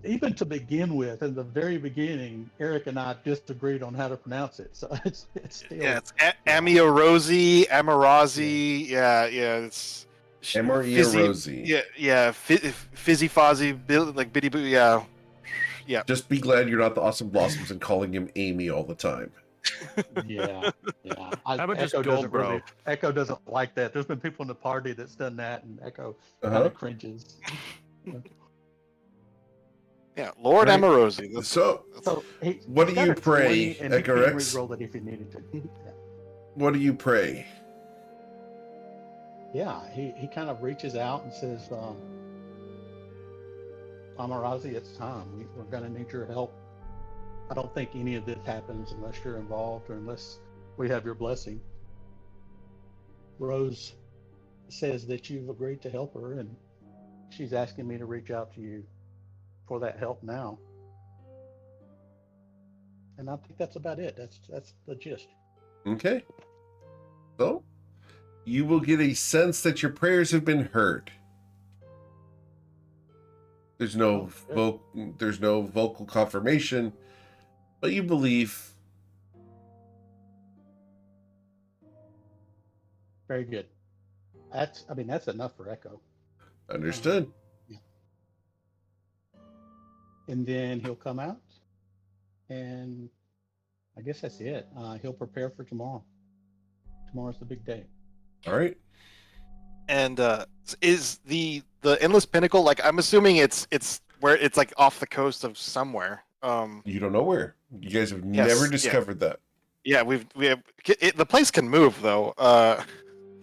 even to begin with, in the very beginning, Eric and I disagreed on how to pronounce it. So it's still Yeah, it's Amiorosi, Amarazi. Yeah, it's Amarazi. Yeah, Fizzy Fozzy, like Biddy Boo. Yeah. Just be glad you're not the Awesome Blossoms and calling him Amy all the time. yeah. How about just Echo Gold doesn't Bro? Echo doesn't like that. There's been people in the party that's done that, and Echo kind Uh-huh. of cringes. Yeah, Lord Right. Amorosi. That's- So, So What do he's got you a pray, 20, and he can Echo Rex? re-roll it if he needed to. what do you pray? Yeah, he kind of reaches out and says, Amarazi, it's time. We're going to need your help. I don't think any of this happens unless you're involved or unless we have your blessing. Rose says that you've agreed to help her, and she's asking me to reach out to you for that help now. And I think that's about it. That's the gist. Okay. So, you will get a sense that your prayers have been heard. There's no vocal confirmation, but you believe. Very good. That's enough for Echo. Understood. Yeah. And then he'll come out, and I guess that's it. He'll prepare for tomorrow. Tomorrow's the big day. All right. And is the Endless Pinnacle, like, I'm assuming it's where it's like off the coast of somewhere. You don't know where. You guys have Yes, never yeah. discovered that. Yeah, we have the place can move though.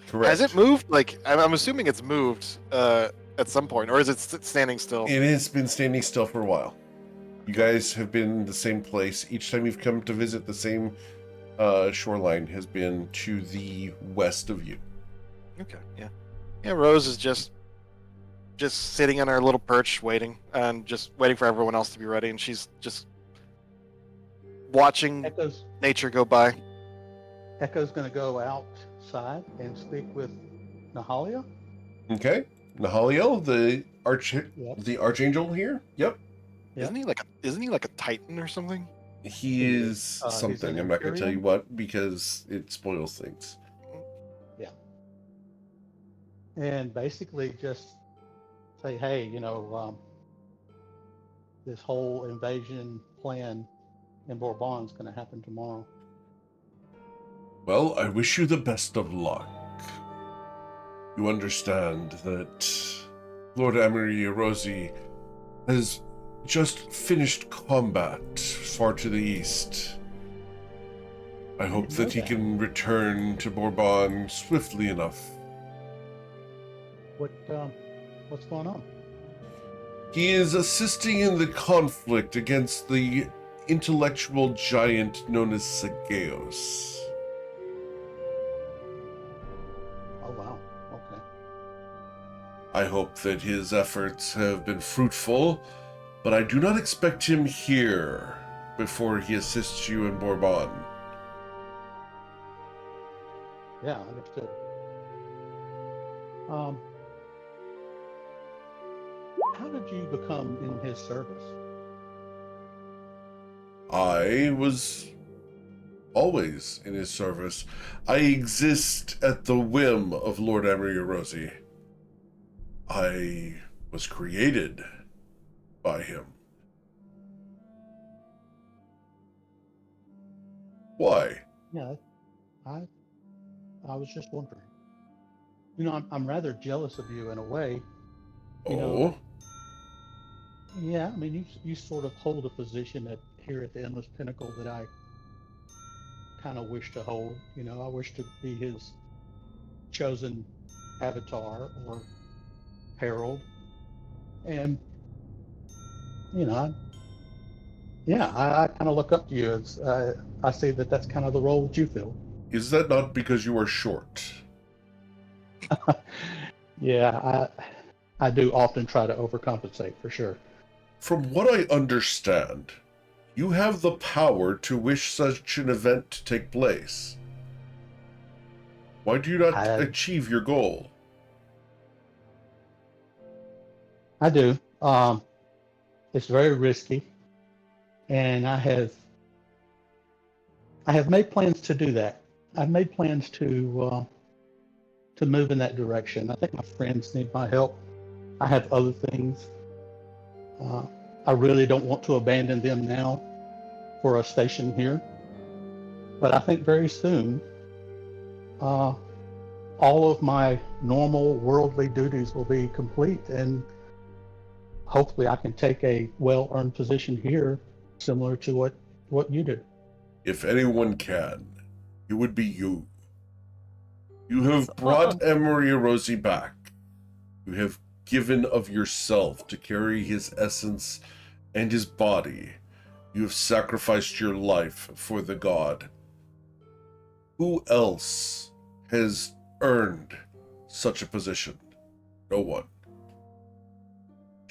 Correct. Has it moved? Like, I'm assuming it's moved at some point, or is it standing still? It has been standing still for a while. You guys have been in the same place. Each time you've come to visit, the same shoreline has been to the west of you. Okay, yeah. Yeah, Rose is just sitting on her little perch waiting, and just waiting for everyone else to be ready, and she's just watching nature go by. Echo's going to go outside and speak with Nahalia. Okay. Nahaliel, the Yep. the archangel here. Yep. Yeah. Isn't he like a titan or something? He is he's something. an I'm not going to tell you Imperium? what because it spoils things. And basically just say, hey, this whole invasion plan in Bourbon is going to happen tomorrow. Well, I wish you the best of luck. You understand that Lord Amerirosi has just finished combat far to the east. I hope didn't know that he that. can return to Bourbon swiftly enough. What's going on? He is assisting in the conflict against the intellectual giant known as Sageos. Oh wow. Okay. I hope that his efforts have been fruitful, but I do not expect him here before he assists you in Bourbon. Yeah, understood. How did you become in his service? I was always in his service. I exist at the whim of Lord Amerirosi. I was created by him. Why? Yeah, I was just wondering. I'm rather jealous of you in a way. You know, Oh, Yeah, I mean, you sort of hold a position here at the Endless Pinnacle that I kind of wish to hold. I wish to be his chosen avatar or herald, and I kind of look up to you as I see that that's kind of the role that you fill. is that not because you are short? Yeah, I do often try to overcompensate for sure. From what I understand, you have the power to wish such an event to take place. Why do you not achieve your goal? I do. It's very risky, and I have made plans to do that. I've made plans to move in that direction. I think my friends need my help. I have other things. I really don't want to abandon them now for a station here, but I think very soon, all of my normal worldly duties will be complete, and hopefully I can take a well-earned position here, similar to what you do. If anyone can, it would be you. You have brought Amerirosi back. You have given of yourself to carry his essence and his body. You have sacrificed your life for the god. Who else has earned such a position? No one.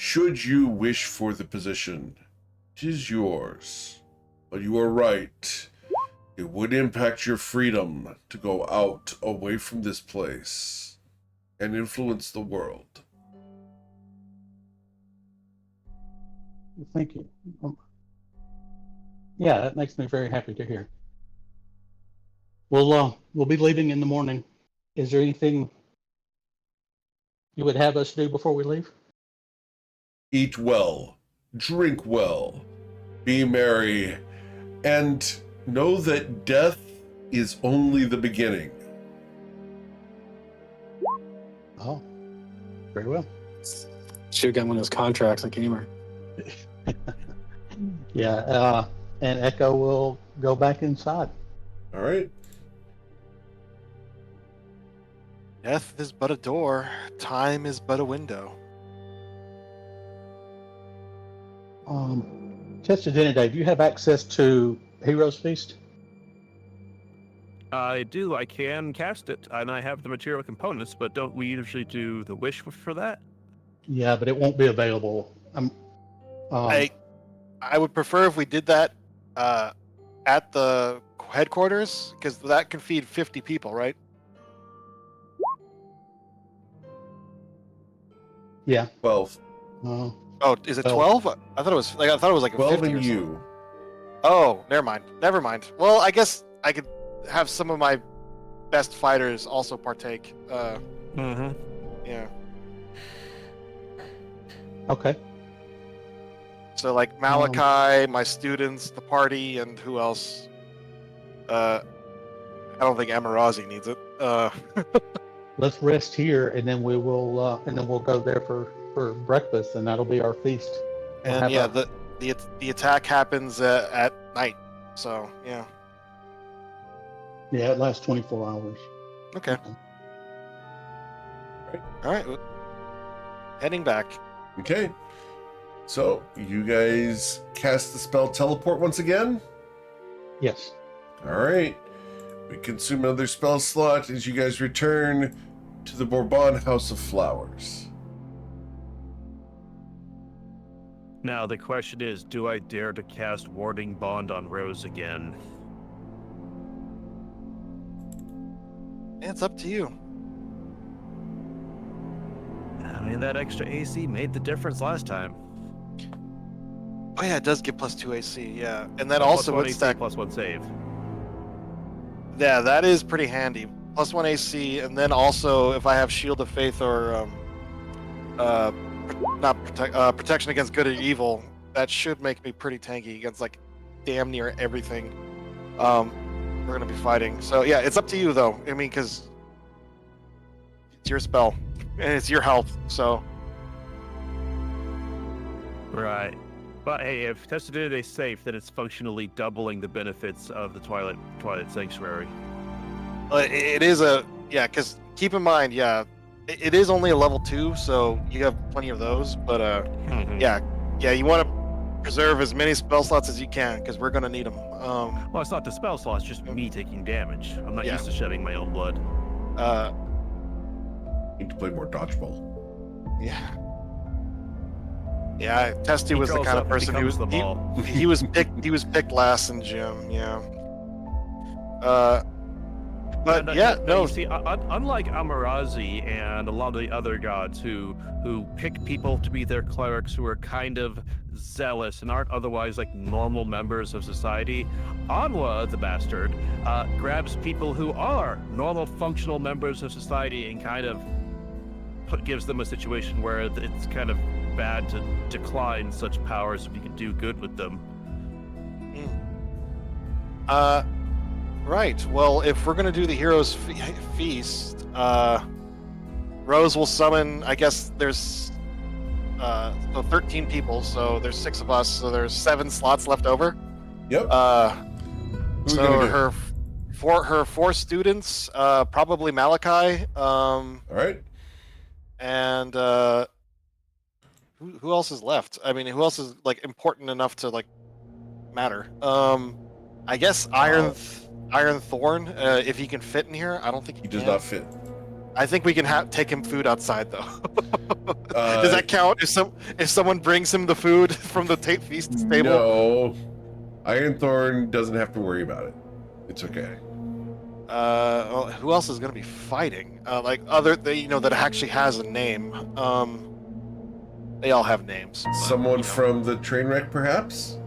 Should you wish for the position, it is yours. But you are right. It would impact your freedom to go out away from this place and influence the world. Thank you. Yeah, that makes me very happy to hear. We'll be leaving in the morning. Is there anything you would have us do before we leave? Eat well, drink well, be merry, and know that death is only the beginning. Oh, very well. Should have gotten one of those contracts like Gamer. Yeah, and Echo will go back inside. All right. Death is but a door. Time is but a window. Chester Deniday, do you have access to Heroes Feast? I do. I can cast it, and I have the material components, but don't we usually do the wish for that? Yeah, but it won't be available. I would prefer if we did that at the headquarters, because that can feed 50 people, right? Yeah. 12. Oh, is it 12? I thought it was like a 12 50 and or you. something. Oh, never mind. Well, I guess I could have some of my best fighters also partake. Yeah. Okay. So like Malachi, my students, the party, and who else? I don't think Amarazi needs it. Let's rest here, and then we'll go there for breakfast, and that'll be our feast. We'll And have yeah, a- the attack happens at night. So yeah. Yeah, it lasts 24 hours. Okay. All right. Heading back. Okay. So, you guys cast the spell Teleport once again? Yes. All right. We consume another spell slot as you guys return to the Bourbon House of Flowers. Now, the question is, do I dare to cast Warding Bond on Rose again? It's up to you. I mean, that extra AC made the difference last time. Oh yeah, it does get +2 AC. Yeah, and then Plus also one with AC, stack. plus one save. Yeah, that is pretty handy. +1 AC, and then also if I have Shield of Faith or protection against good or evil, that should make me pretty tanky against like damn near everything we're gonna be fighting. So yeah, it's up to you though. I mean, because it's your spell and it's your health. So Right. But hey, if tested it is safe, then it's functionally doubling the benefits of the Twilight Sanctuary. it is because keep in mind, it is only a level 2, so you have plenty of those. But yeah, you want to preserve as many spell slots as you can because we're gonna need them. Well, it's not the spell slot, it's just me taking damage. I'm not Yeah. used to shedding my own blood. Need to play more dodgeball. Yeah. Yeah, Testy He was the curls kind up of and person becomes who the ball. he was picked last in gym. Yeah. But And, yeah, no. You see, unlike Amarazi and a lot of the other gods who pick people to be their clerics who are kind of zealous and aren't otherwise like normal members of society, Anwa the bastard grabs people who are normal functional members of society and kind of gives them a situation where it's kind of bad to decline such powers if you can do good with them. Right. Well, if we're gonna do the heroes feast, Rose will summon. I guess there's so 13 people, so there's 6 of us, so there's 7 slots left over. Yep. Who we So gonna do? her 4 students, probably Malachi. All right. And who else is left? I mean, who else is like important enough to like matter? I guess Iron Thorn, if he can fit in here. I don't think He he does can. not fit. I think we can take him food outside though. Does that count if someone brings him the food from the feast table? No, Ironthorn doesn't have to worry about it. It's okay. Well, who else is gonna be fighting? Like that actually has a name. They all have names. But, Someone from the train wreck, perhaps?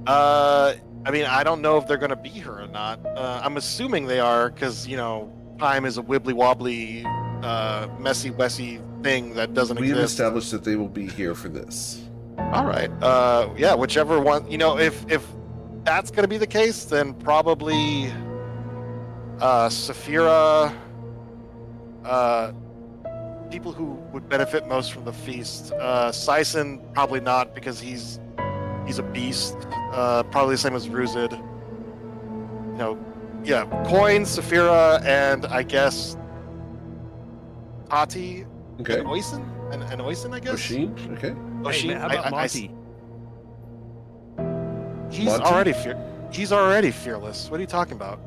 I mean, I don't know if they're gonna be here or not. I'm assuming they are, because time is a wibbly wobbly, messy wessy thing that doesn't We have exist. established that they will be here for this. All right. Yeah, whichever one. If that's gonna be the case, then probably Saphira. People who would benefit most from the feast. Sison probably not, because he's a beast. Probably the same as Ruzid. Yeah, Coin, Saphira, and I guess Tati Okay. and Oisin? And Oisin, I guess? Oshin? Okay. Hey, man, how about Monty? He's Monty? he's already fearless. What are you talking about?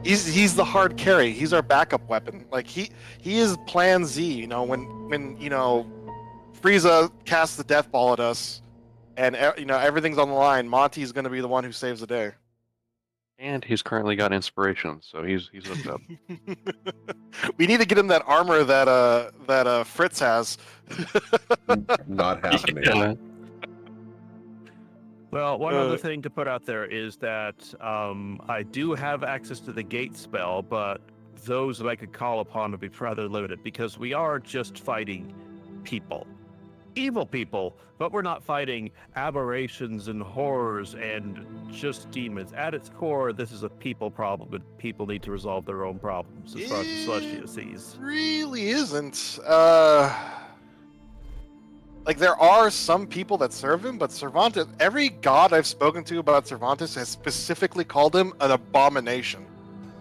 He's the hard carry. He's our backup weapon. Like he is Plan Z. When Frieza casts the death ball at us, and everything's on the line, Monty's going to be the one who saves the day. And he's currently got inspiration, so he's hooked up. We need to get him that armor that Fritz has. Not happening. Yeah. Well, one other thing to put out there is that I do have access to the gate spell, but those that I could call upon would be rather limited, because we are just fighting people. Evil people, but we're not fighting aberrations and horrors and just demons. At its core, this is a people problem, and people need to resolve their own problems as far as the Celestia sees. Really isn't. Like, there are some people that serve him, but Cervantes, every god I've spoken to about Cervantes has specifically called him an abomination.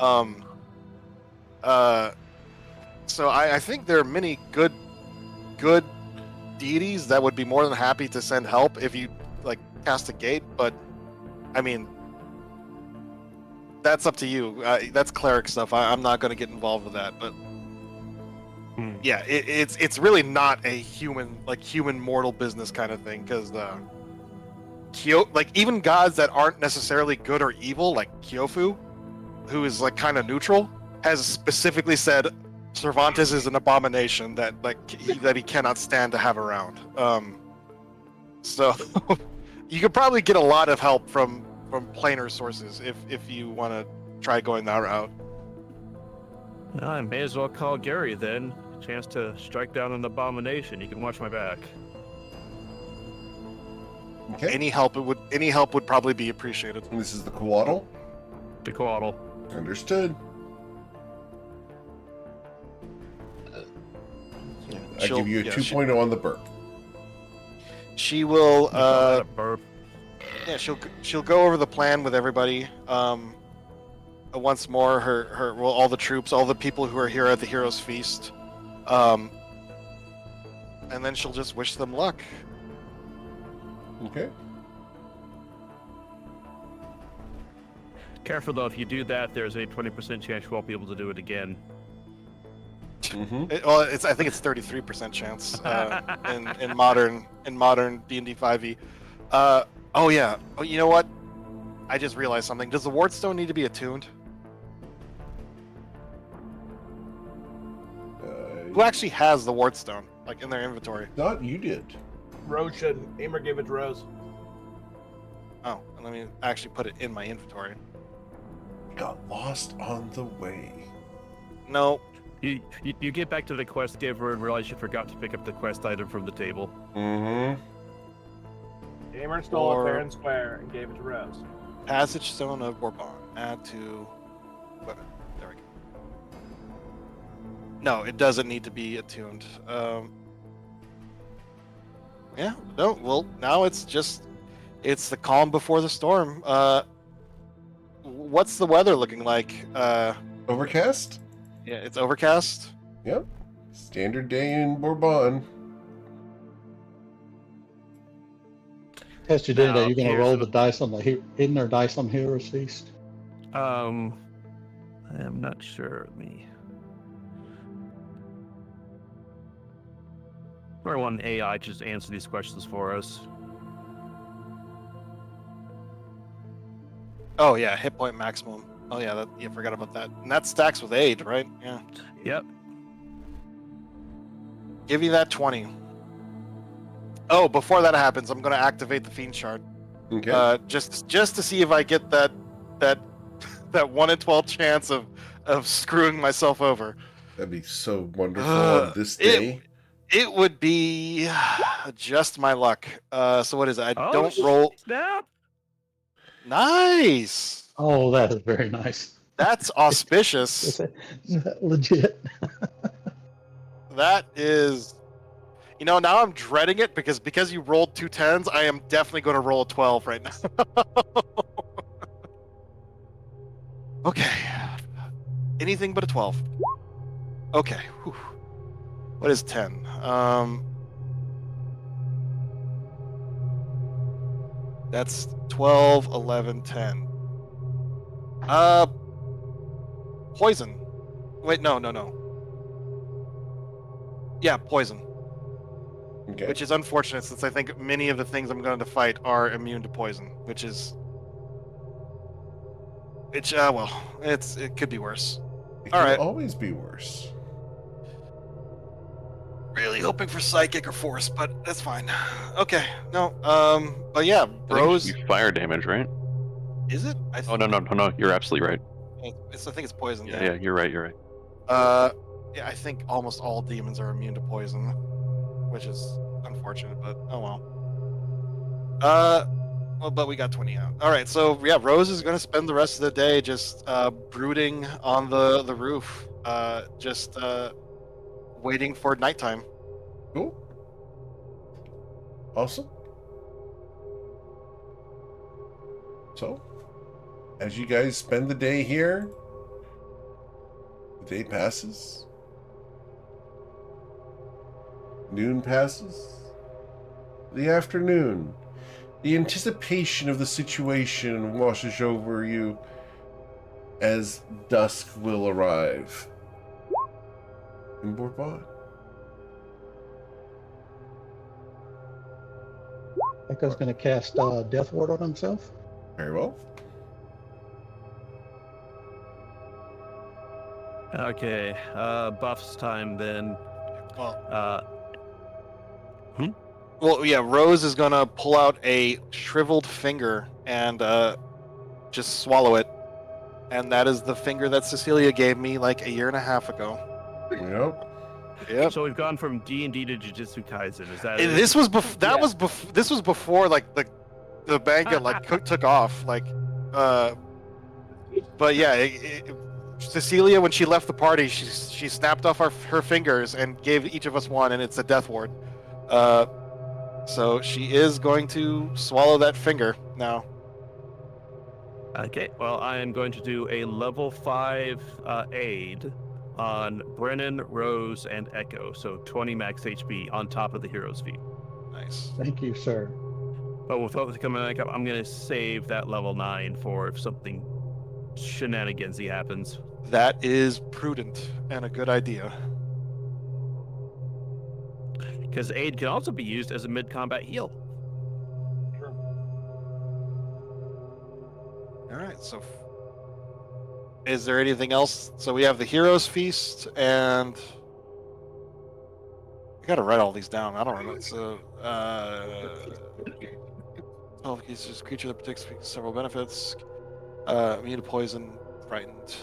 So I think there are many good deities that would be more than happy to send help if you cast a gate, but I mean, that's up to you. That's cleric stuff. I'm not going to get involved with that, but yeah, it's really not a human mortal business kind of thing, because even gods that aren't necessarily good or evil, like Kyofu, who is kind of neutral, has specifically said Cervantes is an abomination that he cannot stand to have around. So you could probably get a lot of help from planar sources if you want to try going that route. I may as well call Gary then. Chance to strike down an abomination. You can watch my back. Okay. Any help would probably be appreciated. And this is the Coatl. The Coatl. Understood. I give you a 2.0 on the burp. She will. Burp. Yeah, she'll go over the plan with everybody. Once more, all the troops, all the people who are here at the Heroes Feast. And then she'll just wish them luck. Okay. Careful though, if you do that, there's a 20% chance you won't be able to do it again. Mm-hmm. I think it's 33% chance in modern D&D 5e. Oh yeah. Oh, you know what? I just realized something. Does the Wardstone need to be attuned? Who actually has the Wardstone, in their inventory? Not you did. Rose should. Aimer gave it to Rose. Oh, let me actually put it in my inventory. Got lost on the way. No. You get back to the quest giver and realize you forgot to pick up the quest item from the table. Mm-hmm. Aimer stole it fair and square and gave it to Rose. Passage Stone of Bourbon. Add to weapon. There we go. No, it doesn't need to be attuned. Yeah, no, well, now it's the calm before the storm. What's the weather looking like? Overcast? Yeah, it's overcast. Yep. Standard day in Bourbon. Test you did Now, that. You're going to here's roll the- the dice on isn't there dice on Heroes Feast? I am not sure. Or one AI just answer these questions for us. Oh yeah, hit point maximum. Oh yeah, you forgot about that. And that stacks with aid, right? Yeah. Yep. Give you that 20. Oh, before that happens, I'm gonna activate the Fiend Shard. Okay. Just to see if I get that 1 in 12 chance of screwing myself over. That'd be so wonderful on this day. It would be just my luck. So what is it? I Oh, don't roll. Snap! Nice. Oh, that is very nice. That's auspicious. Legit. That is. Now I'm dreading it because you rolled 2 10s, I am definitely going to roll a 12 right now. Okay. Anything but a 12. Okay. Whew. What is 10? That's 12, 11, 10. Poison. Wait, no. Yeah, poison. Okay. Which is unfortunate since I think many of the things I'm going to fight are immune to poison, which it could be worse. It All can right. always be worse. Really hoping for psychic or force, but that's fine. Okay, no, but yeah, I think it Rose, should be fire damage, right? is it? Oh no! You're absolutely right. I think it's poison. Yeah, you're right. Yeah, I think almost all demons are immune to poison, which is unfortunate, but oh well. Well, but we got 20 out. All right, so yeah, Rose is going to spend the rest of the day just brooding on the roof, just waiting for nighttime. Cool. Awesome. So, as you guys spend the day here, the day passes. Noon passes. The afternoon. The anticipation of the situation washes over you as dusk will arrive in Bourbon. Echo's going to cast Death Ward on himself. Very well. Okay, buffs time then. Well, well, yeah, Rose is gonna pull out a shriveled finger and just swallow it, and that is the finger that Cecilia gave me like 1.5 years ago. Yep. Yep. So we've gone from D&D to Jujutsu Kaisen. Is that This was this was before like the manga like took off like, but yeah, Cecilia, when she left the party, she snapped off her fingers and gave each of us one, and it's a death ward. So she is going to swallow that finger now. Okay, well, I am going to do a level 5 aid on Brennan, Rose, and Echo. So 20 max HP on top of the hero's feat. Nice. Thank you, sir. But with what coming back up, I'm going to save that level 9 for if something shenanigansy happens. That is prudent and a good idea. Because aid can also be used as a mid-combat heal. All right, so is there anything else? So we have the hero's feast, and I gotta write all these down. I don't remember. So 12 cases, creature that protects several benefits, immune to poison, frightened.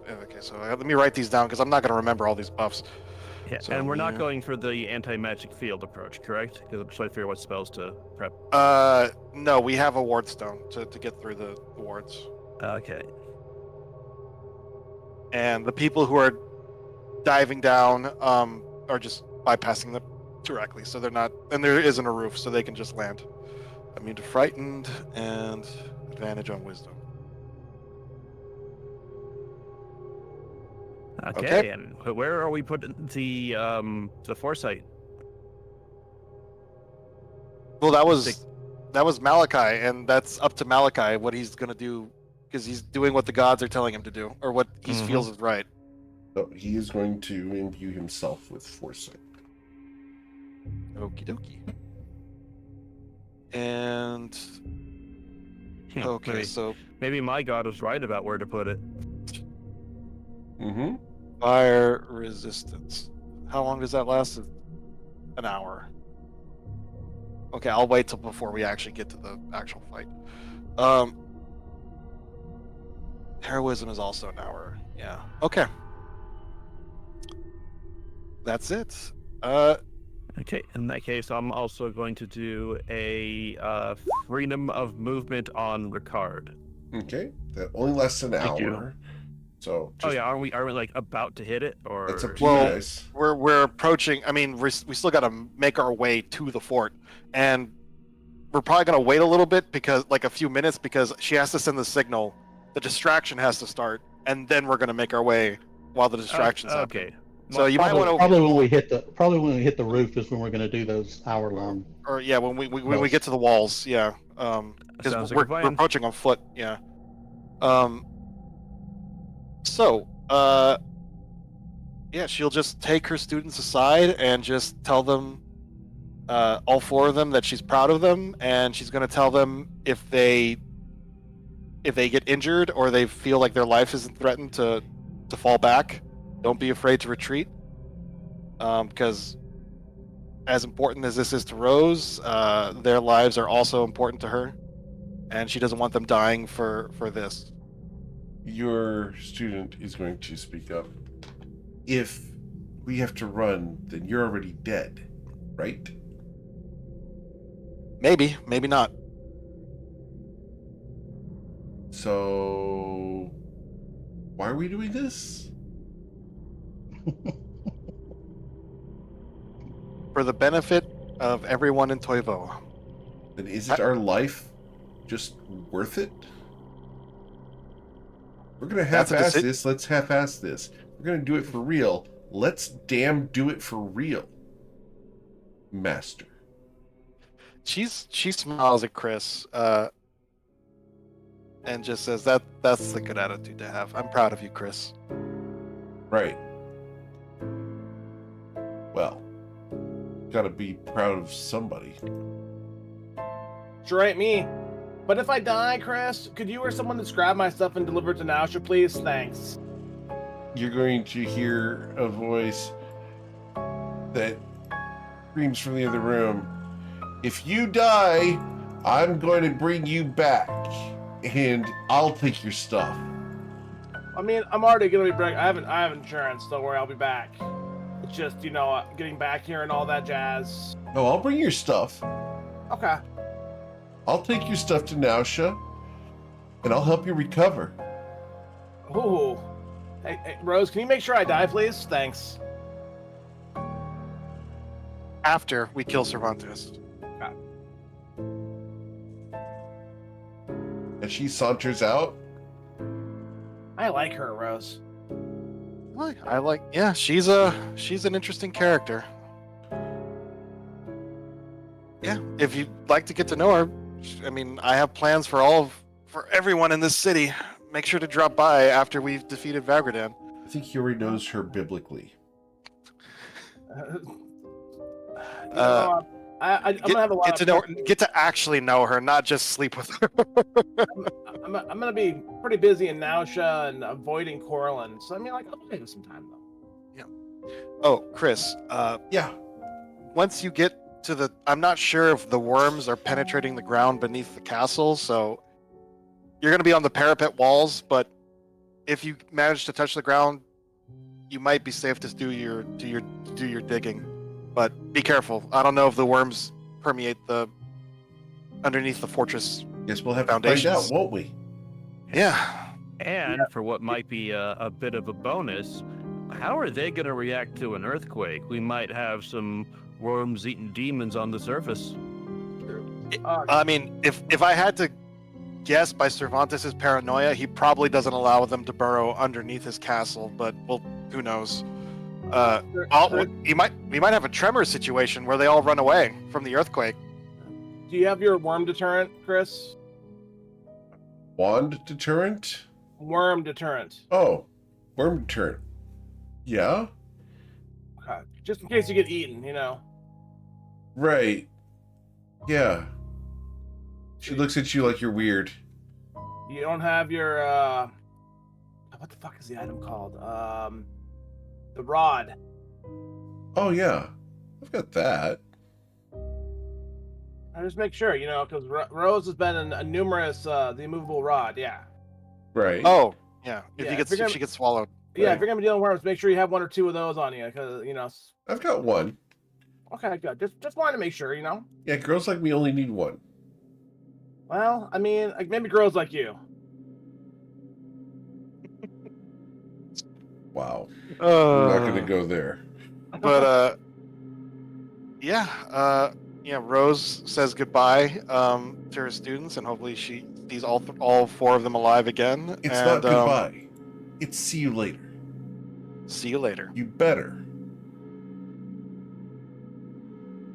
Okay, so let me write these down because I'm not gonna remember all these buffs. Yeah, So, and we're not yeah. going for the anti-magic field approach, correct? Because I'm trying to figure out what spells to prep. No, we have a ward stone to get through the wards. Okay. And the people who are diving down are just bypassing them directly, so they're not, and there isn't a roof, so they can just land. Immune to frightened and advantage on wisdom. Okay, and where are we putting the foresight? Well, that was Malachi, and that's up to Malachi what he's gonna do because he's doing what the gods are telling him to do, or what he feels is right. So he is going to imbue himself with foresight. Okie dokie. And okay, maybe, so maybe my god was right about where to put it. Mm-hmm. fire resistance. How long does that last? An hour. Okay, I'll wait till before we actually get to the actual fight. Heroism is also an hour. Yeah. Okay. That's it. Okay, in that case, I'm also going to do a freedom of movement on Ricard. Okay, that only lasts an Thank you. hour. So Oh yeah, are we like about to hit it, or that's up to you Well, guys. we're approaching. I mean, we still got to make our way to the fort, and we're probably gonna wait a little bit because, like, a few minutes, because she has to send the signal. The distraction has to start, and then we're gonna make our way while the distraction's happening. okay. So you might want to, Probably when we hit the roof is when we're going to do those hour-long. or yeah, when we get to the walls, yeah, Sounds because like a we're plan. approaching on foot, yeah. So yeah, she'll just take her students aside and just tell them, all four of them, that she's proud of them, and she's going to tell them if they get injured or they feel like their life isn't threatened to fall back, don't be afraid to retreat, because as important as this is to Rose, their lives are also important to her, and she doesn't want them dying for this. Your student is going to speak up. If we have to run, then you're already dead, right? Maybe not. So why are we doing this? For the benefit of everyone in Toivo. Then isn't our life just worth it? We're gonna That's a half-ass deci- this. Let's half-ass this. We're gonna do it for real. Let's damn do it for real, Master. She smiles at Chris, and just says that's the good attitude to have. I'm proud of you, Chris. Right. Well, gotta be proud of somebody. Sure ain't me. But if I die, Chris, could you or someone just grab my stuff and deliver it to Nausha, please? Thanks. You're going to hear a voice that screams from the other room. If you die, I'm going to bring you back, and I'll take your stuff. I mean, I'm already gonna be back. I have insurance. Don't worry, I'll be back. It's just, getting back here and all that jazz. No, I'll bring your stuff. Okay. I'll take your stuff to Nausha, and I'll help you recover. Ooh. Hey, Rose, can you make sure I die, please? Thanks. After we kill Cervantes. And she saunters out. I like her, Rose. Yeah, she's an interesting character. Yeah, if you'd like to get to know her, I mean, I have plans for everyone in this city. Make sure to drop by after we've defeated Vagradan. I think he already knows her biblically. I'm gonna have a lot Get to actually know her, not just sleep with her. I'm gonna be pretty busy in Nausha and avoiding Corlin, so I mean, I'll take some time though. Yeah. Oh, Chris. Yeah. Once you get to I'm not sure if the worms are penetrating the ground beneath the castle, so you're gonna be on the parapet walls. But if you manage to touch the ground, you might be safe to do your digging. But be careful. I don't know if the worms permeate underneath the fortress. Guess we'll have to find out, won't we? Yeah. And for what might be a bit of a bonus, how are they going to react to an earthquake? We might have some worms-eating demons on the surface. I mean, if I had to guess by Cervantes' paranoia, he probably doesn't allow them to burrow underneath his castle. But well, who knows? We might have a tremor situation where they all run away from the earthquake. Do you have your worm deterrent, Chris? Wand deterrent? Worm deterrent. Oh, worm deterrent. Yeah? Okay. Just in case you get eaten, Right. Yeah. She looks at you like you're weird. You don't have your what the fuck is the item called? The rod. Oh, yeah. I've got that. I just make sure, because Rose has been in a numerous the immovable rod. Yeah. Right. Oh, yeah. Yeah, If she gets swallowed. Yeah, Right. if you're gonna be dealing with worms, make sure you have one or two of those on you, because I've got one. Okay, good. Just wanted to make sure, Yeah, girls like me only need one. Well, I mean, like maybe girls like you. Wow. I'm not going to go there. But Rose says goodbye to her students, and hopefully she sees all four of them alive again. It's and, not goodbye. It's see you later. See you later. You better.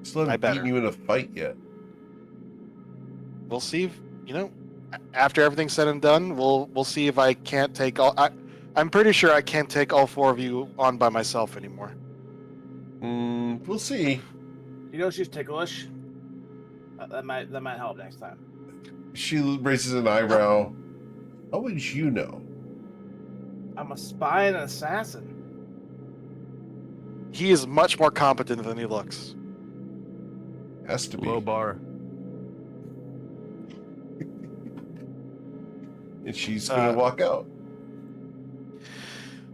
Still I haven't better. beaten you in a fight yet. We'll see if, after everything's said and done, we'll see if I can't take all. I'm pretty sure I can't take all four of you on by myself anymore. We'll see. She's ticklish. That might help next time. She raises an eyebrow. How would you know? I'm a spy and an assassin. He is much more competent than he looks. Has to be. Low bar. And she's going to walk out.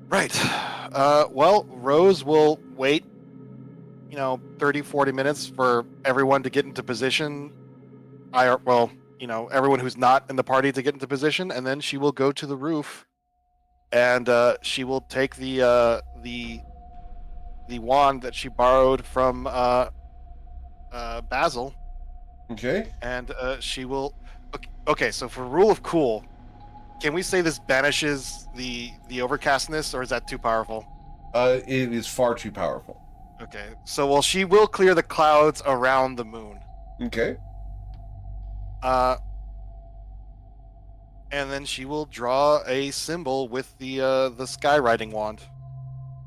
Right. Well, Rose will wait, 30, 40 minutes for everyone to get into position. Everyone who's not in the party to get into position, and then she will go to the roof, and she will take the wand that she borrowed from Basil. Okay. And she will. Okay, so for rule of cool, can we say this banishes the overcastness, or is that too powerful? It is far too powerful. Okay, so she will clear the clouds around the moon. Okay. And then she will draw a symbol with the skywriting wand.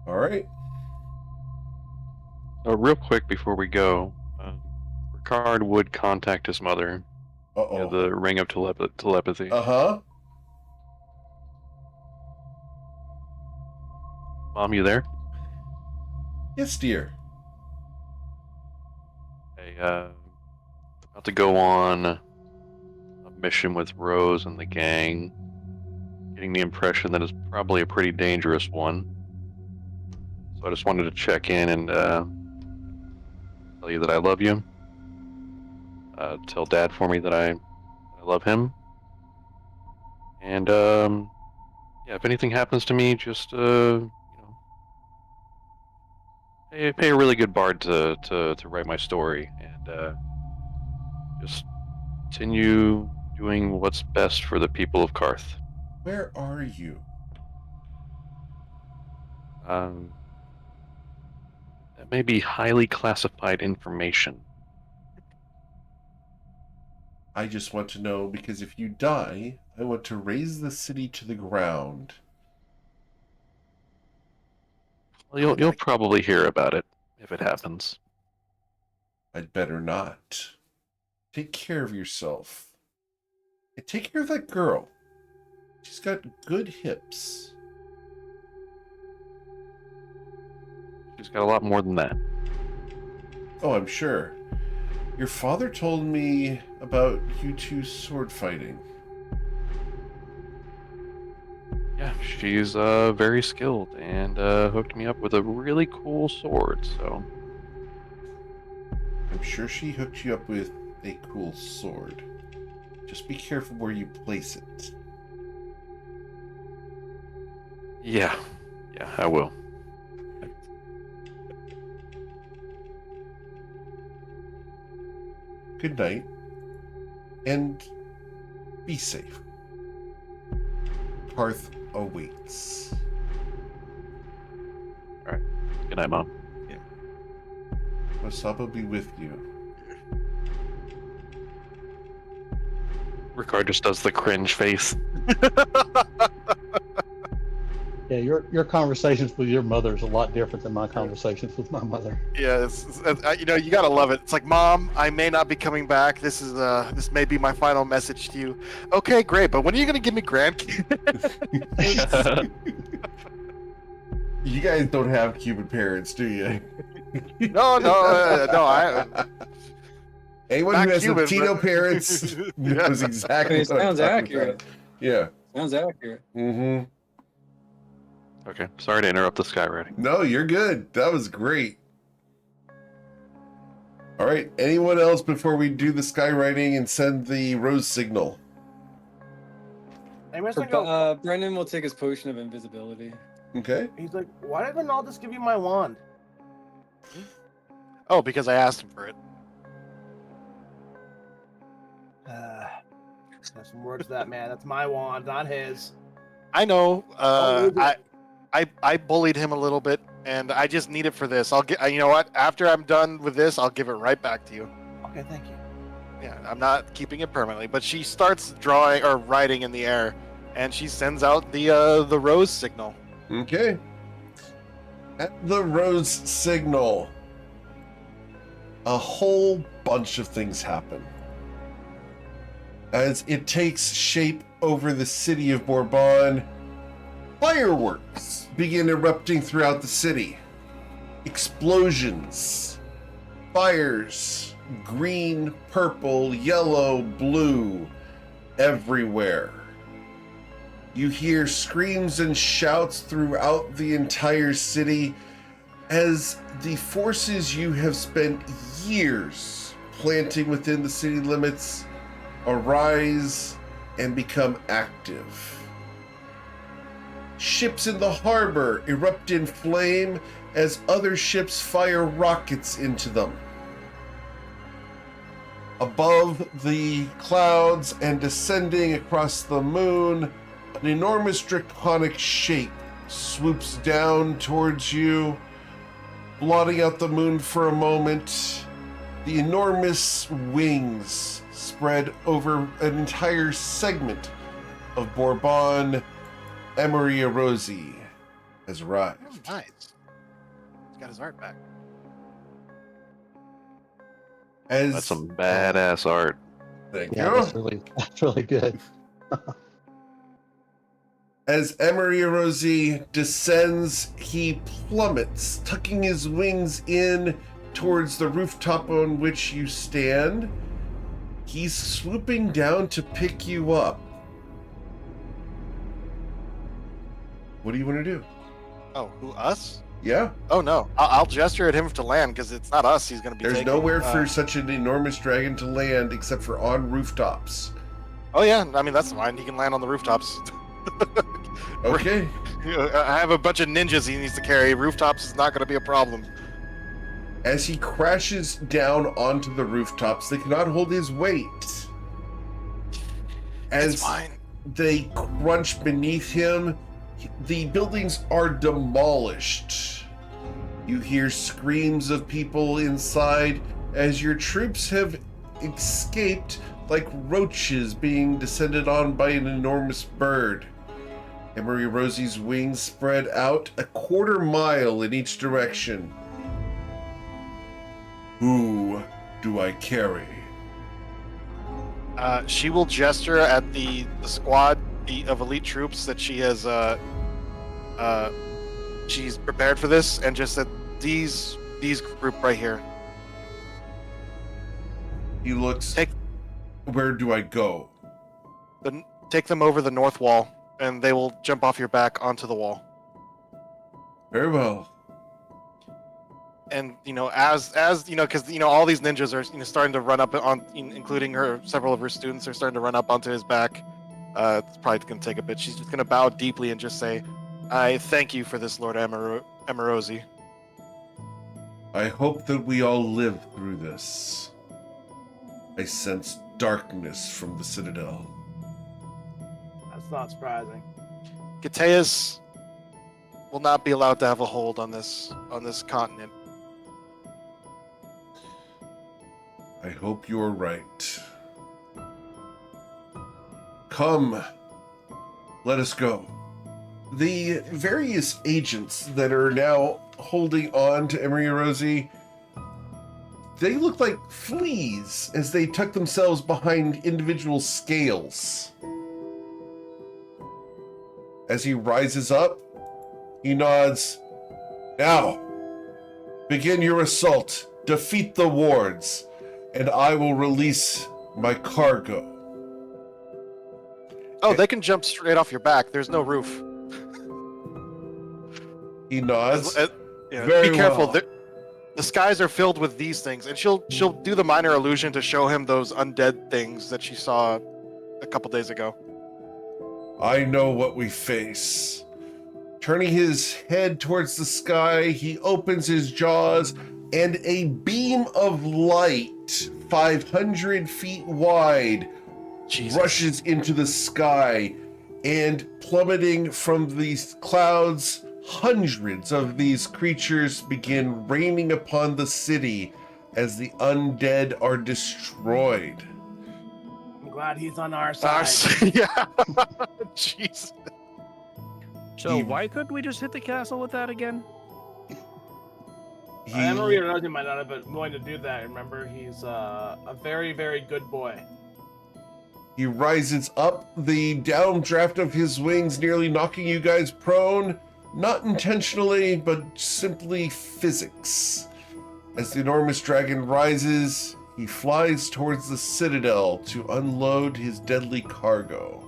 All right. Real quick before we go, Ricard would contact his mother. Uh-oh. The ring of telepathy. Uh-huh. Mom, you there? Yes, dear. Hey, about to go on a mission with Rose and the gang. Getting the impression that it's probably a pretty dangerous one. So I just wanted to check in and tell you that I love you. Tell Dad for me that I love him. And if anything happens to me, just pay a really good bard to write my story, and just continue doing what's best for the people of Karth. Where are you? That may be highly classified information. I just want to know, because if you die, I want to raise the city to the ground. Well, you'll probably hear about it if it happens. I'd better not. Take care of yourself. And take care of that girl. She's got good hips. She's got a lot more than that. Oh, I'm sure. Your father told me about you two sword fighting. Yeah, she's very skilled and hooked me up with a really cool sword, so... I'm sure she hooked you up with a cool sword. Just be careful where you place it. Yeah, I will. Good night. And be safe. Karth awaits. Alright. Good night, Mom. Masaba be with you. Ricard just does the cringe face. Yeah, your conversations with your mother is a lot different than my conversations with my mother. Yeah, you know, you gotta love it. It's like, Mom, I may not be coming back. This may be my final message to you. Okay, great, but when are you gonna give me grandkids? You guys don't have Cuban parents, do you? No. Anyone Not who has Cuban, Latino but- parents knows exactly It what I'm sounds talking accurate. about. Yeah. Sounds accurate. Mm-hmm. Okay, sorry to interrupt the skywriting. No, you're good. That was great. All right. Anyone else before we do the skywriting and send the rose signal? I'm just gonna go. Brendan will take his potion of invisibility. Okay. He's like, why didn't all just give you my wand? Oh, because I asked him for it. Have some words to that man. That's my wand, not his. I know. Oh, is it? I bullied him a little bit, and I just need it for this. I'll get. You know what? After I'm done with this, I'll give it right back to you. Okay, thank you. Yeah, I'm not keeping it permanently. But she starts drawing or writing in the air, and she sends out the rose signal. Okay. At the rose signal, a whole bunch of things happen. As it takes shape over the city of Bourbon, fireworks begin erupting throughout the city. Explosions, fires, green, purple, yellow, blue, everywhere. You hear screams and shouts throughout the entire city as the forces you have spent years planting within the city limits arise and become active. Ships in the harbor erupt in flame as other ships fire rockets into them. Above the clouds and descending across the moon, an enormous draconic shape swoops down towards you, blotting out the moon for a moment. The enormous wings spread over an entire segment of Bourbon. Emery Rosie has arrived. Oh, nice. He's got his art back. That's some badass art. Thank Yeah, you. that's really good. As Emery Rosie descends, he plummets, tucking his wings in towards the rooftop on which you stand. He's swooping down to pick you up. What do you want to do? Oh, who, us? Yeah, Oh, no. I'll gesture at him to land, because it's not us he's going to be there's taking. nowhere for such an enormous dragon to land except for on rooftops. Oh, yeah. I mean, that's fine. He can land on the rooftops. Okay. I have a bunch of ninjas he needs to carry. Rooftops is not going to be a problem. As he crashes down onto the rooftops, they cannot hold his weight. It's As fine. they crunch beneath him, the buildings are demolished. You hear screams of people inside as your troops have escaped like roaches being descended on by an enormous bird. Emery Rosie's wings spread out a quarter mile in each direction. Who do I carry? She will gesture at the squad of elite troops that she has. She's prepared for this, and just that these group right here. He looks. Take- Where do I go? Take them over the north wall, and they will jump off your back onto the wall. Very well. And as you know, because all these ninjas are starting to run up on, including several of her students are starting to run up onto his back. It's probably going to take a bit. She's just going to bow deeply and just say, "I thank you for this, Lord Emerosi." I hope that we all live through this. I sense darkness from the Citadel. That's not surprising. Gateus will not be allowed to have a hold on this continent. I hope you're right. Come, let us go. The various agents that are now holding on to Emery Rosie, they look like fleas as they tuck themselves behind individual scales. As he rises up, he nods. Now, begin your assault, defeat the wards, and I will release my cargo. Oh, they can jump straight off your back. There's no roof. He nods. Yeah, Very be careful. well. The skies are filled with these things, and she'll do the minor illusion to show him those undead things that she saw a couple days ago. I know what we face. Turning his head towards the sky, he opens his jaws, and a beam of light, 500 feet wide, Jesus. rushes into the sky, and plummeting from these clouds, hundreds of these creatures begin raining upon the city as the undead are destroyed. I'm glad he's on our side. Yeah. Jeez. So He- why couldn't we just hit the castle with that again? Emery Rosie might not have been willing to do that. Remember, he's a very, very good boy. He rises up, the downdraft of his wings nearly knocking you guys prone, not intentionally, but simply physics. As the enormous dragon rises, he flies towards the citadel to unload his deadly cargo.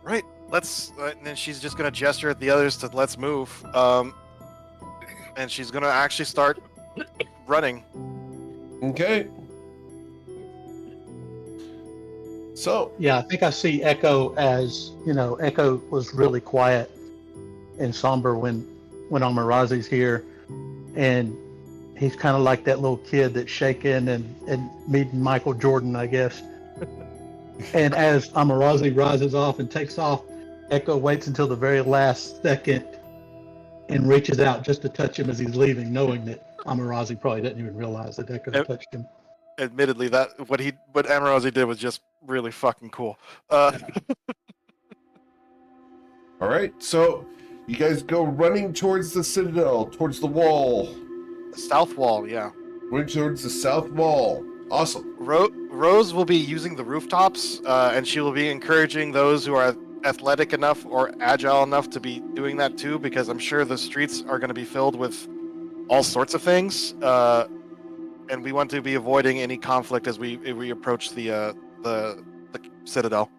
Right. Let's. And then she's just gonna gesture at the others to let's move. And she's gonna actually start running. Okay. So, Yeah, I think I see Echo as, Echo was really quiet and somber when Amarazi's here. And he's kind of like that little kid that's shaking and meeting Michael Jordan, I guess. And as Amarazi rises off and takes off, Echo waits until the very last second and reaches out just to touch him as he's leaving, knowing that Amarazi probably didn't even realize that Echo Yep. touched him. Admittedly, what Amarazi did was just really fucking cool. all right. So, you guys go running towards the citadel, towards the wall, South wall, yeah. running towards the south wall. Awesome. Rose will be using the rooftops, and she will be encouraging those who are athletic enough or agile enough to be doing that too, because I'm sure the streets are going to be filled with all sorts of things, and we want to be avoiding any conflict as we approach the citadel.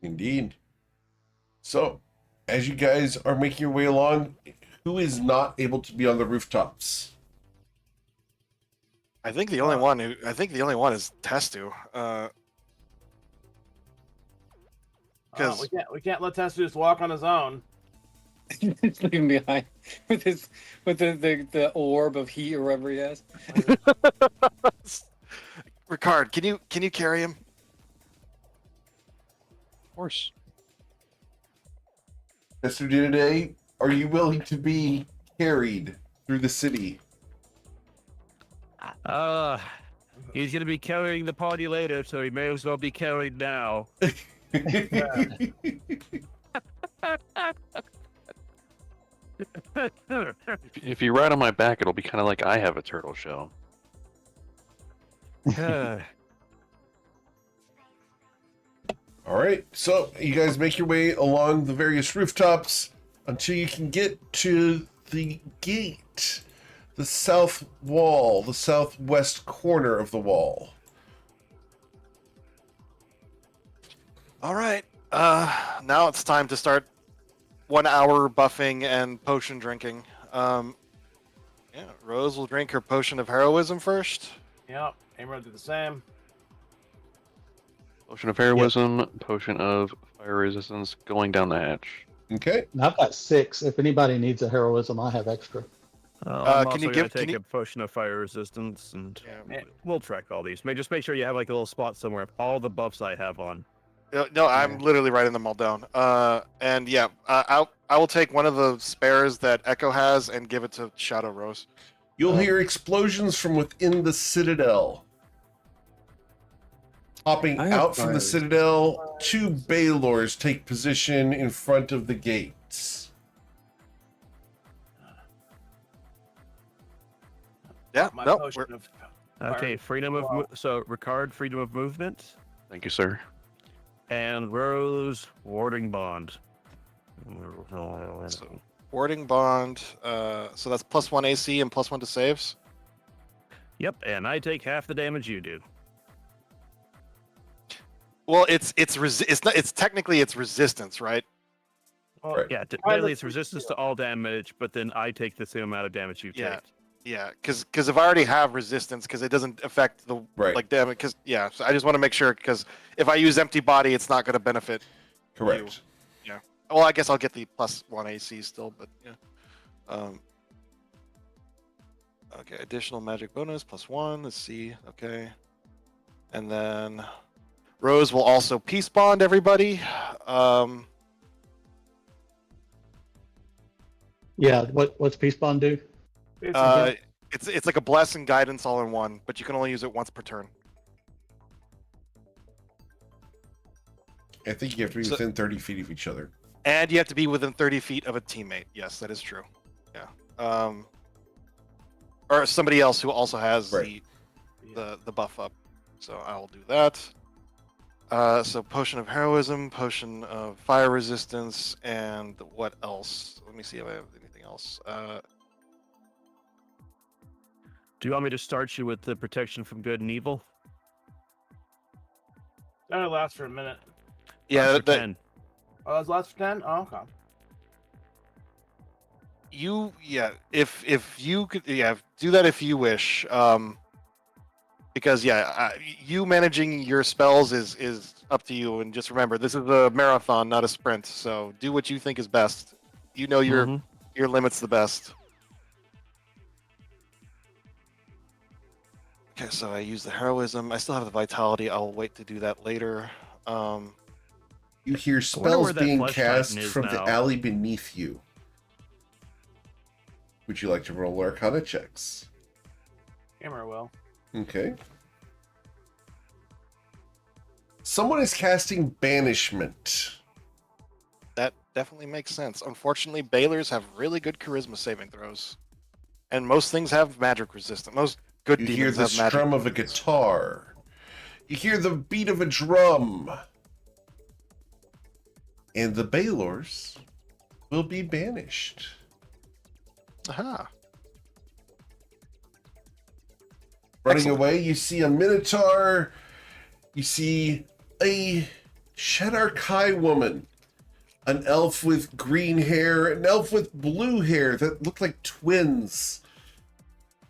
Indeed. So, as you guys are making your way along, who is not able to be on the rooftops? I think the only one is Testu. Because we can't let Testu just walk on his own. He's leaving behind with the orb of heat or whatever he has. Ricard, can you carry him? Of course. Yesterday, are you willing to be carried through the city? He's gonna be carrying the party later, so he may as well be carried now. If you ride on my back, it'll be kind of like I have a turtle shell. All right, so you guys make your way along the various rooftops until you can get to the gate, the south wall, the southwest corner of the wall. All right. Now it's time to start 1 hour buffing and potion drinking. Rose will drink her potion of heroism first. Yep, Emerald did the same. Potion of heroism, potion of fire resistance, going down the hatch. Okay. And I've got 6. If anybody needs a heroism, I have extra. I'm can also you gonna give- take can you- a potion of fire resistance, and Yeah. we'll track all these. Just make sure you have like a little spot somewhere of all the buffs I have on. No, I'm literally writing them all down. And yeah, I will take one of the spares that Echo has and give it to Shadow Rose. You'll hear explosions from within the citadel. Hopping I have out from the fires. citadel, 2 Baylors take position in front of the gates. Yeah, My no, potion we're, of Okay, fire. freedom of so Ricard, freedom of movement, Thank you, sir. and Rose warding bond. So, warding bond. So that's +1 AC and +1 to saves. Yep, and I take half the damage you do. Well, it's not, it's technically it's resistance, right? Well, Right. Yeah, Kind daily of it's resistance to all damage, but then I take the same amount of damage you Yeah. take. Yeah, because if I already have resistance, because it doesn't affect the Right. like damage. Because yeah, so I just want to make sure because if I use empty body, it's not going to benefit. Correct. Well, I guess I'll get the +1 AC still, but yeah. Okay, additional magic bonus +1. Let's see. Okay, and then Rose will also peace bond everybody. Yeah, what's Peace Bond do? It's like a bless and guidance all in one, but you can only use it once per turn. I think you have to be So- within 30 feet of each other. And you have to be within 30 feet of a teammate. Yes, that is true. Yeah. Or somebody else who also has Right. the buff up. So I'll do that. So potion of heroism, potion of fire resistance, and what else? Let me see if I have anything else. Do you want me to start you with the protection from good and evil? That'll last for a minute. Yeah, Lasts for 10. Oh, that's last for 10? Oh, okay. if you could do that if you wish. Because you managing your spells is up to you, and just remember this is a marathon, not a sprint. So do what you think is best. You know your limits the best. Okay, so I use the heroism. I still have the vitality. I'll wait to do that later. You hear where spells that being Flesh cast Titan is from the now. alley beneath you. Would you like to roll Arcana checks? Hammer will. Okay. Someone is casting Banishment. That definitely makes sense. Unfortunately, Baylors have really good charisma saving throws, and most things have magic resistance. Most good You hear demons the have magic. strum of a guitar. You hear the beat of a drum. And the Baylors will be banished. Aha. Running Excellent. away, you see a Minotaur. You see a Shadar-kai woman. An elf with green hair, an elf with blue hair that look like twins.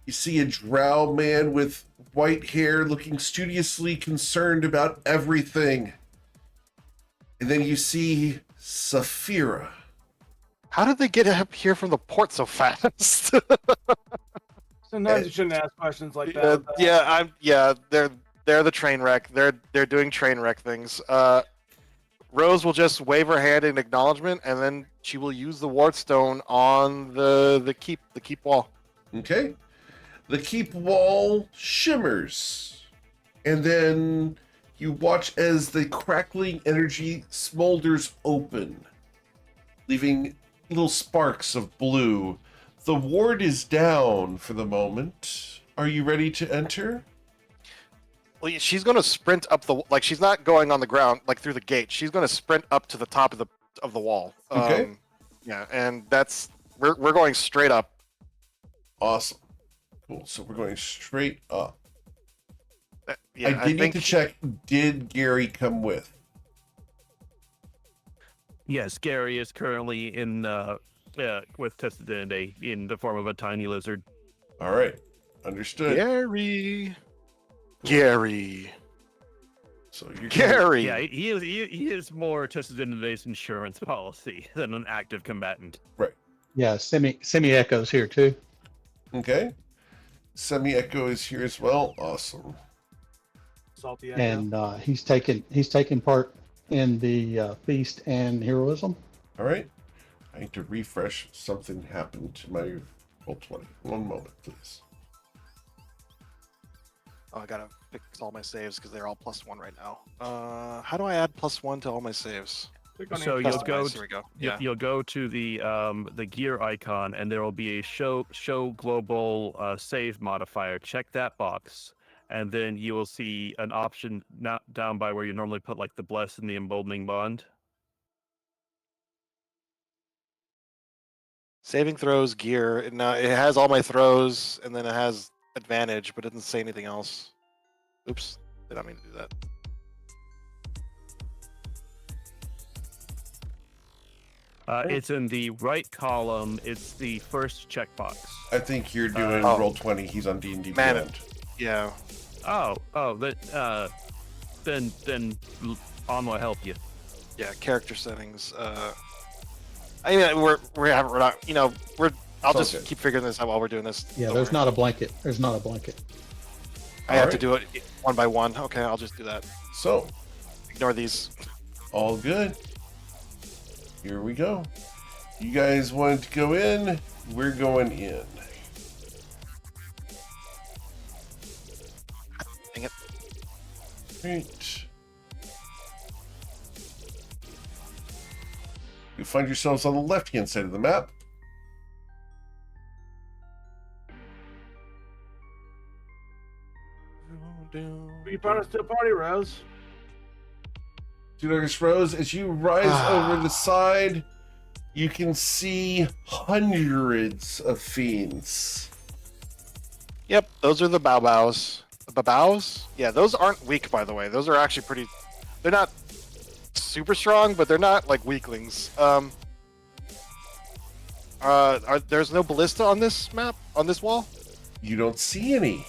You see a drow man with white hair looking studiously concerned about everything. And then you see Saphira. How did they get up here from the port so fast? Sometimes you shouldn't ask questions like that. They're the train wreck. They're doing train wreck things. Rose will just wave her hand in acknowledgement, and then she will use the ward stone on the keep wall. Okay? The keep wall shimmers. And then you watch as the crackling energy smolders open, leaving little sparks of blue. The ward is down for the moment. Are you ready to enter? Well, she's going to sprint up she's not going on the ground like through the gate. She's going to sprint up to the top of the wall. Okay. And that's we're going straight up. Awesome. Cool. So we're going straight up. I I did need to check, did Gary come with? Yes, Gary is currently in with Tested Divinity in the form of a tiny lizard. All right. Understood. Gary. So you're Gary. Yeah, he is more Tested Divinity's insurance policy than an active combatant. Yeah, semi echoes here too. Okay. Semi-Echo is here as well. Awesome. Salty echo. And he's taken part in the feast and heroism. All right. I need to refresh. Something happened to my roll 20. One moment, please. Oh, I gotta fix all my saves because they're all +1 right now. How do I add +1 to all my saves? Click on So your you'll custom. go. Here we go. You- Yeah. You'll go to the gear icon, and there will be a show global save modifier. Check that box, and then you will see an option not down by where you normally put like the bless and the emboldening bond. Saving throws, gear. It has all my throws, and then it has advantage, but it doesn't say anything else. Oops, did not mean to do that. It's in the right column. It's the first checkbox. I think you're doing Oh. roll 20. He's on D&D Man, Beyond. Yeah. Then On will help you. Yeah, character settings. I mean, we're not. I'll It's all just good. keep figuring this out while we're doing this. Yeah, Don't there's worry. not a blanket. There's not a blanket. I have to Alright. do it one by one. Okay, I'll just do that. So, Ignore these. all good. Here we go. You guys wanted to go in? We're going in. Dang it. Right. You find yourselves on the left-hand side of the map. You brought us to a party, Rose. Two August Rose, as you rise over the side, you can see hundreds of fiends. Yep, those are the bows. The bows? Yeah, those aren't weak, by the way. Those are actually pretty. They're not super strong, but they're not like weaklings. There's no ballista on this map, on this wall? You don't see any.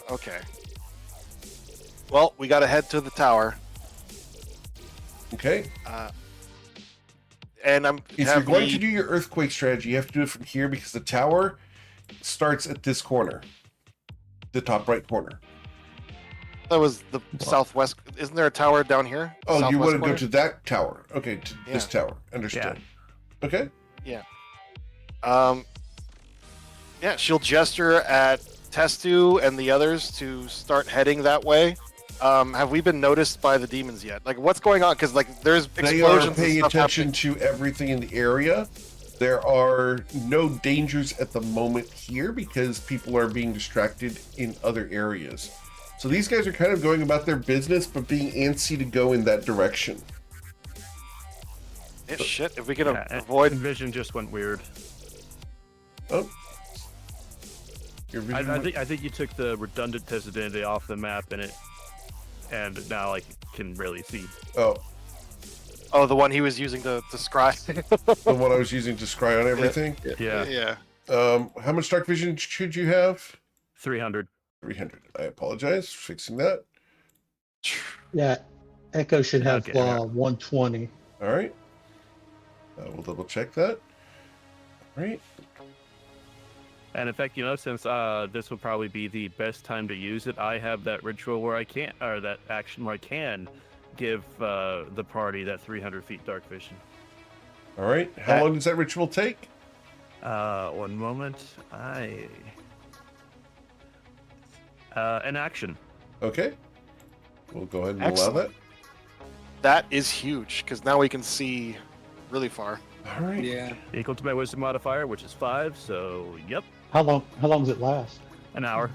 Okay. Well, we gotta head to the tower. Okay? And I'm. If you're going to do your earthquake strategy, you have to do it from here because the tower starts at this corner. The top right corner. That was the southwest. Isn't there a tower down here? Oh, you Southwest want to go corner? to that tower. Okay, to this Yeah. tower. Understood. Okay. Yeah, she'll gesture at Testu and the others to start heading that way. Have we been noticed by the demons yet? Like, what's going on? Because like, there's They are explosions. paying and stuff attention to everything in the area. There are no dangers at the moment here because people are being distracted in other areas. So these guys are kind of going about their business, but being antsy to go in that direction. happening. Shit, if we can Yeah, avoid. Vision just went weird. Oh. Your vision I think you took the redundant identity off the map, and now like can really see. Oh, Oh, the one he was using to scry. the one I was using to scry on everything. Yeah, Yeah. How much dark vision should you have? 300. 300. I apologize for fixing that. Yeah, Echo should have Okay, yeah. 120. All right. We'll double check that. All right. And in fact, since this will probably be the best time to use it, I have that ritual where I can, or that action where I can give the party that 300 feet dark vision. All right. How long does that ritual take? 1 moment. An action. Okay. We'll go ahead and allow Excellent. that. That is huge because now we can see really far. All right. Yeah. Equal to my wisdom modifier, which is 5. So, yep, How long does it last? an hour.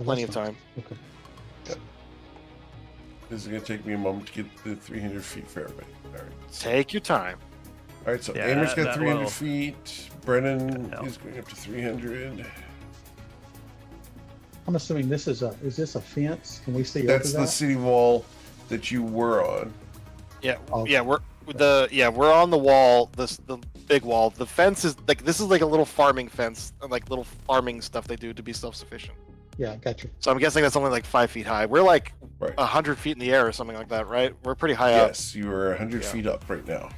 Plenty of time. Okay. This is going to take me a moment to get the 300 feet for everybody. All right. Take your time. All right. So Yeah, Amber's got that 300 will- feet. Brennan That'll is going up to 300. I'm assuming is this a fence? Can we see That's over the that? city wall that you were on. Yeah. Okay. Yeah. We're on the wall. The big wall. The fence is like this is like a little farming fence, like little farming stuff they do to be self-sufficient. Yeah, gotcha. So I'm guessing that's only like 5 feet high. We're like Right. 100 feet in the air or something like that, right? We're pretty high up. Yes, you are 100 Yeah. feet up right now.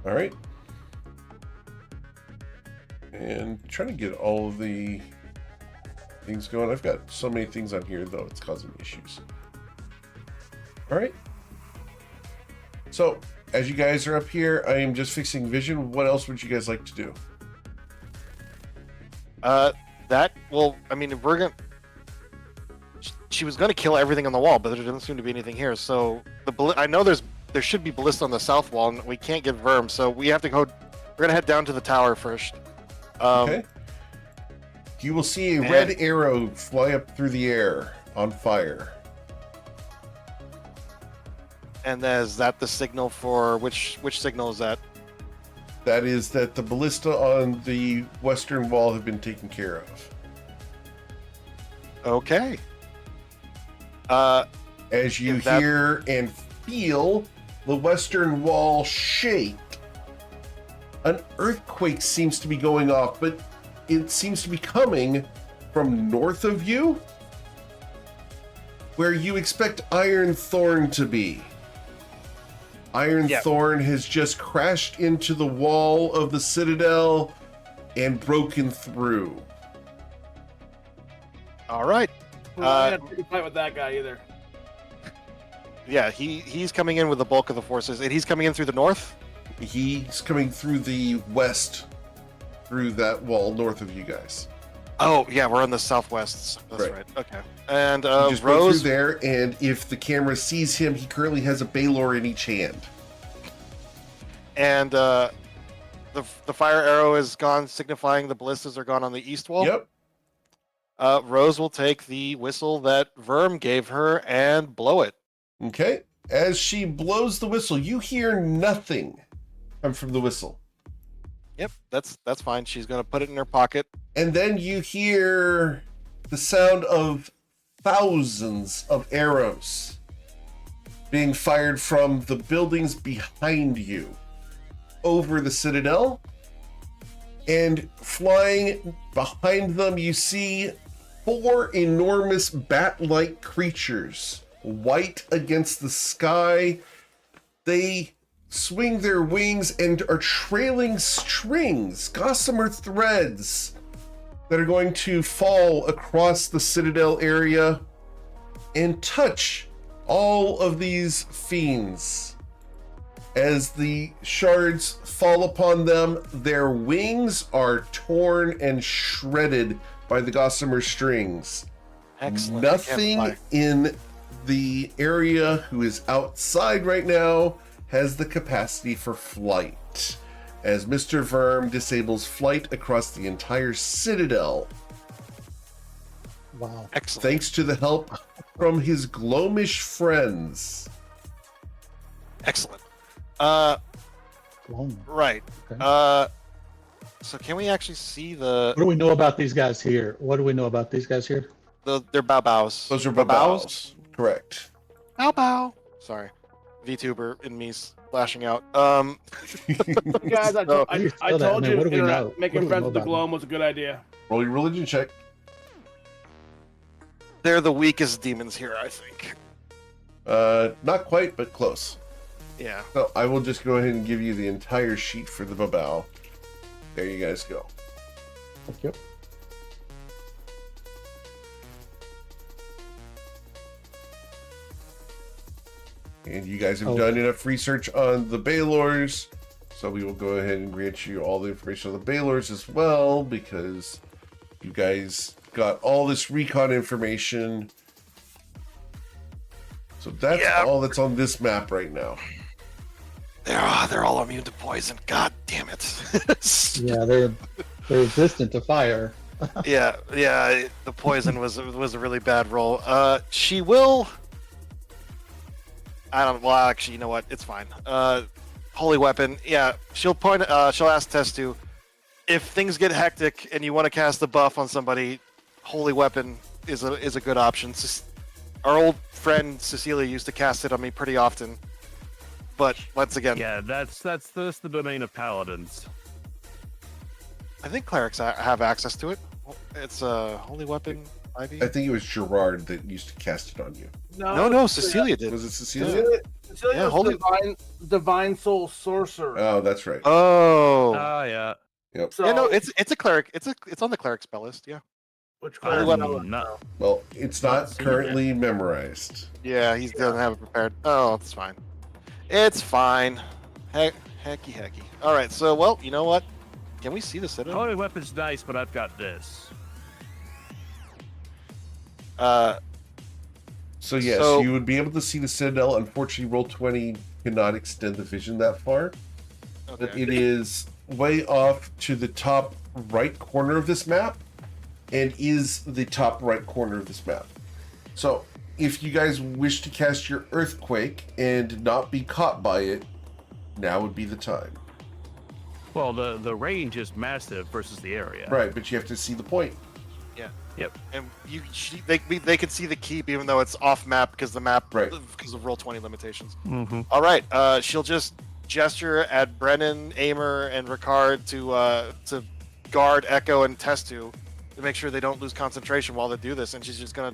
All right. And trying to get all of the things going. I've got so many things on here, though, it's causing me issues. All right. So, as you guys are up here, I am just fixing vision. What else would you guys like to do? I mean, we're gonna. She was gonna kill everything on the wall, but there doesn't seem to be anything here. So I know there should be ballista on the south wall, and we can't get Verm, so we have to go. We're gonna head down to the tower first. Okay. You will see a red arrow fly up through the air on fire. And is that the signal for which signal is that? That is that the ballista on the western wall have been taken care of. Okay. As you hear and feel the western wall shake, an earthquake seems to be going off, but it seems to be coming from north of you, where you expect Iron Thorn to be. Iron Thorn has just crashed into the wall of the citadel and broken through. All right. We're not gonna fight with that guy either. Yeah, he's coming in with the bulk of the forces, and he's coming in through the north. He's coming through the west, through that wall north of you guys. Oh yeah, we're on the southwest. That's right. Okay. And He just went Rose through there, and if the camera sees him, he currently has a Baylor in each hand. and the fire arrow is gone, signifying the ballistas are gone on the east wall. Yep. Rose will take the whistle that Verm gave her and blow it. Okay. As she blows the whistle, you hear nothing come from the whistle. Yep, that's fine. She's gonna put it in her pocket. And then you hear the sound of thousands of arrows being fired from the buildings behind you over the citadel. And flying behind them, you see 4 enormous bat-like creatures, white against the sky. They swing their wings and are trailing strings, gossamer threads, that are going to fall across the citadel area and touch all of these fiends. As the shards fall upon them, their wings are torn and shredded by the gossamer strings. Excellent. Nothing in the area who is outside right now has the capacity for flight, as Mr. Verm disables flight across the entire citadel. Wow. Excellent. Thanks to the help from his Gloamish friends. Excellent. Blown. Right. Okay. So can we actually see the What do we know about these guys here? What do we know about these guys here? their bows? Those are babaos. Correct. Bow bow. Sorry, VTuber in me flashing out. Guys, I How do you spell that? told Man, you what do we that know? making What do we friends know with the about Gloam was a good idea. Roll your religion check. They're the weakest demons here, I think. Not quite, but close. Yeah. So I will just go ahead and give you the entire sheet for the babao. There you guys go. Thank you. And you guys have done enough research on the Baylors, so we will go ahead and grant you all the information on the Baylors as well, because you guys got all this recon information. So that's all that's on this map right now. They're all immune to poison. God damn it. Yeah, they're resistant to fire. yeah. The poison was a really bad roll. She will. I don't. Well, actually, you know what? It's fine. Holy weapon. Yeah, she'll point. She'll ask Testu if things get hectic and you want to cast a buff on somebody. Holy weapon is a good option. Our old friend Cecilia used to cast it on me pretty often. But once again, Yeah, that's the domain of paladins. I think clerics have access to it. It's a holy weapon. Ivy. I think it was Gerard that used to cast it on you. No, Cecilia did. Was it Cecilia? Cecilia Yeah, was holy- divine soul sorcerer. Oh, that's right. Oh. Yeah. Yep. So, Yeah, no, it's a cleric. It's on the cleric spell list. Yeah. which Holy class? weapon. Not, Well, it's not currently memorized. Yeah, he doesn't have it prepared. Oh, it's fine. It's fine. Hecky. All right. So, well, you know what? Can we see the citadel? Holy weapon's nice, but I've got this. So yes, So- you would be able to see the Citadel. Unfortunately, Roll20 cannot extend the vision that far. But Okay. it is way off to the top right corner of this map, and is the top right corner of this map. So if you guys wish to cast your Earthquake and not be caught by it, now would be the time. Well, the range is massive versus the area. Right, but you have to see the point. And they can see the keep even though it's off map because the map Right. because of Roll20 limitations. Mm-hmm. All right, she'll just gesture at Brennan, Aimer, and Ricard to guard Echo and Testu to make sure they don't lose concentration while they do this, and she's just gonna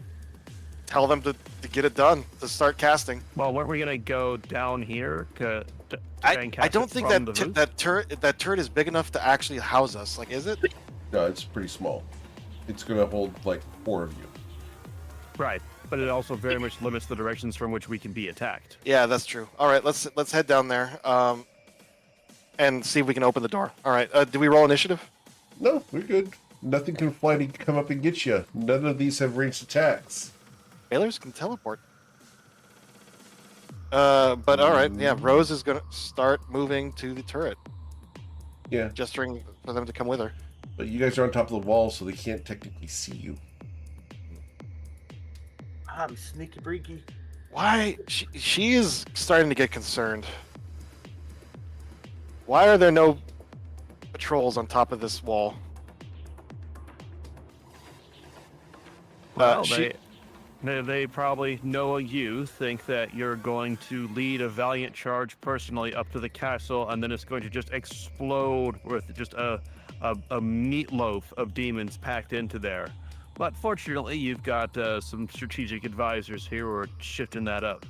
tell them to get it done, to start casting. Well, weren't we gonna go down here to try and I cast don't it think from that the roof? that turret is big enough to actually house us. Like, is it? No, it's pretty small. It's going to hold like 4 of you. Right, but it also very much limits the directions from which we can be attacked. Yeah, that's true. All right, let's head down there and see if we can open the door. All right, do we roll initiative? No, we're good. Nothing can fly to come up and get you. None of these have ranged attacks. Bailers can teleport. But all right, yeah. Rose is gonna start moving to the turret, Yeah, gesturing for them to come with her. but you guys are on top of the wall, so they can't technically see you. I'm sneaky breaky. Why? She is starting to get concerned. Why are there no patrols on top of this wall? Well, She- they probably know you, think that you're going to lead a valiant charge personally up to the castle, and then it's going to just explode with just a meatloaf of demons packed into there. But fortunately, you've got some strategic advisors here who are shifting that up.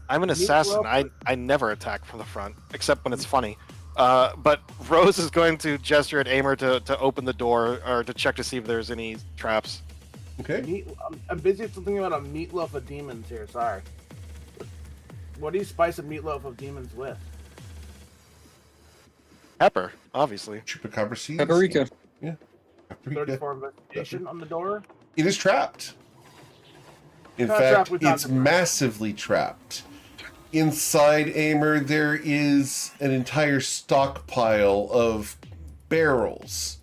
I'm an Meatloaf- assassin. I never attack from the front, except when it's funny. But Rose is going to gesture at Aimer to open the door or to check to see if there's any traps. Okay? I'm busy thinking about a meatloaf of demons here. Sorry. What do you spice a meatloaf of demons with? Pepper, obviously. Chupacabra seeds? Paprika. Yeah. Paprika. 34 investigation on the door. It is trapped. In Not fact, trapped, we talked it's about it. massively trapped. Inside Aimer, there is an entire stockpile of barrels.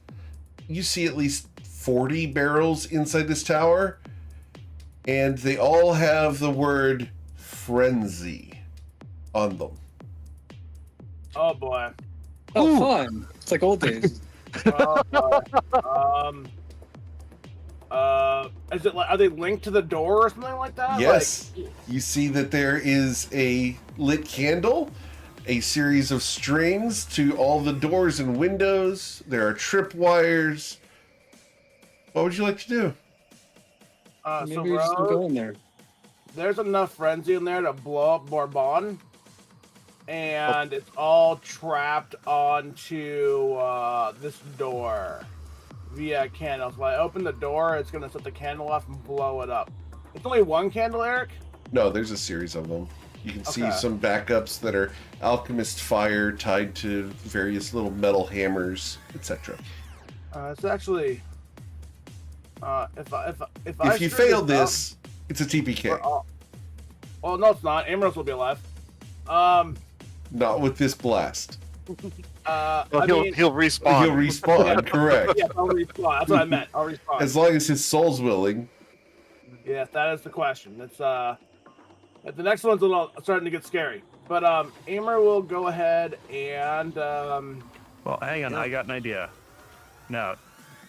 You see at least 40 barrels inside this tower, and they all have the word frenzy on them. Oh boy. Oh, fun. It's like old days. Oh, boy. Is it like, are they linked to the door or something like that? Yes. You see that there is a lit candle, a series of strings to all the doors and windows. There are tripwires. What would you like to do? Maybe So we just don't Rose, go in there. there's enough frenzy in there to blow up Bourbon, and it's all trapped onto this door via candles. When I open the door, it's gonna set the candle off and blow it up. It's only one candle, Eric. No, there's a series of them. You can see Okay. some backups that are alchemist fire tied to various little metal hammers, etc. It's actually if I If you screw fail up, this, it's a we're TPK. all- well, no, it's not. Emeralds will be alive. Not with this blast. I he'll mean, respawn. He'll respawn, correct. yes, I'll respawn. That's what I meant. I'll respawn. As long as his soul's willing. Yes, that is the question. It's the next one's a little starting to get scary. But Aimer will go ahead and Well, hang on, Yeah. I got an idea. Now,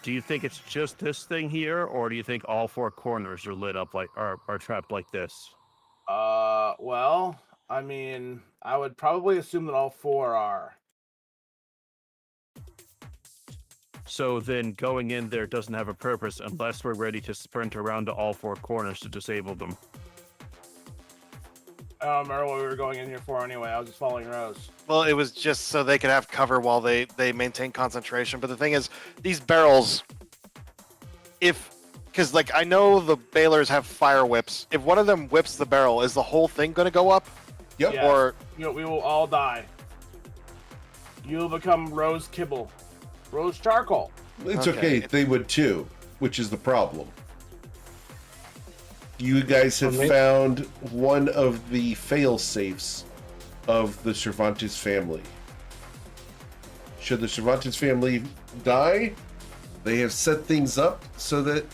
do you think it's just this thing here, or do you think all 4 corners are lit up like are trapped like this? well, I mean, I would probably assume that all 4 are. So then going in there doesn't have a purpose unless we're ready to sprint around to all 4 corners to disable them. I don't remember what we were going in here for anyway. I was just following Rose. Well, it was just so they could have cover while they maintain concentration. But the thing is, these barrels, because like I know the Bailers have fire whips. If one of them whips the barrel, is the whole thing going to go up? Yep. Yeah. Or We will all die. you'll become Rose Kibble. Rose Charcoal. It's Okay. okay. They would too, which is the problem. You guys have Okay. found one of the fail safes of the Cervantes family. Should the Cervantes family die, they have set things up so that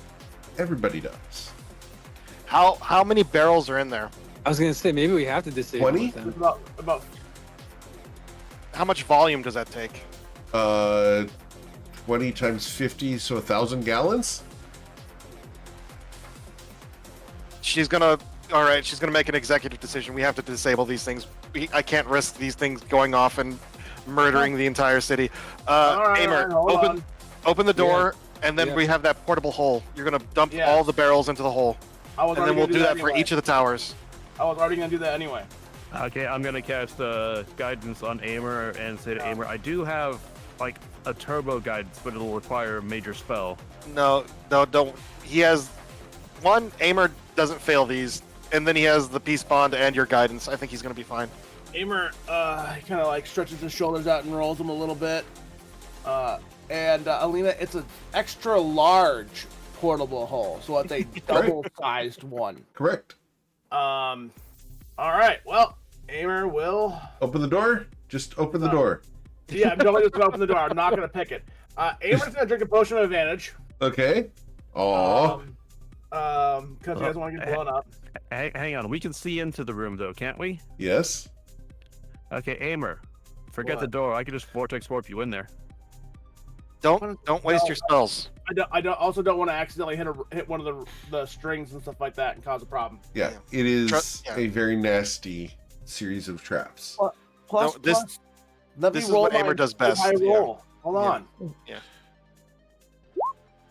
everybody dies. How many barrels are in there? I was gonna say maybe we have to disable 20? it then. It's about How much volume does that take? 20 times 50, so 1,000 gallons? She's gonna. All right, she's gonna make an executive decision. We have to disable these things. I can't risk these things going off and murdering the entire city. All right, Amer, hold on. open the door, and then Yeah. we have that portable hole. You're gonna dump Yeah. all the barrels into the hole, I was and already then we'll gonna do that for anyway. each of the towers. I was already gonna do that anyway. Okay, I'm gonna cast guidance on Amer and say to Amer, I do have like a turbo guidance, but it'll require a major spell. No, don't. He has one. Amer doesn't fail these, and then he has the peace bond and your guidance. I think he's gonna be fine. Amer, he kind of like stretches his shoulders out and rolls them a little bit. And Alina, it's an extra large portable hole, so it's a double-sized one. Correct. All right. Well, Amer will. Open the door. Just open the door. Yeah, I'm totally just gonna open the door. I'm not gonna pick it. Amer's gonna drink a potion of advantage. Okay. Aww. Because he doesn't want to get blown up. Hang on, we can see into the room though, can't we? Yes. Okay, Amer, forget What? the door. I can just vortex warp you in there. Don't waste your spells. I don't want to accidentally hit one of the strings and stuff like that and cause a problem. Yeah. Yeah. It is Yeah. a very nasty series of traps. Plus, No, this- plus, let this me is roll what my- Amer does best, my yeah. roll. Hold Yeah. on. Yeah.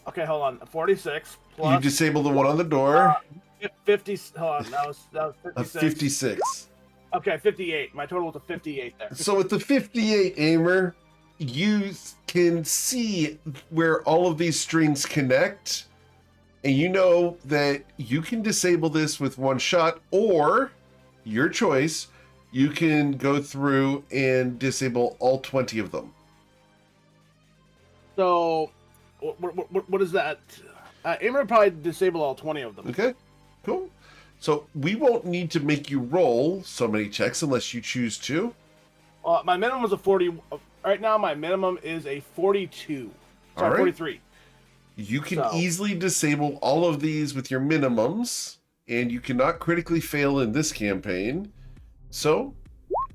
Okay, hold on. 46 You plus disable the one on the door. 50. Hold on, that was A 56. 56. Okay, 58. My total was a 58 there. So with the 58, Amer, you can see where all of these strings connect, and you know that you can disable this with one shot, or your choice, you can go through and disable all 20 of them. So, what is that? Amer would probably disable all 20 of them. Okay, cool. So we won't need to make you roll so many checks unless you choose to. My minimum is a 40. Right now, my minimum is a 42. All Sorry, right. 43. You can So- easily disable all of these with your minimums, and you cannot critically fail in this campaign. So,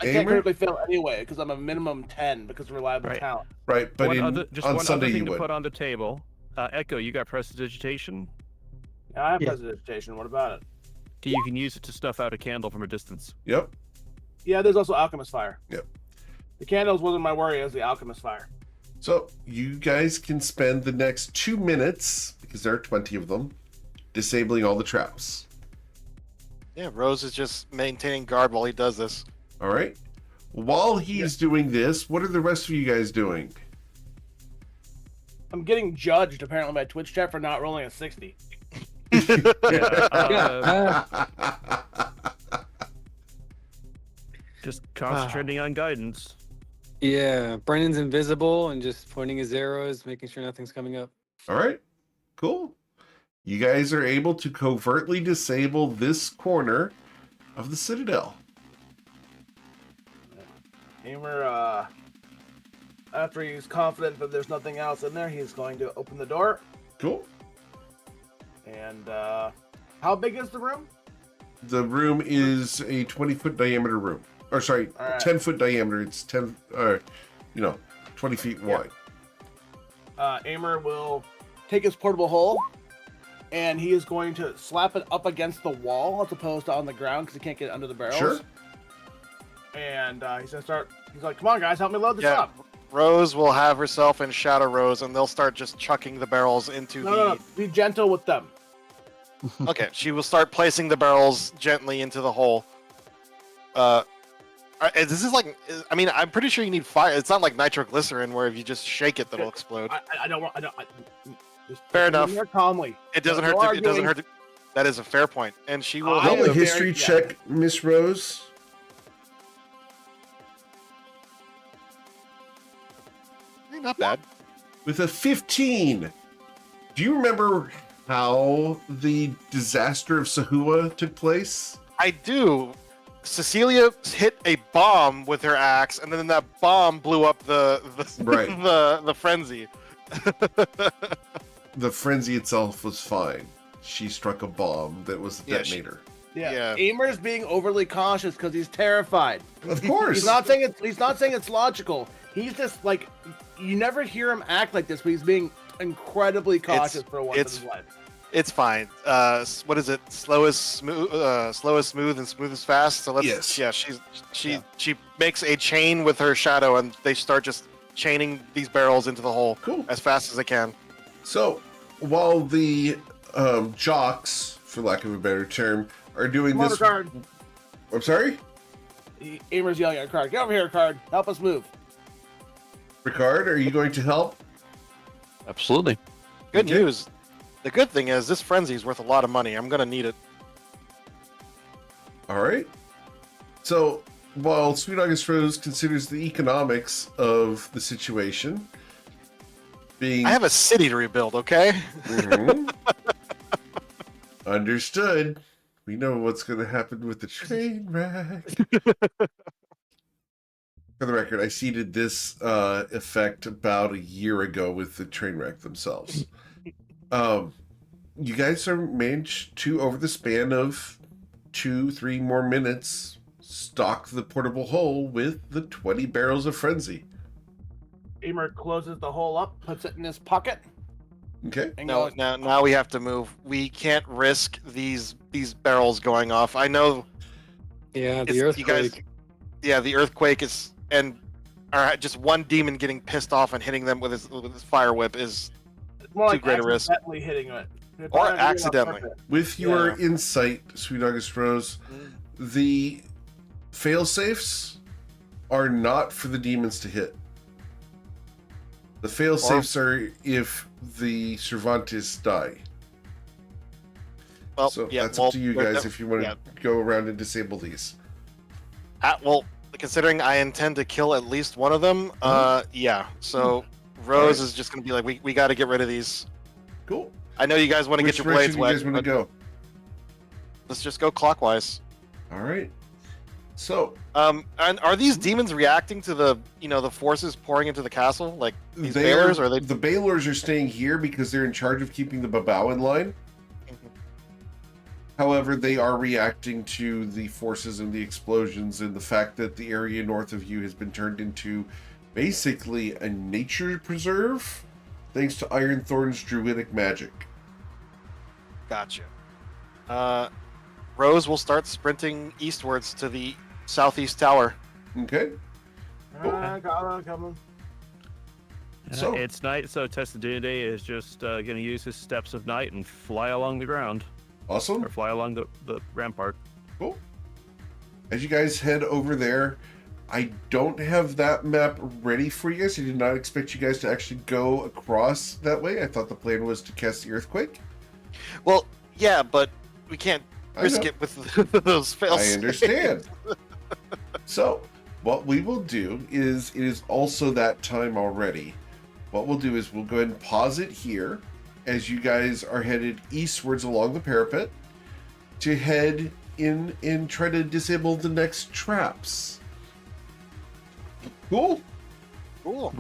I can't Amer? critically fail anyway because I'm a minimum 10 because of reliable Right. talent. right, but one in, other, just on one Sunday other you thing to would. put on the table. Echo, you got prestidigitation. Yeah, I have Yeah. prestidigitation. What about it? You can use it to stuff out a candle from a distance. Yep. Yeah, there's also alchemist fire. Yep. The candles wasn't my worry as the alchemist fire. So you guys can spend the next 2 minutes, because there are 20 of them, disabling all the traps. Yeah, Rose is just maintaining guard while he does this. All right. While he's doing this, what are the rest of you guys doing? I'm getting judged apparently by Twitch chat for not rolling a 60. Yeah, just concentrating on guidance. Yeah, Brennan's invisible and just pointing his arrows, making sure nothing's coming up. All right. Cool. You guys are able to covertly disable this corner of the Citadel. Amer, after he's confident that there's nothing else in there, he's going to open the door. Cool. And how big is the room? The room is a 20-foot diameter room. Or sorry, All right. 10-foot diameter. It's 20 feet wide. Amer will take his portable hole, and he is going to slap it up against the wall as opposed to on the ground because he can't get under the barrels. Sure. And he's gonna start. He's like, "Come on, guys, help me load this Yeah. up." Rose will have herself and Shadow Rose, and they'll start just chucking the barrels into No. Be gentle with them. Okay, she will start placing the barrels gently into the hole. This is like, I mean, I'm pretty sure you need fire. It's not like nitroglycerin where if you just shake it, that'll explode. I don't want. Just Fair just enough. Here calmly. It doesn't No hurt. It doesn't arguing. hurt. That is a fair point, and she will. I help Roll a am them. history very- yeah. check, Miss Rose. not bad. With a 15. Do you remember how the disaster of Sahua took place? I do. Cecilia hit a bomb with her axe, and then that bomb blew up the Right. the frenzy. The frenzy itself was fine. She struck a bomb that was a Yeah, detonator. Yeah. Yeah. Amer's being overly cautious because he's terrified. Of course. He's not saying it's logical. He's just like, you never hear him act like this, but he's being incredibly cautious for once in his life. It's fine. What is it? Slow as smooth, and smooth as fast. So let's. Yes. Yeah. She makes a chain with her shadow, and they start just chaining these barrels into the hole Cool. as fast as they can. So, while the jocks, for lack of a better term, are doing Come on, this. Ricard. I'm sorry? Amer's yelling at Ricard. Get over here, Ricard. Help us move. Ricard, are you going to help? Absolutely. Good Okay. news. The good thing is this frenzy is worth a lot of money. I'm gonna need it. All right. So, while Sweet August Rose considers the economics of the situation being. I have a city to rebuild. Okay. Mhm. Understood. We know what's going to happen with the train wreck. For the record, I seeded this effect about a year ago with the train wreck themselves. You guys are managed to, over the span of 2-3 more minutes, stock the portable hole with the 20 barrels of frenzy. Amer closes the hole up, puts it in his pocket, Okay. and No, goes, now we have to move. We can't risk these barrels going off. I know. Yeah, It's- the you earthquake. guys- Yeah, the earthquake is, and just one demon getting pissed off and hitting them with his fire whip is. it's more like too great a risk. accidentally hitting it. They're Or not doing it on accidentally. purpose. With your Yeah. insight, Sweet August Rose, the fail-safes are not for the demons to hit. The fail-safes are if the Cervantes die. Well, So yeah, that's well, up to you they're guys def- if you want to go around and disable these. Well, considering I intend to kill at least one of them, yeah. So Rose Alright. is just gonna be like, we got to get rid of these. Cool. I know you guys want to Which get your blades direction do you guys wet, want to but go? let's just go clockwise. All right. So And are these demons reacting to the forces pouring into the castle, like these they Bailers, are, or are they? the Bailers are staying here because they're in charge of keeping the Babao in line. However, they are reacting to the forces and the explosions and the fact that the area north of you has been turned into basically a nature preserve thanks to Ironthorn's druidic magic. Gotcha. Rose will start sprinting eastwards to the southeast tower. Okay? Come on. So- It's night, so Testadune is just going to use his steps of night and fly along the ground, Awesome. or fly along the rampart. Cool. As you guys head over there, I don't have that map ready for you guys. I did not expect you guys to actually go across that way. I thought the plan was to cast the earthquake. Well, yeah, but we can't I risk know. it with those fails. I understand. So, what we will do is, it is also that time already. What we'll do is we'll go ahead and pause it here as you guys are headed eastwards along the parapet to head in and try to disable the next traps. Cool. Cool.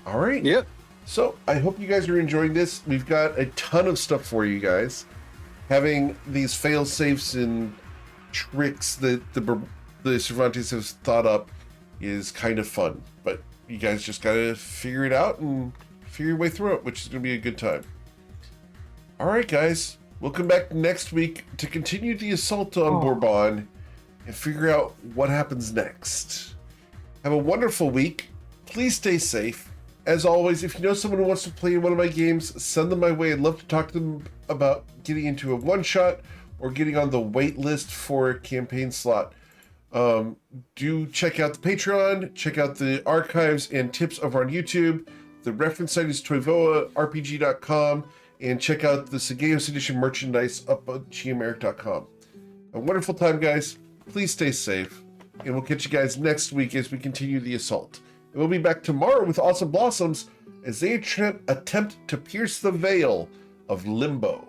All right. Yep. So I hope you guys are enjoying this. We've got a ton of stuff for you guys. Having these fail safes and tricks that the Cervantes has thought up is kind of fun. But you guys just gotta figure it out and figure your way through it, which is gonna be a good time. All right, guys. We'll come back next week to continue the assault on Bourbon and figure out what happens next. Have a wonderful week. Please stay safe. As always, if you know someone who wants to play in one of my games, send them my way. I'd love to talk to them about getting into a one-shot or getting on the wait list for a campaign slot. Do check out the Patreon, check out the archives and tips over on YouTube. The reference site is toivoarpg.com, and check out the Sageos Edition merchandise up on chiameric.com. A wonderful time, guys. Please stay safe, and we'll catch you guys next week as we continue the assault. And we'll be back tomorrow with Awesome Blossoms as they attempt to pierce the veil of limbo.